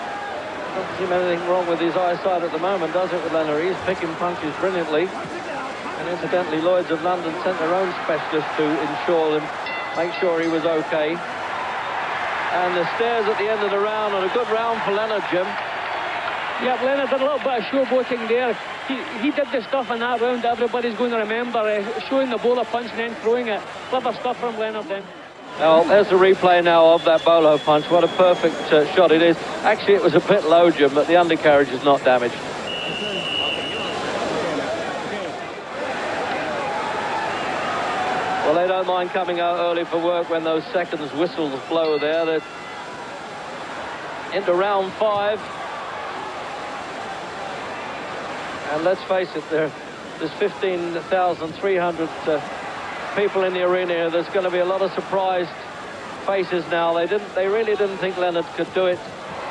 Doesn't seem anything wrong with his eyesight at the moment, does it, with Leonard? He's picking punches brilliantly. And incidentally, Lloyd's of London sent their own specialist to ensure him, make sure he was okay. And the stairs at the end of the round, and a good round for Leonard, Jim. Yeah, Leonard did a little bit of showboating there. He did the stuff in that round that everybody's going to remember, showing the bowler punch and then throwing it. Clever stuff from Leonard then. Well, there's the replay now of that bolo punch. What a perfect shot it is. Actually, it was a bit low, Jim, but the undercarriage is not damaged. Well, they don't mind coming out early for work when those seconds whistles blow there. They're into round 5. And let's face it, there's 15,300 people in the arena. There's going to be a lot of surprised faces now. They really didn't think Leonard could do it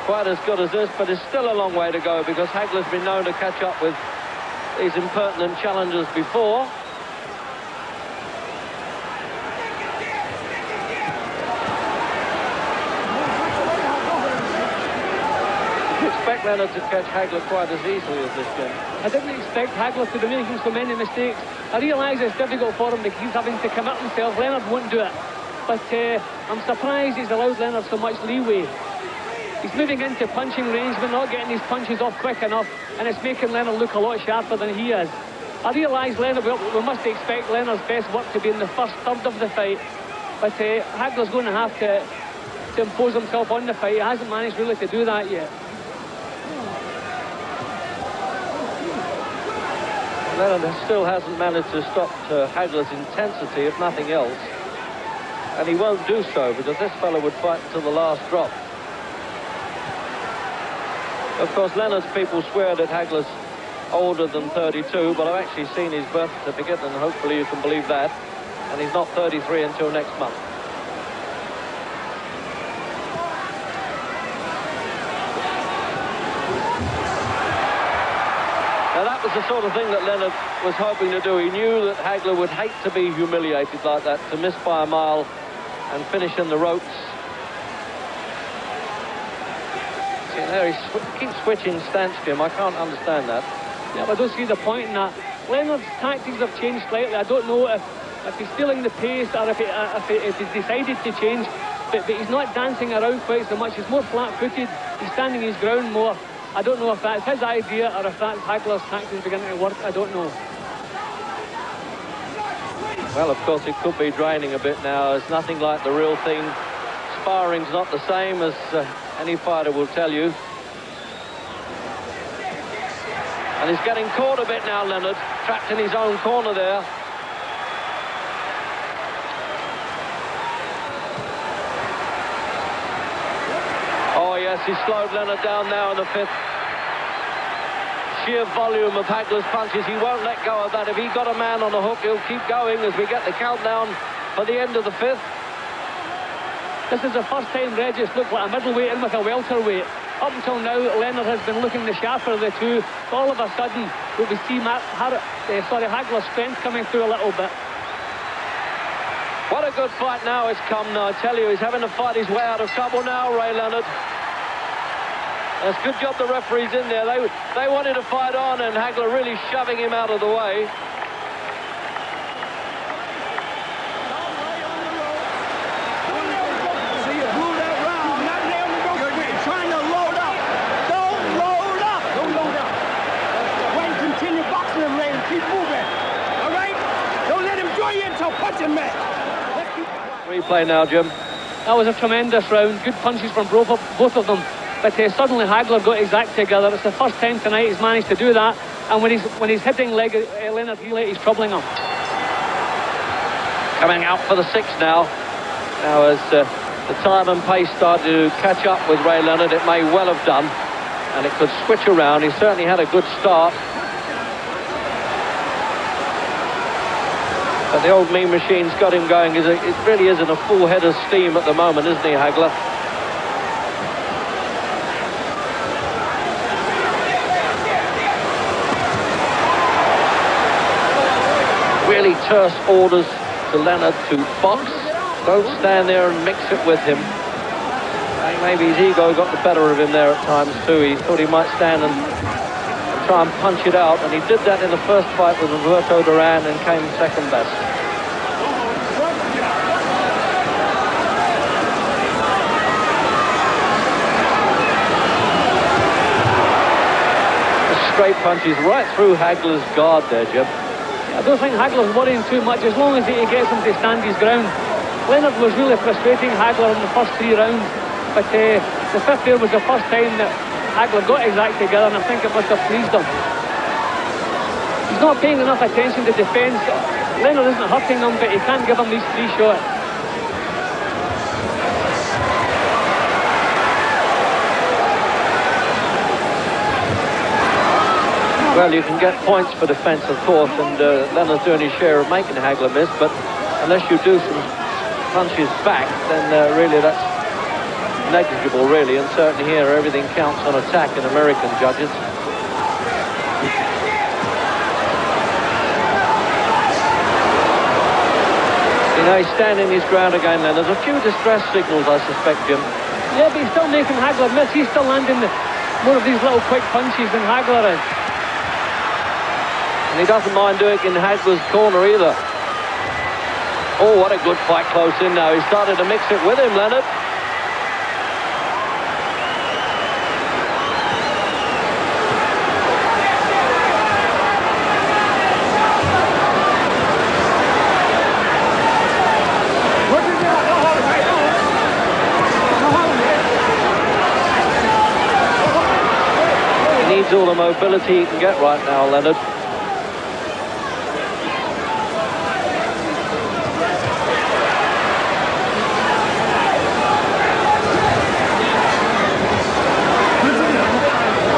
quite as good as this, but it's still a long way to go, because Hagler's been known to catch up with these impertinent challengers before. Expect Leonard to catch Hagler quite as easily as this game. I didn't expect Hagler to be making so many mistakes. I realise it's difficult for him because he's having to commit himself. Leonard won't do it. But I'm surprised he's allowed Leonard so much leeway. He's moving into punching range but not getting his punches off quick enough, and it's making Leonard look a lot sharper than he is. I realise Leonard, we must expect Leonard's best work to be in the first third of the fight. But Hagler's going to have to impose himself on the fight. He hasn't managed really to do that yet. Leonard still hasn't managed to stop Hagler's intensity, if nothing else. And he won't do so, because this fellow would fight until the last drop. Of course, Leonard's people swear that Hagler's older than 32, but I've actually seen his birth certificate, and hopefully you can believe that. And he's not 33 until next month. was the sort of thing that Leonard was hoping to do. He knew that Hagler would hate to be humiliated like that, to miss by a mile and finish in the ropes. See, there he keeps switching stance, Jim. I can't understand that. Yeah, but I don't see the point in that. Leonard's tactics have changed slightly. I don't know if he's feeling the pace or if he's decided to change, but he's not dancing around quite so much. He's more flat-footed. He's standing his ground more. I don't know if that's his idea or if that's Hagler's tactics beginning to work. I don't know. Well, of course, it could be draining a bit now. It's nothing like the real thing. Sparring's not the same, as any fighter will tell you. And he's getting caught a bit now, Leonard. Trapped in his own corner there. Oh, yes, he slowed Leonard down now in the fifth. Sheer volume of Hagler's punches. He won't let go of that. If he got a man on the hook, he'll keep going as we get the countdown for the end of the fifth. This is the first time Regis looked like a middleweight in with a welterweight. Up until now, Leonard has been looking the sharper of the two. All of a sudden, we see Hagler's strength coming through a little bit. What a good fight now it's come now. I tell you, he's having to fight his way out of trouble now, Ray Leonard. That's good job the referee's in there. They wanted to fight on, and Hagler really shoving him out of the way. So you blew that round. Not nailed the rope. You're trying to load up. Don't load up. Don't load up. Wayne, continue boxing him, Ray, and keep moving. All right? Don't let him draw you into a punching match. Replay now, Jim. That was a tremendous round. Good punches from both of them. But suddenly Hagler got his act together. It's the first time tonight he's managed to do that. And when he's hitting Leonard, he's troubling him. Coming out for the sixth now. Now as the time and pace start to catch up with Ray Leonard, it may well have done. And it could switch around. He certainly had a good start. But the old mean machine's got him going. It really is in a full head of steam at the moment, isn't he, Hagler? Really terse orders to Leonard to box. Don't stand there and mix it with him. Maybe his ego got the better of him there at times too. He thought he might stand and try and punch it out, and he did that in the first fight with Roberto Duran and came second best. Straight punches right through Hagler's guard there, Jim. I don't think Hagler's worrying too much as long as he gets him to stand his ground. Leonard was really frustrating Hagler in the first 3 rounds, but the fifth there was the first time that Hagler got his act together, and I think it must have pleased him. He's not paying enough attention to defence. Leonard isn't hurting him, but he can't give him these 3 shots. Well, you can get points for defence, of course, and Leonard's doing his share of making Hagler miss, but unless you do some punches back, then really that's negligible, really, and certainly here everything counts on attack in American judges. You know, he's standing his ground again, Leonard. There's a few distress signals, I suspect, Jim. Yeah, but he's still making Hagler miss. He's still landing more of these little quick punches than Hagler is. And he doesn't mind doing it in Hagler's corner either. Oh, what a good fight close in now. He started to mix it with him, Leonard. He needs all the mobility he can get right now, Leonard.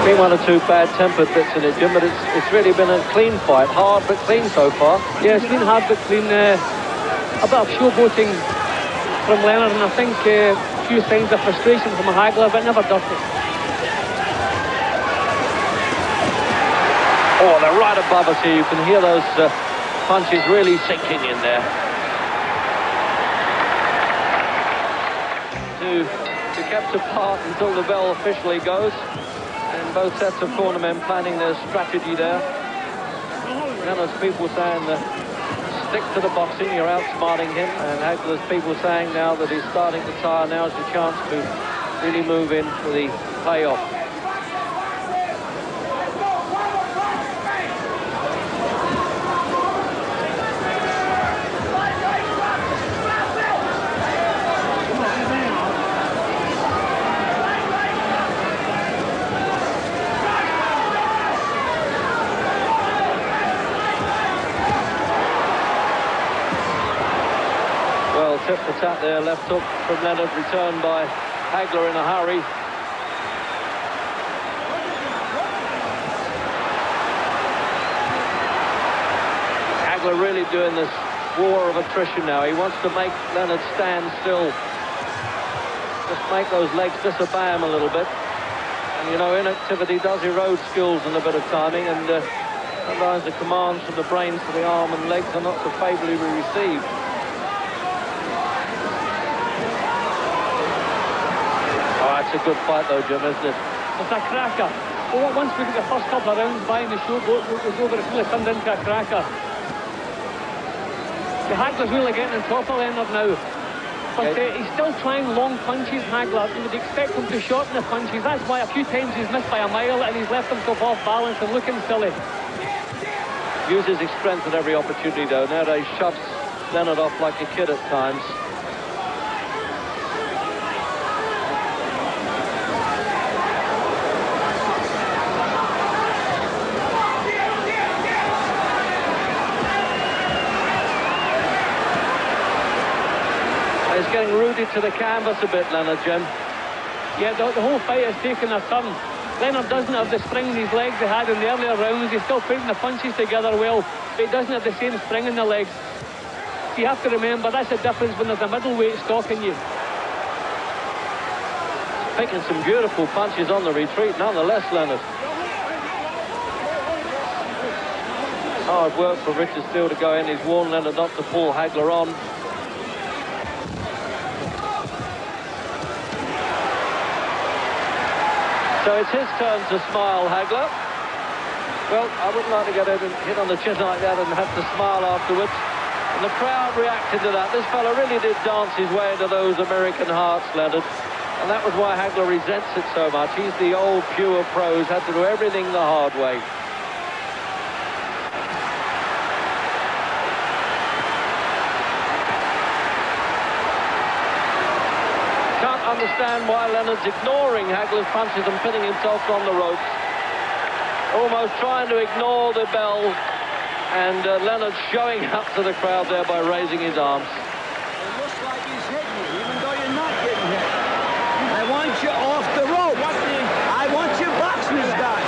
Been 1 or 2 bad-tempered bits in it, Jim, but it's really been a clean fight. Hard but clean so far. Yeah, it's been hard but clean. A bit of showboating from Leonard, and I think a few signs of frustration from Hagler, but never dirty. Oh, they're right above us here. You can hear those punches really sinking in there. To kept apart until the bell officially goes. And both sets of cornermen planning their strategy there. Leonard's people saying stick to the boxing, you're outsmarting him. And Hagler's people saying now that he's starting to tire, now's your chance to really move in for the payoff. Tip for tat there, left hook from Leonard, returned by Hagler in a hurry. Hagler really doing this war of attrition now. He wants to make Leonard stand still. Just make those legs disobey him a little bit. And you know, inactivity does erode skills and a bit of timing, and sometimes the commands from the brain to the arm and legs are not so favourably received. It's a good fight though, Jim, isn't it? It's a cracker. Well, once we get the first couple of rounds by in the show was over, it's really turned into a cracker. The Hagler's really getting on top of Leonard now. But he's still trying long punches, Hagler. You would expect him to shorten the punches. That's why a few times he's missed by a mile and he's left himself off balance and looking silly. Uses his strength at every opportunity though. Nowadays shoves Leonard off like a kid at times. He's getting rooted to the canvas a bit, Leonard, Jim. Yeah, the whole fight has taken a turn. Leonard doesn't have the spring in his legs he had in the earlier rounds. He's still putting the punches together well, but he doesn't have the same spring in the legs. You have to remember, that's the difference when there's a middleweight stalking you. Picking some beautiful punches on the retreat, nonetheless, Leonard. Hard work for Richard Steele to go in. He's warned Leonard not to pull Hagler on. So it's his turn to smile, Hagler. Well, I wouldn't like to get hit on the chin like that and have to smile afterwards. And the crowd reacted to that. This fella really did dance his way into those American hearts, Leonard. And that was why Hagler resents it so much. He's the old pure pros, had to do everything the hard way. Understand why Leonard's ignoring Hagler's punches and pinning himself on the ropes. Almost trying to ignore the bell, and Leonard showing up to the crowd there by raising his arms. It looks like he's hitting you, even though you're not getting hit. I want you off the rope. I want you boxing this guy.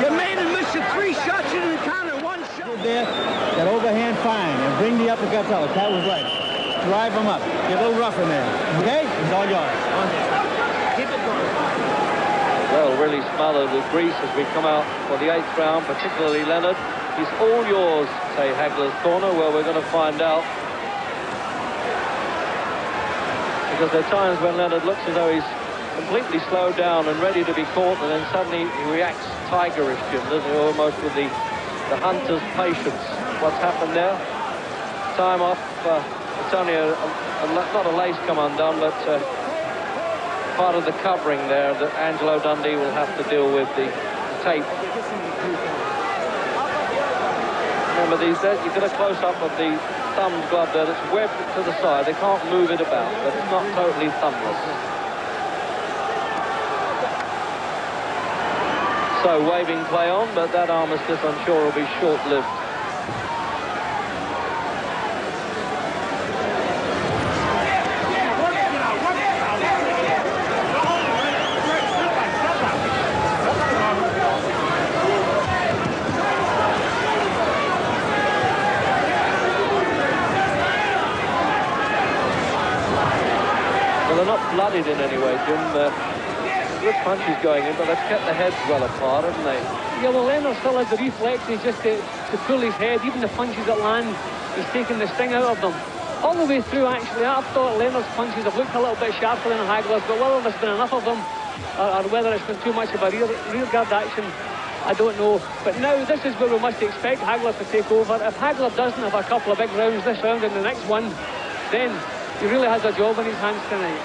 You made him miss your 3 shots in the counter, 1 shot. There, that overhand fine, and bring the uppercuts out. That was right. Drive him up. Get a little rough in there. Okay? It's all yours. Keep it going. Well, really smothered with grease as we come out for the 8th round, particularly Leonard. He's all yours, say Hagler's corner. Well, we're going to find out. Because there are times when Leonard looks as though he's completely slowed down and ready to be caught, and then suddenly he reacts tigerish, Jim, doesn't he? Almost with the hunter's patience. What's happened there? Time off. It's only not a lace come undone, but part of the covering there that Angelo Dundee will have to deal with, the tape. Remember, you get a close-up of the thumb glove there that's webbed to the side. They can't move it about, but it's not totally thumbless. So waving play on, but that armistice, I'm sure, will be short-lived. Well, they're not bloodied in any way, Jim. Good punches going in, but they've kept the heads well apart, haven't they? Yeah, well, Leonard still has the reflexes just to pull his head. Even the punches that land, he's taking the sting out of them. All the way through, actually, I've thought Leonard's punches have looked a little bit sharper than Hagler's, but whether there's been enough of them or whether it's been too much of a rear guard action, I don't know. But now this is where we must expect Hagler to take over. If Hagler doesn't have a couple of big rounds this round and the next one, then he really has a job in his hands tonight.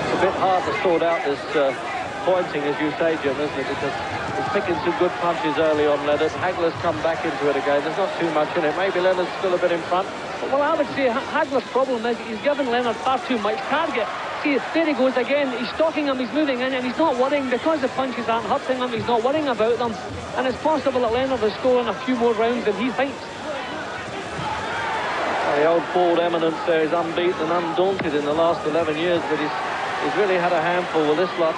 It's a bit hard to sort out this pointing, as you say, Jim, isn't it? Because he's picking some good punches early on Leonard. Hagler's come back into it again. There's not too much in it. Maybe Leonard's still a bit in front. Well, I would say Hagler's problem is he's given Leonard far too much target. See, there he goes again. He's stalking him, he's moving in, and he's not worrying. Because the punches aren't hurting him, he's not worrying about them. And it's possible that Leonard has stolen a few more rounds than he thinks. Well, the old bald eminence there is unbeaten and undaunted in the last 11 years, but he's really had a handful with this lot.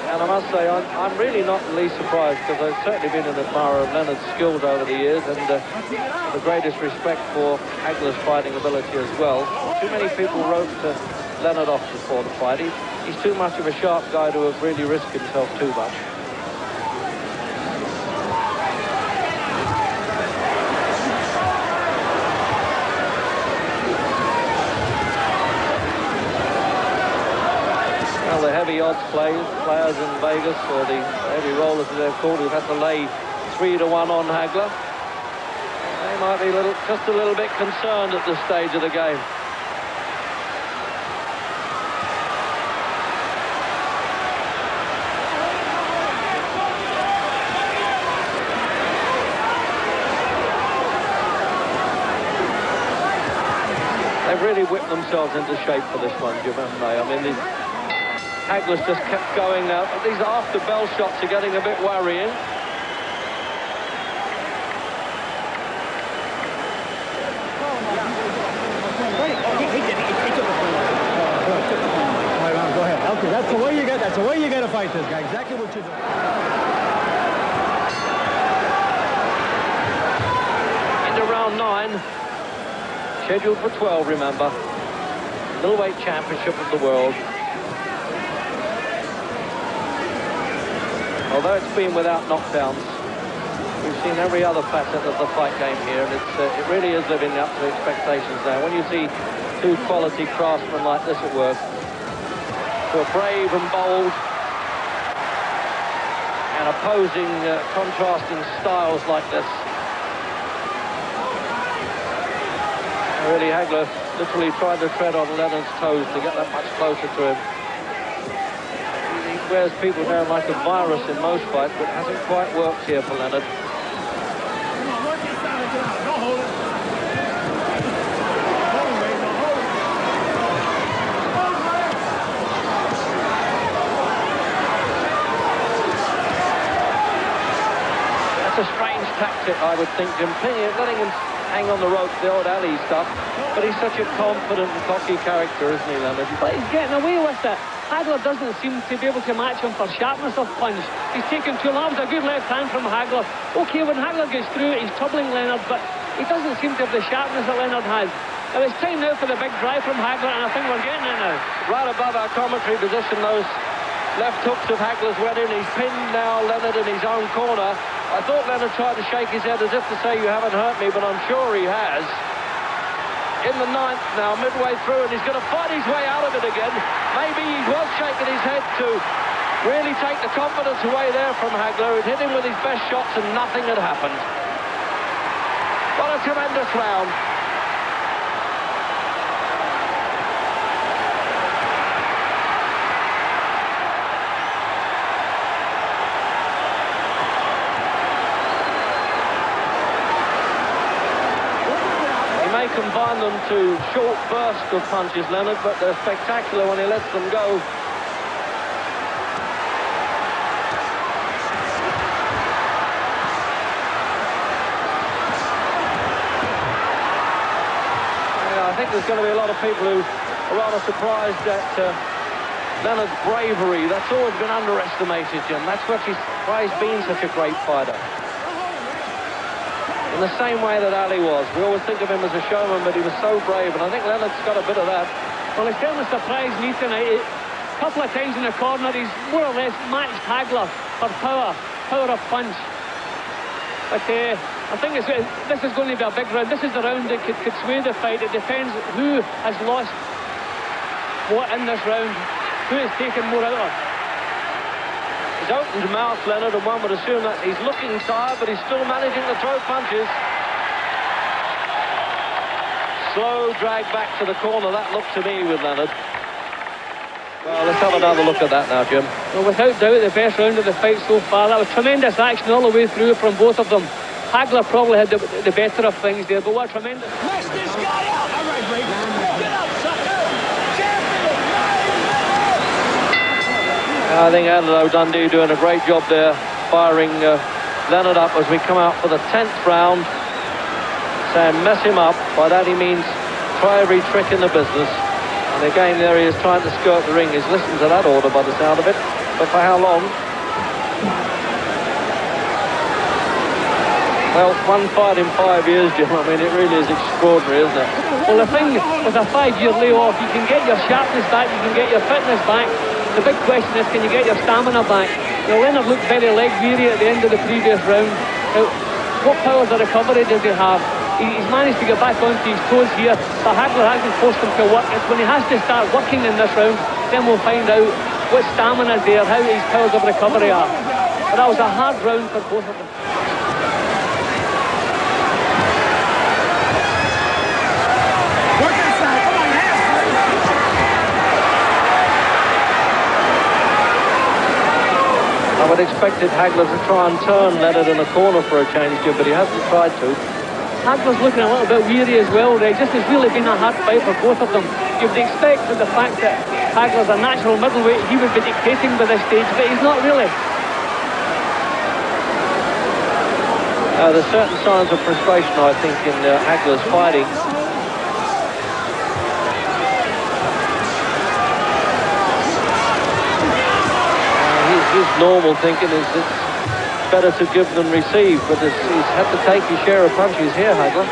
And I must say, I'm really not the least surprised, because I've certainly been an admirer of Leonard's skills over the years, and the greatest respect for Hagler's fighting ability as well. Too many people wrote Leonard off before the fight. He's too much of a sharp guy to have really risked himself too much. Well, the heavy odds players in Vegas, or the heavy rollers as they're called, who've had to lay 3-1 on Hagler. They might be just a little bit concerned at this stage of the game. They've really whipped themselves into shape for this one, Jim, haven't they? I mean, Hagler's just kept going now. These after bell shots are getting a bit worrying. Go ahead. Okay, that's the way you get. That's the way you got to fight this guy. Exactly what you're doing. Into round 9. Scheduled for 12, remember. Middleweight championship of the world. Although it's been without knockdowns, we've seen every other facet of the fight game here, and it really is living up to expectations now. When you see two quality craftsmen like this at work, who are brave and bold, and opposing, contrasting styles like this, really, Hagler literally tried to tread on Leonard's toes to get that much closer to him. He wears people down like a virus in most fights, but it hasn't quite worked here for Leonard. That's a strange tactic, I would think, Jim. Letting him hang on the ropes, the old alley stuff, but he's such a confident and cocky character, isn't he, Leonard? But he's getting away with it. Hagler doesn't seem to be able to match him for sharpness of punch. He's taken too long. A good left hand from Hagler. Okay, when Hagler gets through it, he's troubling Leonard, but he doesn't seem to have the sharpness that Leonard has. Now it's time now for the big drive from Hagler, and I think we're getting it now. Right above our commentary position, those left hooks of Hagler's went in. He's pinned now Leonard in his own corner. I thought Leonard tried to shake his head as if to say, you haven't hurt me, but I'm sure he has. In the 9th now, midway through, and he's going to fight his way out of it again. Maybe he was shaking his head to really take the confidence away there from Hagler. He'd hit him with his best shots and nothing had happened. What a tremendous round. Combine them to short bursts of punches, Leonard, but they're spectacular when he lets them go. Yeah, I think there's going to be a lot of people who are rather surprised at Leonard's bravery, that's always been underestimated, Jim. That's why he's been such a great fighter. In the same way that Ali was. We always think of him as a showman, but he was so brave, and I think Leonard's got a bit of that. Well, he certainly surprised me tonight. A couple of times in the corner, he's more or less matched Hagler for power of punch. But I think this is going to be a big round. This is the round that could sway the fight. It depends who has lost what in this round, who has taken more out of. He's opened mouth, Leonard, and one would assume that he's looking tired, but he's still managing to throw punches. Slow drag back to the corner, that looked to me with Leonard. Well, let's have another look at that now, Jim. Well, without doubt, the best round of the fight so far. That was tremendous action all the way through from both of them. Hagler probably had the better of things there, but what tremendous... Mess this guy out! All right, Ray. Get up, sucker! I think Angelo Dundee doing a great job there, firing Leonard up as we come out for the 10th round. Saying mess him up. By that he means try every trick in the business. And again there he is trying to skirt the ring. He's listened to that order by the sound of it. But for how long? Well, one fight in 5 years, Jim. I mean, it really is extraordinary, isn't it? Well, the thing with a 5-year layoff, you can get your sharpness back, you can get your fitness back. The big question is, can you get your stamina back? Now, Leonard looked very leg-weary at the end of the previous round. Now, what powers of recovery does he have? He's managed to get back onto his toes here, but Hagler hasn't forced him to work. It's when he has to start working in this round, then we'll find out what stamina is there, how his powers of recovery are. But that was a hard round for both of them. I would expected Hagler to try and turn Leonard in a corner for a change, Jim, but he hasn't tried to. Hagler's looking a little bit weary as well, Ray. Just has really been a hard fight for both of them. You would expect with the fact that Hagler's a natural middleweight, he would be dictating by this stage, but he's not really. There's certain signs of frustration, I think, in Hagler's fighting. His normal thinking is it's better to give than receive, but he's had to take his share of punches here, Hagler.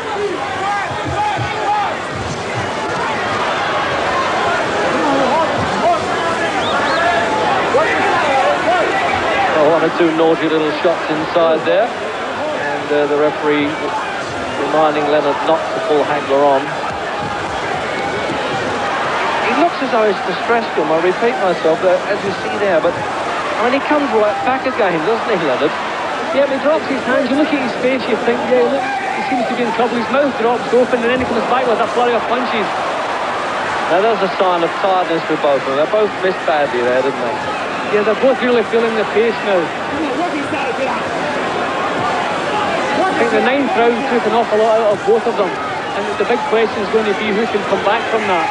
Oh, one or two naughty little shots inside there, and the referee reminding Leonard not to pull Hagler on. He looks as though he's distressed him. I repeat myself, as you see there, but I mean, he comes right back again, doesn't he, Leonard? Yeah, but he drops his hands. You look at his face, you think, yeah, look, he seems to be in trouble. His mouth drops open, and then he comes back with a flurry of punches. Now, there's a sign of tiredness with both of them. They both missed badly there, didn't they? Yeah, they're both really feeling the pace now. I think the 9th round took an awful lot out of both of them. And the big question is going to be who can come back from that.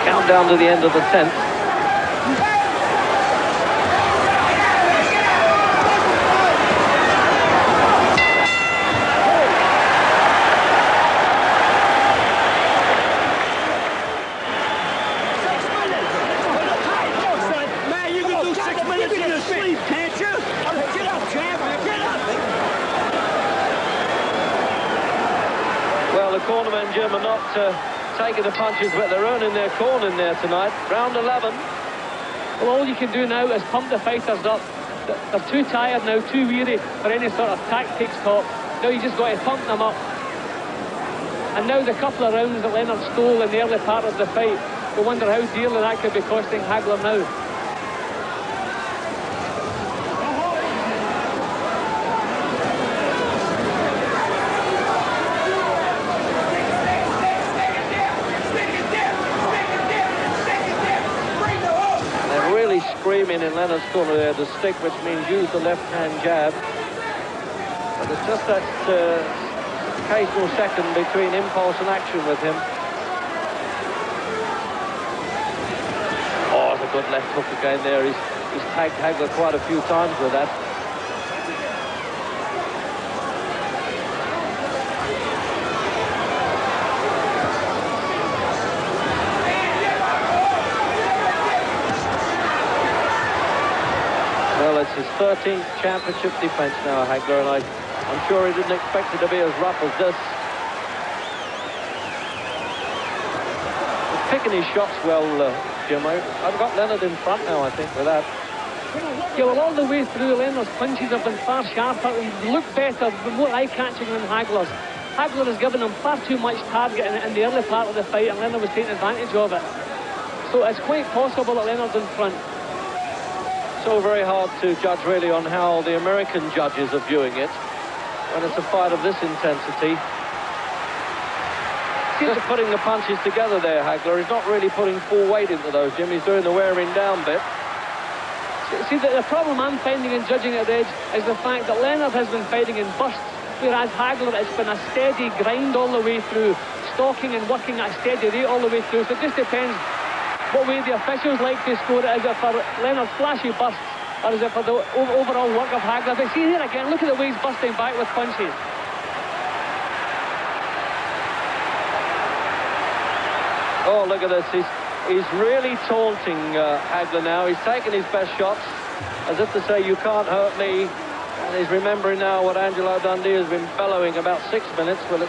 Countdown to the end of the 10th. Cornermen, Jim, are not taking the punches, but they're earning their corn in there tonight. Round 11. Well, all you can do now is pump the fighters up. They're too tired now, too weary for any sort of tactics talk. Now you just got to pump them up. And now the couple of rounds that Leonard stole in the early part of the fight, we wonder how dearly that could be costing Hagler now. Screaming in Leonard's corner there, the stick, which means use the left-hand jab. But there's just that occasional second between impulse and action with him. Oh, it's a good left hook again there. He's tagged Hagler quite a few times with that. 13th championship defense now, Hagler, and I'm sure he didn't expect it to be as rough as this. He's picking his shots well, Jim. I've got Leonard in front now, I think, with that. Yeah, well, all the way through, Leonard's punches have been far sharper and look better, more eye-catching than Hagler's. Hagler has given him far too much target in the early part of the fight, and Leonard was taking advantage of it. So it's quite possible that Leonard's in front. So very hard to judge really on how the American judges are viewing it when it's a fight of this intensity. Just putting the punches together there, Hagler. He's not really putting full weight into those, Jim. He's doing the wearing down bit. See, the problem I'm finding in judging at the edge is the fact that Leonard has been fighting in bursts, whereas Hagler, it's been a steady grind all the way through, stalking and working at a steady rate all the way through. So it just depends what way the officials like to score it. Is it for Leonard's flashy bursts, or is it for the overall work of Hagler? But see here again, look at the way he's busting back with punches. Oh, look at this. He's really taunting Hagler now. He's taking his best shots, as if to say, you can't hurt me. And he's remembering now what Angelo Dundee has been bellowing about 6 minutes. Well,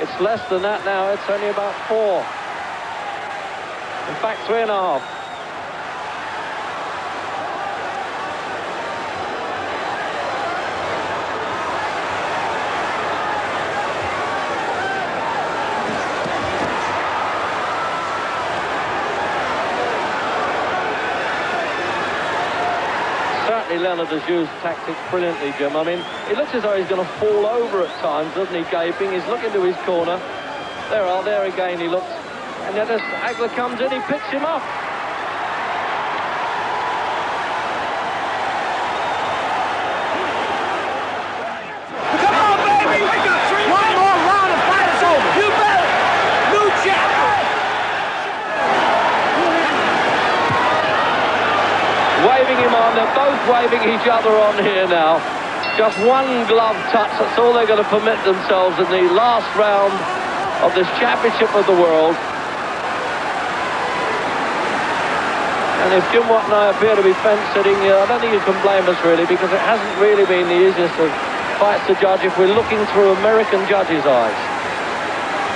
it's less than that now. It's only about 4. In fact, 3.5. Leonard has used tactics brilliantly, Jim. I mean, it looks as though he's going to fall over at times, doesn't he, gaping? He's looking to his corner. There again he looks. And then as Hagler comes in, he picks him up. Come on, baby! We got 3 One more round and fight is over. You better! New chapter! Waving him on. They're both waving each other on here now. Just one glove touch. That's all they're going to permit themselves in the last round of this championship of the world. And if Jim Watt and I appear to be fence-sitting, I don't think you can blame us really, because it hasn't really been the easiest of fights to judge if we're looking through American judges' eyes.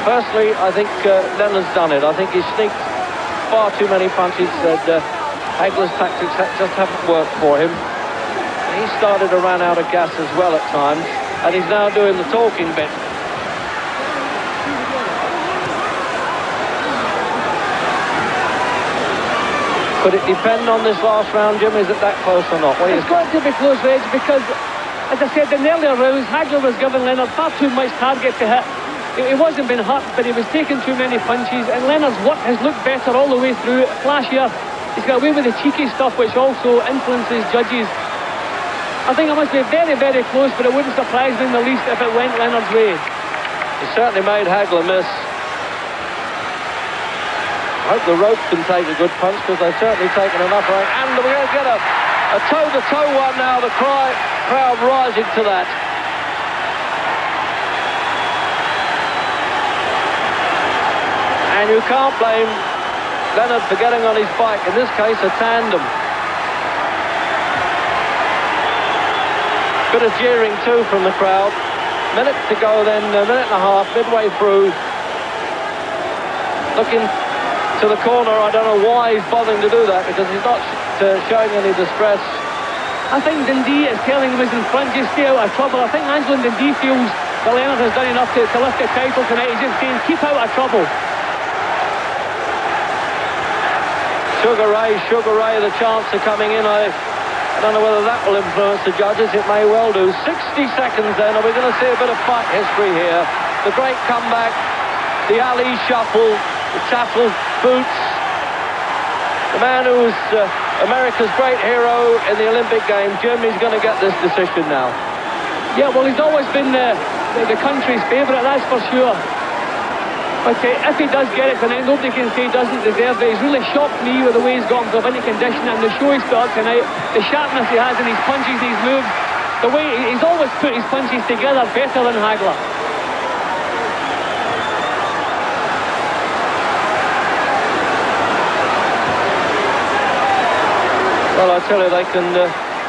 Personally, I think Leonard's done it. I think he's sneaked far too many punches. Hagler's tactics just haven't worked for him. He started to run out of gas as well at times, and he's now doing the talking bit. Could it depend on this last round, Jim? Is it that close or not? It's got to be close, Reg, because, as I said, in the earlier rounds, Hagler was giving Leonard far too much target to hit. He wasn't being hurt, but he was taking too many punches, and Leonard's work has looked better all the way through. Flashier. He's got away with the cheeky stuff, which also influences judges. I think it must be very, very close, but it wouldn't surprise me in the least if it went Leonard's way. He certainly made Hagler miss. I hope the rope can take a good punch, because they've certainly taken enough. And we're going to get a toe-to-toe one now. The crowd rising to that. And you can't blame Leonard for getting on his bike, in this case a tandem. Bit of jeering too from the crowd. Minute to go then, a minute and a half, midway through. Looking to the corner, I don't know why he's bothering to do that, because he's not showing any distress. I think Dundee is telling him he's in front, just stay out of trouble. I think Angelo Dundee feels that Leonard has done enough to lift the title tonight. He's just saying, keep out of trouble. Sugar Ray, the chants are coming in. I don't know whether that will influence the judges. It may well do. 60 seconds then. Are we going to see a bit of fight history here? The great comeback, the Ali shuffle, the tassel boots. The man who was America's great hero in the Olympic Games, Jim, he's going to get this decision now. Yeah, well, he's always been the country's favourite, that's for sure. But if he does get it tonight, nobody can say he doesn't deserve it. He's really shocked me with the way he's got himself into condition, and the show he's put up tonight, the sharpness he has in his punches, his moves, the way he's always put his punches together better than Hagler. Well, I tell you, they can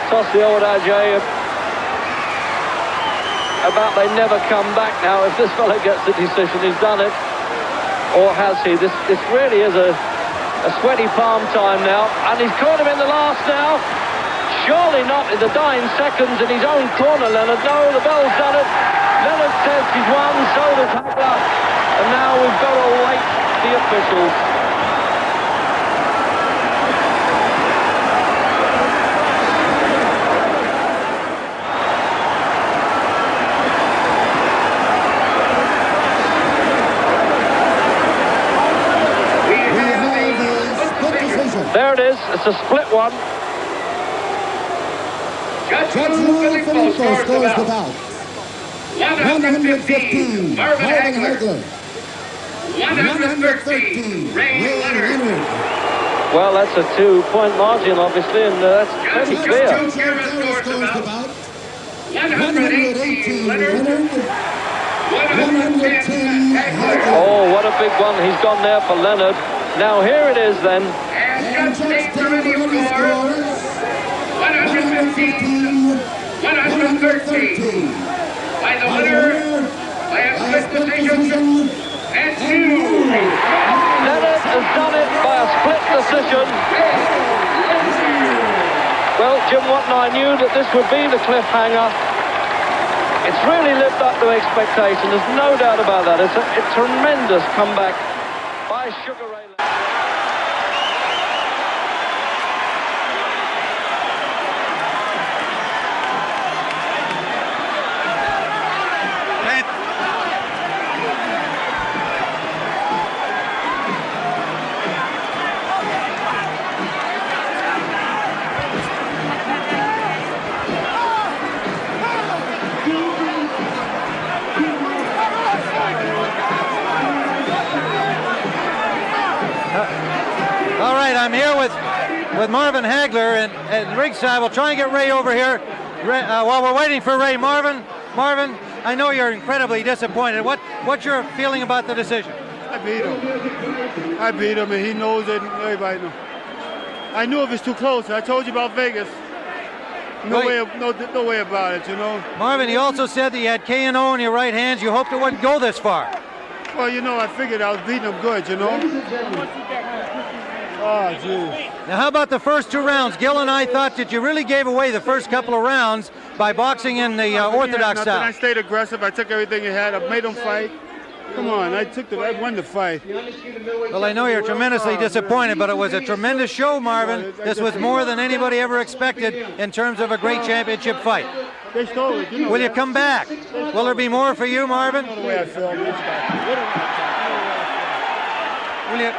toss the old adage about they never come back now. If this fellow gets the decision, he's done it. Or has he? This really is a sweaty palm time now. And he's caught him in the last now. Surely not in the dying seconds in his own corner, Leonard. No, the bell's done it. Leonard says he's won, so does Hagler. And now we've got to await the officials. There it is. It's a split one. Judge Filippo scores the bout. 115, Marvin Hagler. 113, Leonard. Well, that's a 2-point margin, obviously, and that's pretty clear. Scores the bout. 118, Leonard. 110, Hagler. Oh, what a big one. He's gone there for Leonard. Now, here it is then. And Judge Filippo scores 115, 113. By the winner, by a split decision, and 2. Leonard has done it by a split decision. Well, Jim Watton, I knew that this would be the cliffhanger. It's really lived up to expectation. There's no doubt about that. It's a tremendous comeback by Sugar Ray Leonard. All right, I'm here with Marvin Hagler, and at ringside, we'll try and get Ray over here. While we're waiting for Ray, Marvin, I know you're incredibly disappointed. What's your feeling about the decision? I beat him, and he knows it. Everybody knows. I knew it was too close. I told you about Vegas. No way about it, you know. Marvin, he also said that you had K&O in your right hands. You hoped it wouldn't go this far. Well, you know, I figured I was beating him good, you know. Oh, geez. Now, how about the first 2 rounds? Gil and I thought that you really gave away the first couple of rounds by boxing in the orthodox style. I stayed aggressive. I took everything he had. I made him fight. Come on, I won the fight. Well, I know you're tremendously disappointed, but it was a tremendous show, Marvin. This was more than anybody ever expected in terms of a great championship fight. They stole it. Will you come back? Will there be more for you, Marvin? The way I feel.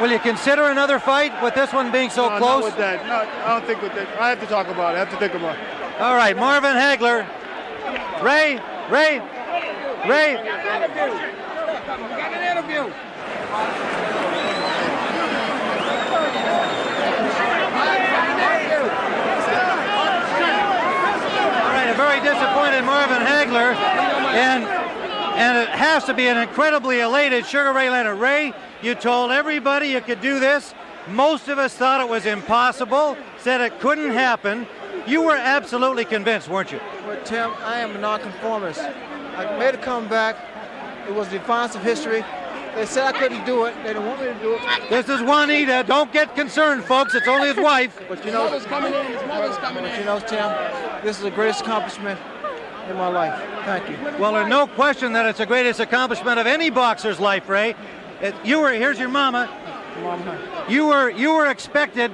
Will you consider another fight with this one being so close? Not with that. No, I don't think with that. I have to talk about it. I have to think about it. All right, Marvin Hagler. Ray. Got an interview. All right, a very disappointed Marvin Hagler, and it has to be an incredibly elated Sugar Ray Leonard. Ray, you told everybody you could do this. Most of us thought it was impossible, said it couldn't happen. You were absolutely convinced, weren't you? Well, Tim, I am a nonconformist. I made a comeback. It was the defiance of history. They said I couldn't do it. They didn't want me to do it. This is Juanita. Don't get concerned, folks. It's only his wife. But you know, his mother's coming in. You know, Tim, this is the greatest accomplishment in my life. Thank you. Well, there's no question that it's the greatest accomplishment of any boxer's life, Ray. Here's your mama. You were expected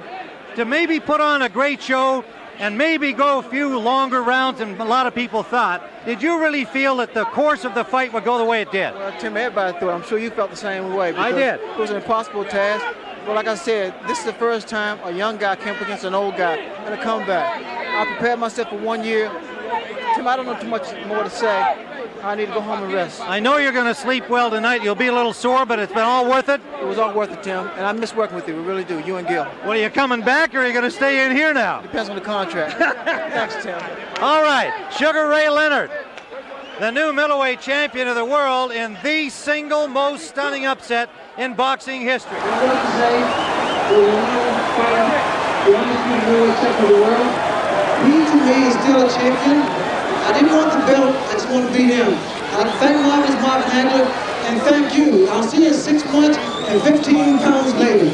to maybe put on a great show and maybe go a few longer rounds than a lot of people thought. Did you really feel that the course of the fight would go the way it did? Well, Tim, everybody thought. I'm sure you felt the same way. I did. It was an impossible task. Well, like I said, this is the first time a young guy came up against an old guy in a comeback. I prepared myself for 1 year. Tim, I don't know too much more to say. I need to go home and rest. I know you're going to sleep well tonight. You'll be a little sore, but it's been all worth it. It was all worth it, Tim. And I miss working with you. We really do. You and Gil. Well, are you coming back, or are you going to stay in here now? Depends on the contract. Thanks, Tim. All right. Sugar Ray Leonard, the new middleweight champion of the world in the single most stunning upset in boxing history. I want to say, the undisputed middleweight champion of the world, He, to me, is still a champion. I didn't want the belt, I just want to beat him. I'd like to thank Marvin Hagler, and thank you. I'll see you 6 months and 15 pounds later.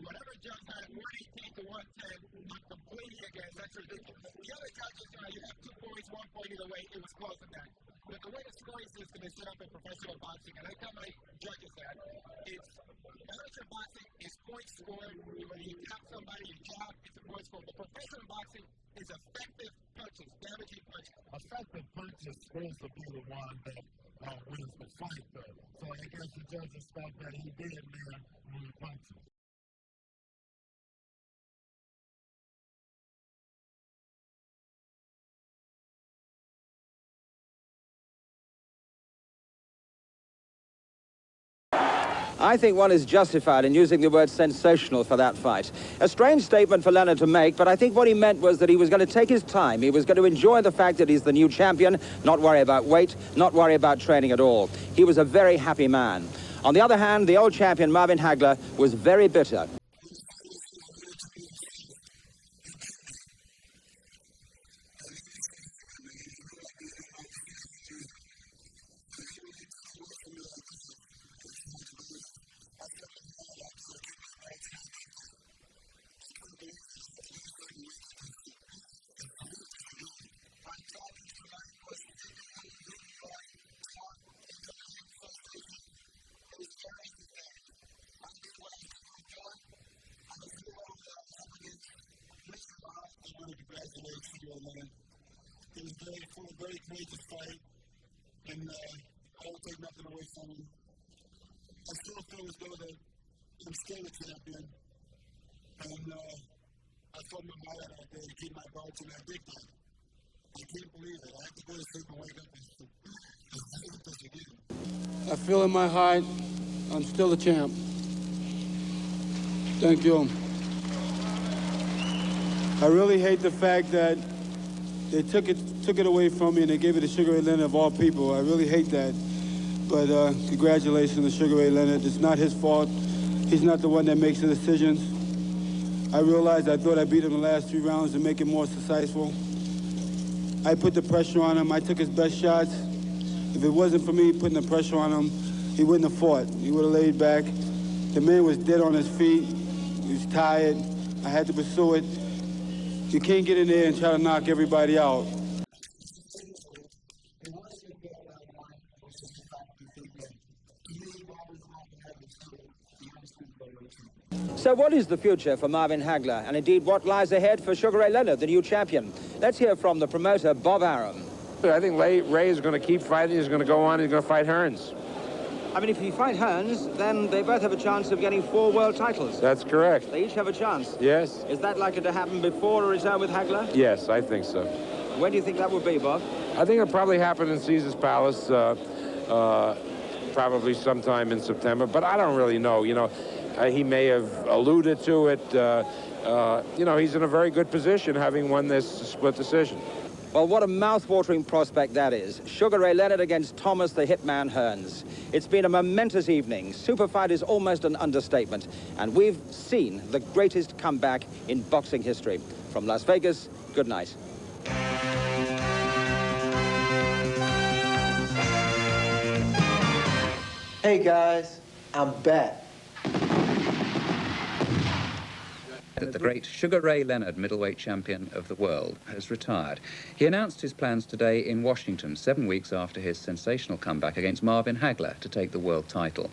Whatever judge had 118 to 110, I'm completely against. That's ridiculous. The other judges, you have 2 points, 1 point either way. It was close to that. But the way the scoring system is set up in professional boxing, and I tell my judges that, it's amateur boxing is points scored. When you tap somebody, you jab, it's a point score. But professional boxing is effective punches, damaging punches. Effective punches supposed to be the one that wins the fight, though. So I guess the judges felt that he did there on the punches. I think one is justified in using the word sensational for that fight. A strange statement for Leonard to make, but I think what he meant was that he was going to take his time. He was going to enjoy the fact that he's the new champion, not worry about weight, not worry about training at all. He was a very happy man. On the other hand, the old champion, Marvin Hagler, was very bitter. It was a very courageous fight, and I don't take nothing away from him. I still feel as though that I'm still a champion, and I told my mother that day to keep my belts, and I did that. I can't believe it. I have to go to sleep and wake up and do this again. I feel in my heart I'm still a champ. Thank you. I really hate the fact that they took it away from me and they gave it to Sugar Ray Leonard of all people. I really hate that. But congratulations to Sugar Ray Leonard. It's not his fault. He's not the one that makes the decisions. I realized I thought I beat him the last 3 rounds to make it more successful. I put the pressure on him. I took his best shots. If it wasn't for me putting the pressure on him, he wouldn't have fought. He would have laid back. The man was dead on his feet. He was tired. I had to pursue it. You can't get in there and try to knock everybody out. So what is the future for Marvin Hagler, and indeed what lies ahead for Sugar Ray Leonard, the new champion? Let's hear from the promoter, Bob Arum. I think Ray is going to keep fighting. He's going to go on. He's going to fight Hearns. I mean, if he fight Hearns, then they both have a chance of getting 4 world titles. That's correct. They each have a chance. Yes. Is that likely to happen before a return with Hagler? Yes, I think so. When do you think that would be, Bob? I think it'll probably happen in Caesar's Palace, probably sometime in September, but I don't really know. You know, he may have alluded to it. You know, he's in a very good position having won this split decision. Well, what a mouth-watering prospect that is. Sugar Ray Leonard against Thomas the Hitman Hearns. It's been a momentous evening. Superfight is almost an understatement. And we've seen the greatest comeback in boxing history. From Las Vegas, good night. Hey guys, I'm back. That the great Sugar Ray Leonard, middleweight champion of the world, has retired. He announced his plans today in Washington, 7 weeks after his sensational comeback against Marvin Hagler to take the world title.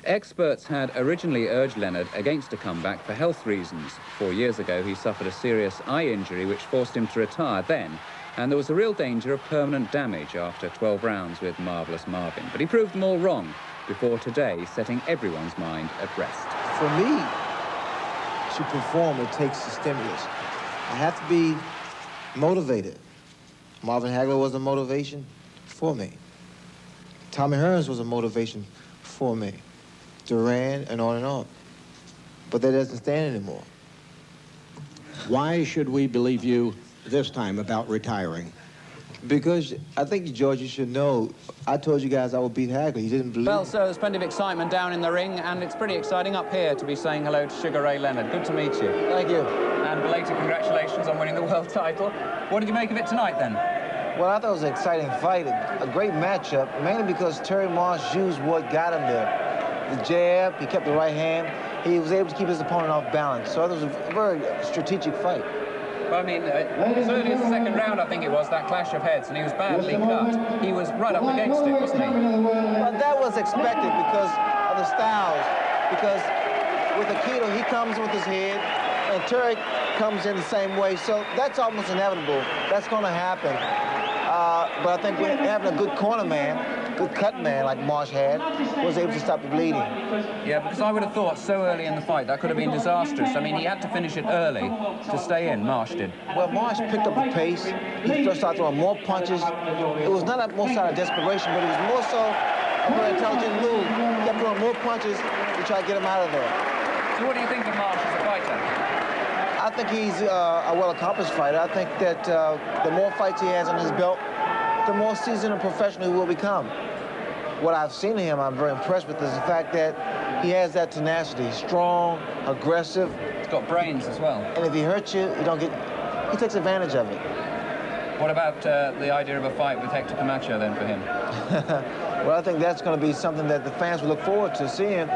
Experts had originally urged Leonard against a comeback for health reasons. 4 years ago, he suffered a serious eye injury which forced him to retire then, and there was a real danger of permanent damage after 12 rounds with Marvelous Marvin. But he proved them all wrong before today setting everyone's mind at rest. For me, to perform, it takes a stimulus. I have to be motivated. Marvin Hagler was a motivation for me. Tommy Hearns was a motivation for me. Duran, and on and on. But that doesn't stand anymore. Why should we believe you this time about retiring? Because I think, George, you should know, I told you guys I would beat Hagler. You didn't believe Well, me. so there's plenty of excitement down in the ring, and it's pretty exciting up here to be saying hello to Sugar Ray Leonard. Good to meet you. Thank you. And belated congratulations on winning the world title. What did you make of it tonight, then? Well, I thought it was an exciting fight, a great matchup, mainly because Terry Marsh used what got him there. The jab, he kept the right hand. He was able to keep his opponent off balance. So it was a very strategic fight. Well, I mean, as early as the second round, I think it was, that clash of heads, and he was badly cut. He was right up against it, wasn't he? Well, that was expected because of the styles. Because with Aikido, he comes with his head, and Terry comes in the same way. So that's almost inevitable. That's going to happen. But I think having a good corner man, good cut man like Marsh had, was able to stop the bleeding. Yeah, because I would have thought so early in the fight that could have been disastrous. I mean, he had to finish it early to stay in, Marsh did. Well, Marsh picked up the pace. He first started throwing more punches. It was not more out of desperation, but it was more so a very intelligent move. He kept throwing more punches to try to get him out of there. So what do you think of Marsh as a fighter? I think he's a well-accomplished fighter. I think that the more fights he has on his belt, the more seasoned and professional he will become. What I've seen of him, I'm very impressed with, is the fact that he has that tenacity, strong, aggressive. He's got brains as well. And if he hurts you, he takes advantage of it. What about the idea of a fight with Hector Camacho then for him? Well, I think that's going to be something that the fans will look forward to seeing,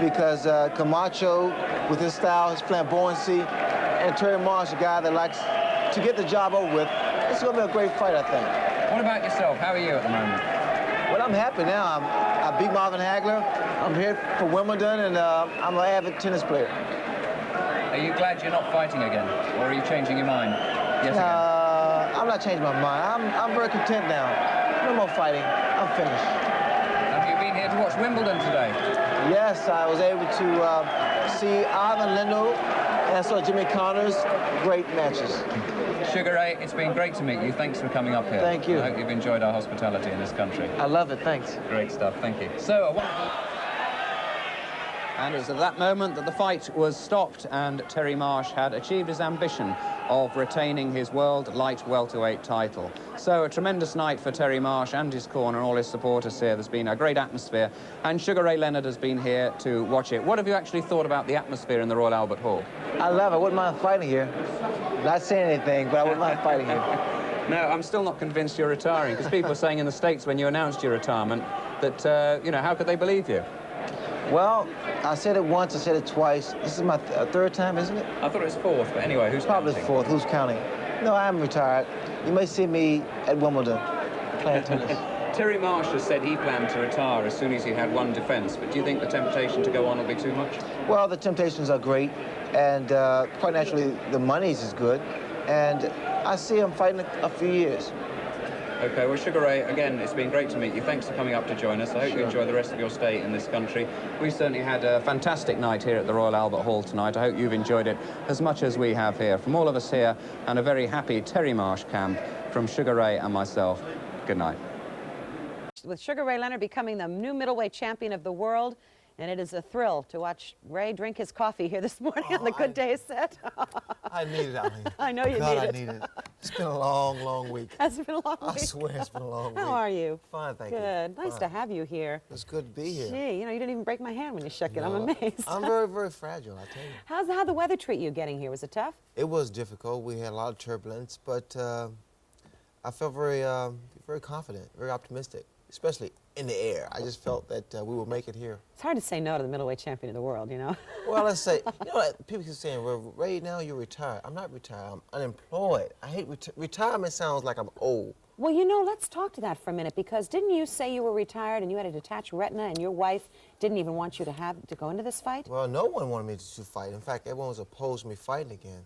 because Camacho, with his style, his flamboyancy, and Terry Marsh, a guy that likes to get the job over with, it's going to be a great fight, I think. What about yourself? How are you at the moment? Well, I'm happy now. I beat Marvin Hagler. I'm here for Wimbledon, and I'm an avid tennis player. Are you glad you're not fighting again, or are you changing your mind? Yes, again. I'm not changing my mind. I'm very content now. No more fighting. I'm finished. Have you been here to watch Wimbledon today? Yes, I was able to see Ivan Lendl and I saw Jimmy Connors. Great matches. Sugar Ray, it's been great to meet you. Thanks for coming up here. Thank you. I hope you've enjoyed our hospitality in this country. I love it. Thanks. Great stuff. Thank you. So, and it was at that moment that the fight was stopped and Terry Marsh had achieved his ambition of retaining his world light welterweight title. So a tremendous night for Terry Marsh and his corner and all his supporters here. There's been a great atmosphere, and Sugar Ray Leonard has been here to watch it. What have you actually thought about the atmosphere in the Royal Albert Hall? I love it. I wouldn't mind fighting here. Not saying anything, but I wouldn't mind fighting here. No, I'm still not convinced you're retiring, because people were saying in the States when you announced your retirement that, you know, how could they believe you? Well, I said it once, I said it twice. This is my third time, isn't it? I thought it was fourth, but anyway, who's Probably counting? fourth. Who's counting? No, I am retired. You may see me at Wimbledon playing tennis. Terry Marsh has said he planned to retire as soon as he had one defense, but do you think the temptation to go on will be too much? Well, the temptations are great, and quite naturally, the money's is good, and I see him fighting a few years. Okay, well, Sugar Ray, again, it's been great to meet you. Thanks for coming up to join us. I hope you enjoy the rest of your stay in this country. We certainly had a fantastic night here at the Royal Albert Hall tonight. I hope you've enjoyed it as much as we have here. From all of us here, and a very happy Terry Marsh camp, from Sugar Ray and myself, good night. With Sugar Ray Leonard becoming the new middleweight champion of the world, and it is a thrill to watch Ray drink his coffee here this morning on the Good Day set. I need it, Eileen. I know you God, need it. I need it. It's been a long, long week. It's been a long week. I swear it's been a long week. How are you? Fine, thank you. Good. Nice Fine. to have you here. It's good to be here. Gee, you know, you didn't even break my hand when you shook it. I'm No, amazed. I'm very, very fragile, I tell you. How'd the weather treat you getting here? Was it tough? It was difficult. We had a lot of turbulence, but I felt very, very confident, very optimistic, especially in the air. I just felt that we would make it here. It's hard to say no to the middleweight champion of the world, you know? Well, let's say, you know what, people keep saying, well, Ray, now you're retired. I'm not retired, I'm unemployed. I hate retirement sounds like I'm old. Well, you know, let's talk to that for a minute, because didn't you say you were retired and you had a detached retina and your wife didn't even want you to go into this fight? Well, no one wanted me to fight. In fact, everyone was opposed to me fighting again.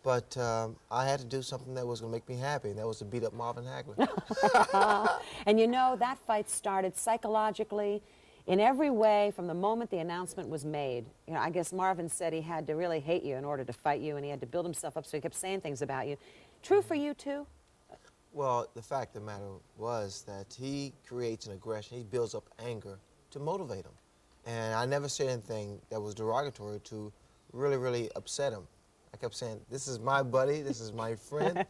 But I had to do something that was going to make me happy, and that was to beat up Marvin Hagler. And you know, that fight started psychologically. in every way from the moment the announcement was made. You know, I guess Marvin said he had to really hate you in order to fight you, and he had to build himself up, so he kept saying things about you. True for you, too? Well, the fact of the matter was that he creates an aggression. He builds up anger to motivate him. And I never said anything that was derogatory to really upset him. I kept saying, this is my buddy, this is my friend.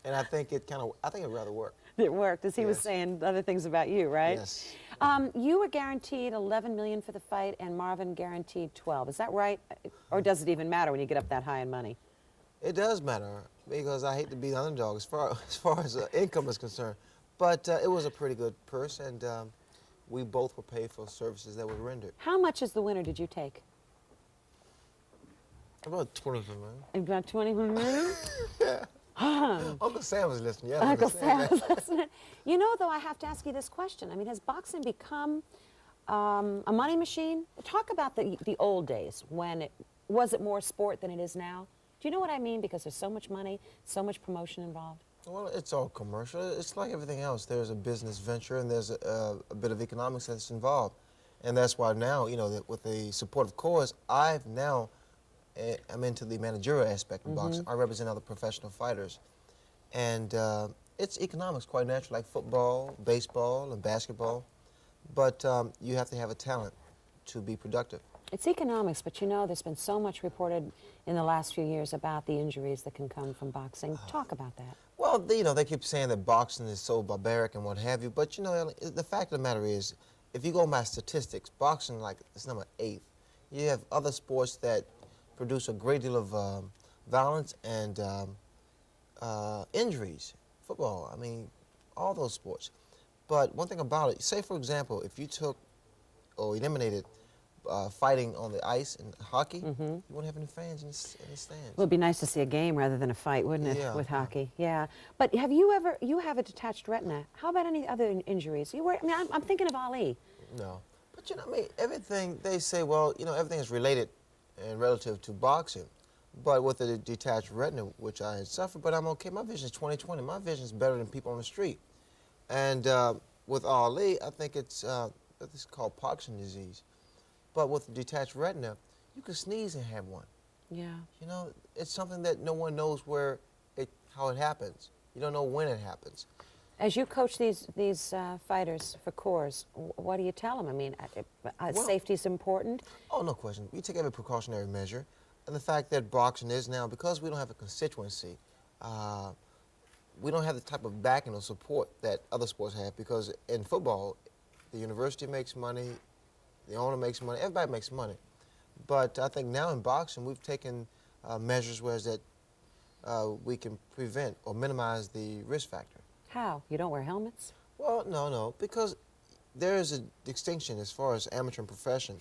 And I think it rather worked. It worked, as he was saying other things about you, right? Yes. You were guaranteed $11 million for the fight, and Marvin guaranteed 12. Is that right? Or does it even matter when you get up that high in money? It does matter, because I hate to be the underdog as far as income is concerned. But it was a pretty good purse, and we both were paid for services that were rendered. How much as the winner did you take? About 25 million. About 25 million? Yeah. Uncle Sam was listening. Yeah, Uncle Sam was listening. You know, though, I have to ask you this question. I mean, has boxing become a money machine? Talk about the old days when was it more sport than it is now? Do you know what I mean? Because there's so much money, so much promotion involved. Well, it's all commercial. It's like everything else. There's a business venture and there's a bit of economics that's involved. And that's why now, you know, with the support of cause, I'm into the managerial aspect of boxing. I represent other professional fighters. And it's economics quite natural, like football, baseball, and basketball. But you have to have a talent to be productive. It's economics, but you know, there's been so much reported in the last few years about the injuries that can come from boxing. Talk about that. Well, you know, they keep saying that boxing is so barbaric and what have you, but you know, the fact of the matter is, if you go by statistics, boxing, like, it's number 8. You have other sports that produce a great deal of violence and injuries. Football, I mean, all those sports. But one thing about it, say for example, if you took or eliminated fighting on the ice in hockey, you wouldn't have any fans in the stands. It would be nice to see a game rather than a fight, wouldn't it, Yeah. with hockey? Yeah. But have you ever, you have a detached retina. How about any other injuries? You were, I mean, I'm thinking of Ali. No. But you know, I mean, everything, they say, well, you know, everything is related and relative to boxing. But with the detached retina, which I had suffered, but I'm okay. My vision is 20/20. My vision is better than people on the street. And with Ali, I think it's called Parkinson's disease. But with the detached retina, you could sneeze and have one. Yeah. You know, it's something that no one knows how it happens. You don't know when it happens. As you coach these fighters for cores, what do you tell them? I mean, safety is important. Oh, no question. We take every precautionary measure. And the fact that boxing is now, because we don't have a constituency, we don't have the type of backing or support that other sports have, because in football, the university makes money, the owner makes money, everybody makes money. But I think now in boxing, we've taken measures whereas that we can prevent or minimize the risk factor. How? You don't wear helmets? Well, no, because there is a distinction as far as amateur and profession.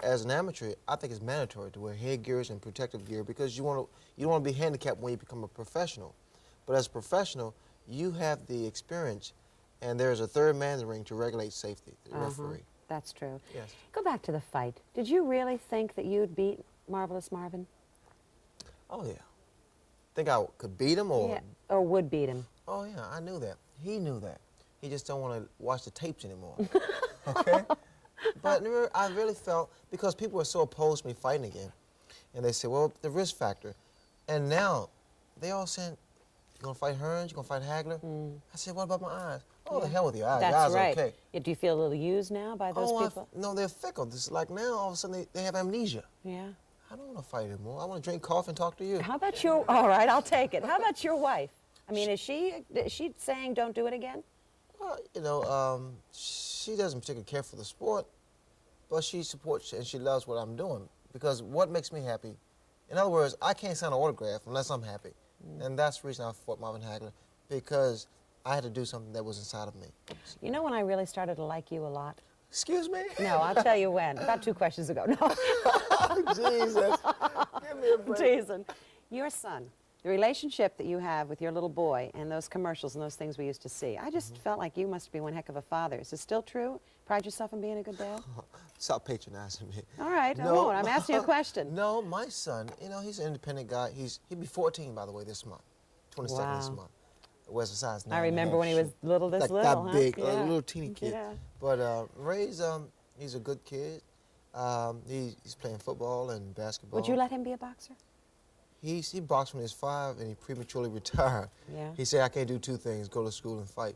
As an amateur, I think it's mandatory to wear headgears and protective gear, because you don't want to be handicapped when you become a professional. But as a professional, you have the experience, and there's a third man in the ring to regulate safety, the referee. That's true. Yes. Go back to the fight. Did you really think that you'd beat Marvelous Marvin? Oh, yeah. Think I could beat him or? Yeah, or would beat him? Oh, yeah, I knew that. He knew that. He just don't want to watch the tapes anymore. Okay? But I really felt, because people were so opposed to me fighting again, and they said, well, the risk factor. And now, they all saying, you're going to fight Hearns, you're going to fight Hagler? I said, what about my eyes? Oh, the hell with your eyes. That's your eyes right. are okay. Yeah, do you feel a little used now by those people? No, they're fickle. This is like now, all of a sudden, they have amnesia. Yeah. I don't want to fight anymore. I want to drink coffee and talk to you. How about your, all right, I'll take it. How about your wife? I mean, is she saying don't do it again? Well, you know, she doesn't particularly care for the sport, but she supports and she loves what I'm doing, because what makes me happy, in other words, I can't sign an autograph unless I'm happy. And that's the reason I fought Marvin Hagler, because I had to do something that was inside of me. You know when I really started to like you a lot? Excuse me? No, I'll tell you when. About 2 questions ago. No. Jesus. Give me a break. Jason, your son, the relationship that you have with your little boy and those commercials and those things we used to see, I just felt like you must be one heck of a father. Is it still true? Pride yourself in being a good dad? Stop patronizing me. All right, I won't. I'm asking you a question. No, my son, you know, he's an independent guy. He'll be 14, by the way, this month. 22nd this month. Wears a size 9. I remember when he was little, like little, that big, Yeah. a little teeny kid. Yeah. But Ray's, He's a good kid. He's playing football and basketball. Would you let him be a boxer? He boxed when he was 5 and he prematurely retired. Yeah. He said, I can't do 2 things, go to school and fight.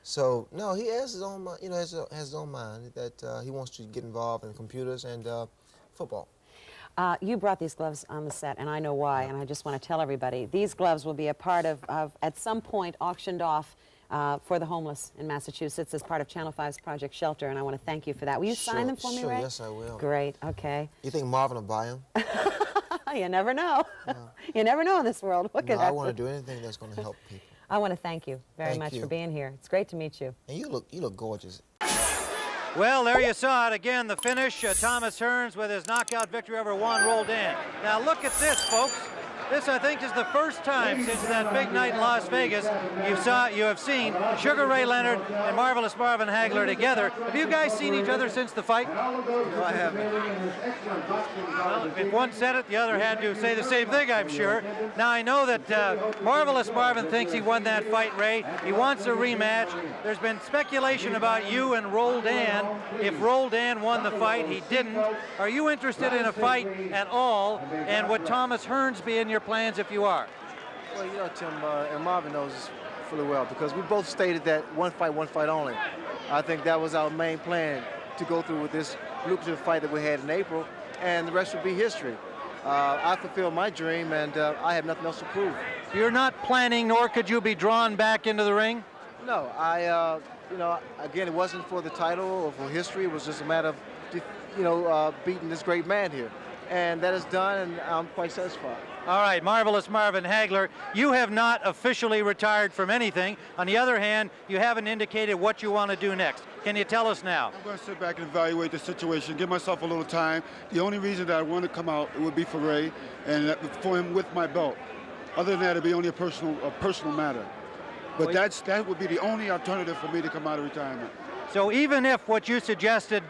So, no, he has his own mind, has his own mind that he wants to get involved in computers and football. You brought these gloves on the set, and I know why, and I just want to tell everybody, these gloves will be a part of at some point, auctioned off for the homeless in Massachusetts as part of Channel 5's Project Shelter, and I want to thank you for that. Will you sign them for me, Ray? Yes, I will. Great, okay. You think Marvin will buy them? You never know. You never know in this world. What could I want to do anything that's going to help people. I want to thank you very much for being here. It's great to meet you. And you look gorgeous. Well, there you saw it again, the finish. Thomas Hearns with his knockout victory over Juan Roldan. Now look at this, folks. This, I think, is the first time since that big night in Las Vegas you have seen Sugar Ray Leonard and Marvelous Marvin Hagler together. Have you guys seen each other since the fight? No, I haven't. Well, if one said it, the other had to say the same thing, I'm sure. Now, I know that Marvelous Marvin thinks he won that fight, Ray. He wants a rematch. There's been speculation about you and Roldan. If Roldan won the fight, he didn't. Are you interested in a fight at all? And would Thomas Hearns be in your plans if you are? Well, you know, Tim, and Marvin knows this fully well, because we both stated that one fight only. I think that was our main plan, to go through with this lucrative fight that we had in April, and the rest would be history. I fulfilled my dream, and I have nothing else to prove. You're not planning, nor could you be drawn back into the ring? No, you know, again, it wasn't for the title or for history. It was just a matter of, beating this great man here. And that is done, and I'm quite satisfied. All right, Marvelous Marvin Hagler, you have not officially retired from anything. On the other hand, you haven't indicated what you want to do next. Can you tell us now? I'm going to sit back and evaluate the situation, give myself a little time. The only reason that I want to come out, it would be for Ray and for him with my belt. Other than that, it'd be only a personal matter. But that would be the only alternative for me to come out of retirement. So even if what you suggested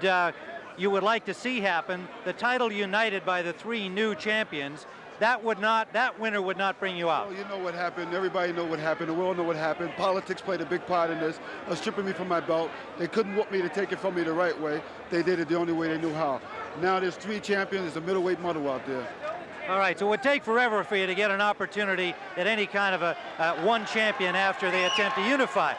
you would like to see happen, the title united by the 3 new champions, that winner would not bring you out. Well, you know what happened. Everybody know what happened. The world know what happened. Politics played a big part in this. Stripping me from my belt. They couldn't want me to take it from me the right way. They did it the only way they knew how. Now there's 3 champions. There's a middleweight model out there. All right, so it would take forever for you to get an opportunity at any kind of a one champion after they attempt to unify.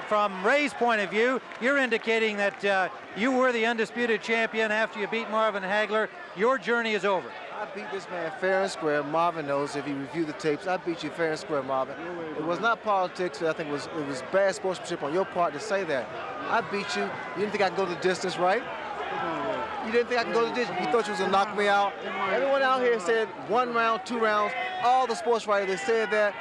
From Ray's point of view, you're indicating that you were the undisputed champion after you beat Marvin Hagler. Your journey is over. I beat this man fair and square. Marvin knows if he reviewed the tapes. I beat you fair and square, Marvin. It was not politics. I think it was bad sportsmanship on your part to say that. I beat you. You didn't think I could go the distance, right? You didn't think I could go the distance. You thought you was going to knock me out. Everyone out here said 1 round, 2 rounds. All the sports writers, they said that.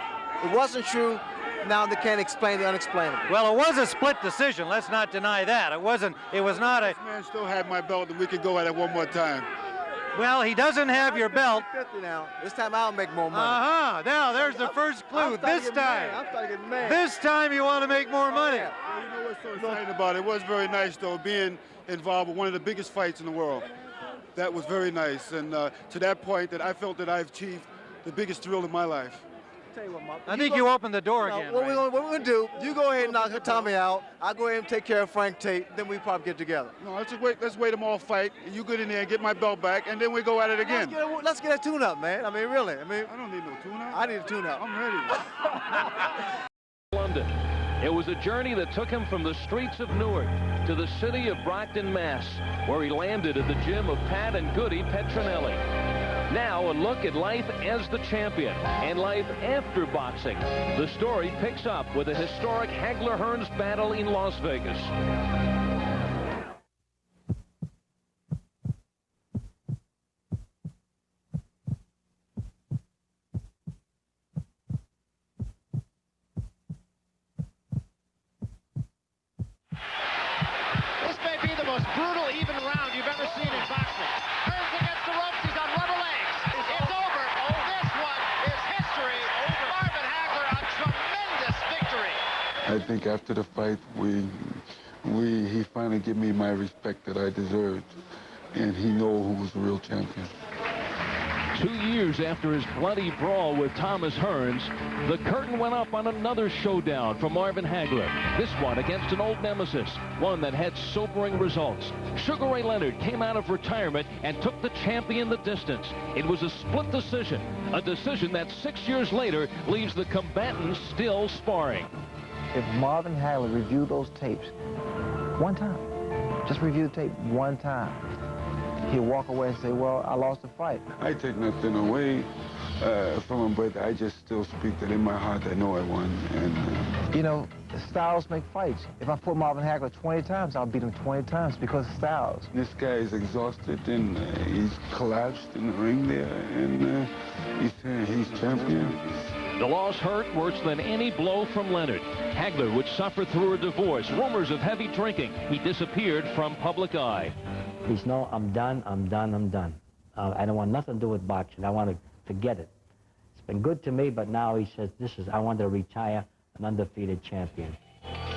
It wasn't true. Now they can't explain the unexplainable. Well, it was a split decision. Let's not deny that. It was not a... This man still had my belt, and we could go at it one more time. Well, he doesn't have your belt. 50 now. This time I'll make more money. Now there's the first clue. This time. I'm starting to get mad. This time you want to make more money. Well, you know what's so exciting about it? It was very nice, though, being involved with one of the biggest fights in the world. That was very nice, and to that point that I felt that I've achieved the biggest thrill in my life. Tell you what, Mark, I think you opened the door again. What we're going to do, you go ahead and knock Tommy out. I'll go ahead and take care of Frank Tate. Then we probably get together. No, let's wait them all fight. And you get in there and get my belt back, and then we go at it again. Let's get a tune-up, man. I mean, really. I don't need no tune-up. I need a tune-up. I'm ready. London. It was a journey that took him from the streets of Newark to the city of Brockton, Mass., where he landed at the gym of Pat and Goody Petronelli. Now a look at life as the champion and life after boxing. The story picks up with a historic Hagler-Hearns battle in Las Vegas. This may be the most brutal, even round you've ever seen in boxing. Hearns against the ropes. He's on rubber legs. It's over. This one is history. Marvin Hagler, a tremendous victory. I think after the fight, he finally gave me my respect that I deserved, and he know who was the real champion. 2 years after his bloody brawl with Thomas Hearns, the curtain went up on another showdown for Marvin Hagler. This one against an old nemesis, one that had sobering results. Sugar Ray Leonard came out of retirement and took the champion the distance. It was a split decision, a decision that 6 years later leaves the combatants still sparring. If Marvin Hagler reviewed those tapes one time, just review the tape one time, he'll walk away and say, well, I lost the fight. I take nothing away from him, but I just still speak that in my heart I know I won. And you know, styles make fights. If I fought Marvin Hagler 20 times, I'll beat him 20 times because of styles. This guy is exhausted, and he's collapsed in the ring there, and he's saying he's champion. The loss hurt worse than any blow from Leonard. Hagler would suffer through a divorce, rumors of heavy drinking. He disappeared from public eye. He's no, I'm done. I don't want nothing to do with boxing. I want to forget it. It's been good to me, but now he says, I want to retire an undefeated champion.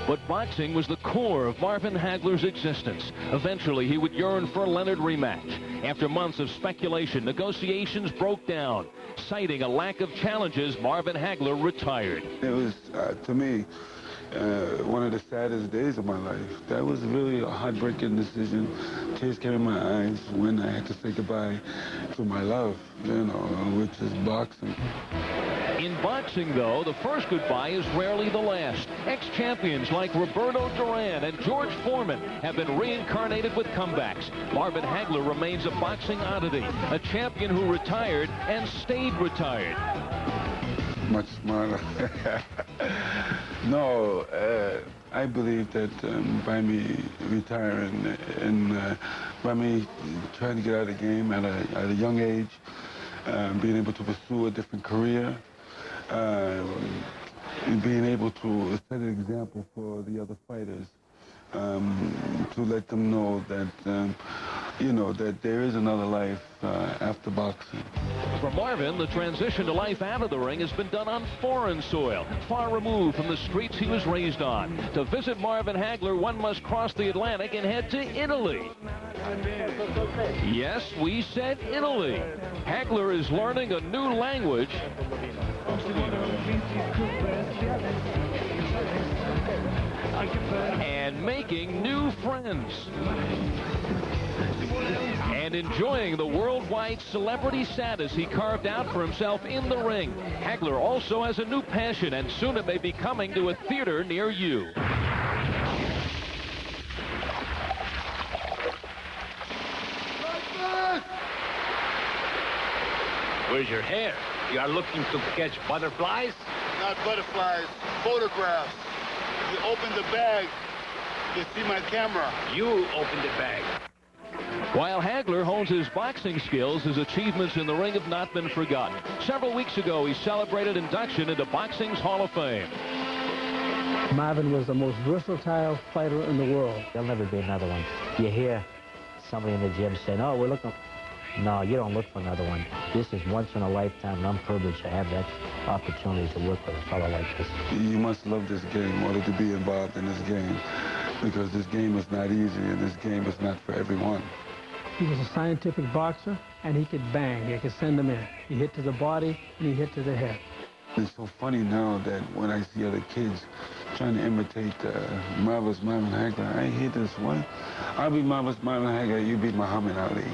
But boxing was the core of Marvin Hagler's existence. Eventually, he would yearn for a Leonard rematch. After months of speculation, negotiations broke down. Citing a lack of challenges, Marvin Hagler retired. It was, to me, one of the saddest days of my life. That was really a heartbreaking decision. Tears came in my eyes when I had to say goodbye to my love, you know, which is boxing. In boxing, though, the first goodbye is rarely the last. Ex-champions like Roberto Duran and George Foreman have been reincarnated with comebacks. Marvin Hagler remains a boxing oddity, a champion who retired and stayed retired. Much smarter. No, I believe that by me retiring and by me trying to get out of the game at a young age, being able to pursue a different career, and being able to set an example for the other fighters, to let them know that, you know, that there is another life after boxing. For Marvin, the transition to life out of the ring has been done on foreign soil, far removed from the streets he was raised on. To visit Marvin Hagler, one must cross the Atlantic and head to Italy. Yes, we said Italy. Hagler is learning a new language and making new friends and enjoying the worldwide celebrity status he carved out for himself in the ring. Hagler also has a new passion, and soon it may be coming to a theater near you. Where's your hair? You are looking to catch butterflies? Not butterflies, photographs. You open the bag, you see my camera. You open the bag. While Hagler hones his boxing skills, his achievements in the ring have not been forgotten. Several weeks ago, he celebrated induction into boxing's Hall of Fame. Marvin was the most versatile fighter in the world. There'll never be another one. You hear somebody in the gym saying, oh, we're looking. No, you don't look for another one. This is once in a lifetime, and I'm privileged to have that opportunity to work with a fellow like this. You must love this game in order to be involved in this game, because this game is not easy, and this game is not for everyone. He was a scientific boxer, and he could bang. He could send them in. He hit to the body, and he hit to the head. It's so funny now that when I see other kids trying to imitate Marvelous Marvin Hagler, I hear this one. I'll be Marvelous Marvin Hagler, you beat Muhammad Ali.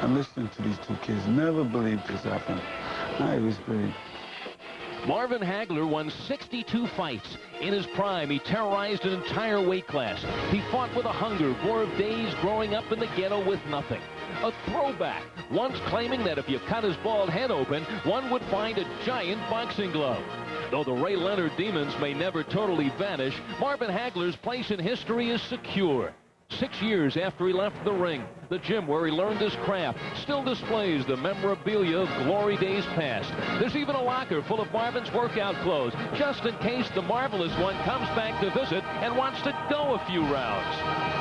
I'm listening to these two kids. Never believed this happened. It was great. Marvin Hagler won 62 fights. In his prime, he terrorized an entire weight class. He fought with a hunger born of days growing up in the ghetto with nothing. A throwback, once claiming that if you cut his bald head open, one would find a giant boxing glove. Though the Ray Leonard demons may never totally vanish, Marvin Hagler's place in history is secure. 6 years after he left the ring, the gym where he learned his craft still displays the memorabilia of glory days past. There's even a locker full of Marvin's workout clothes, just in case the marvelous one comes back to visit and wants to go a few rounds.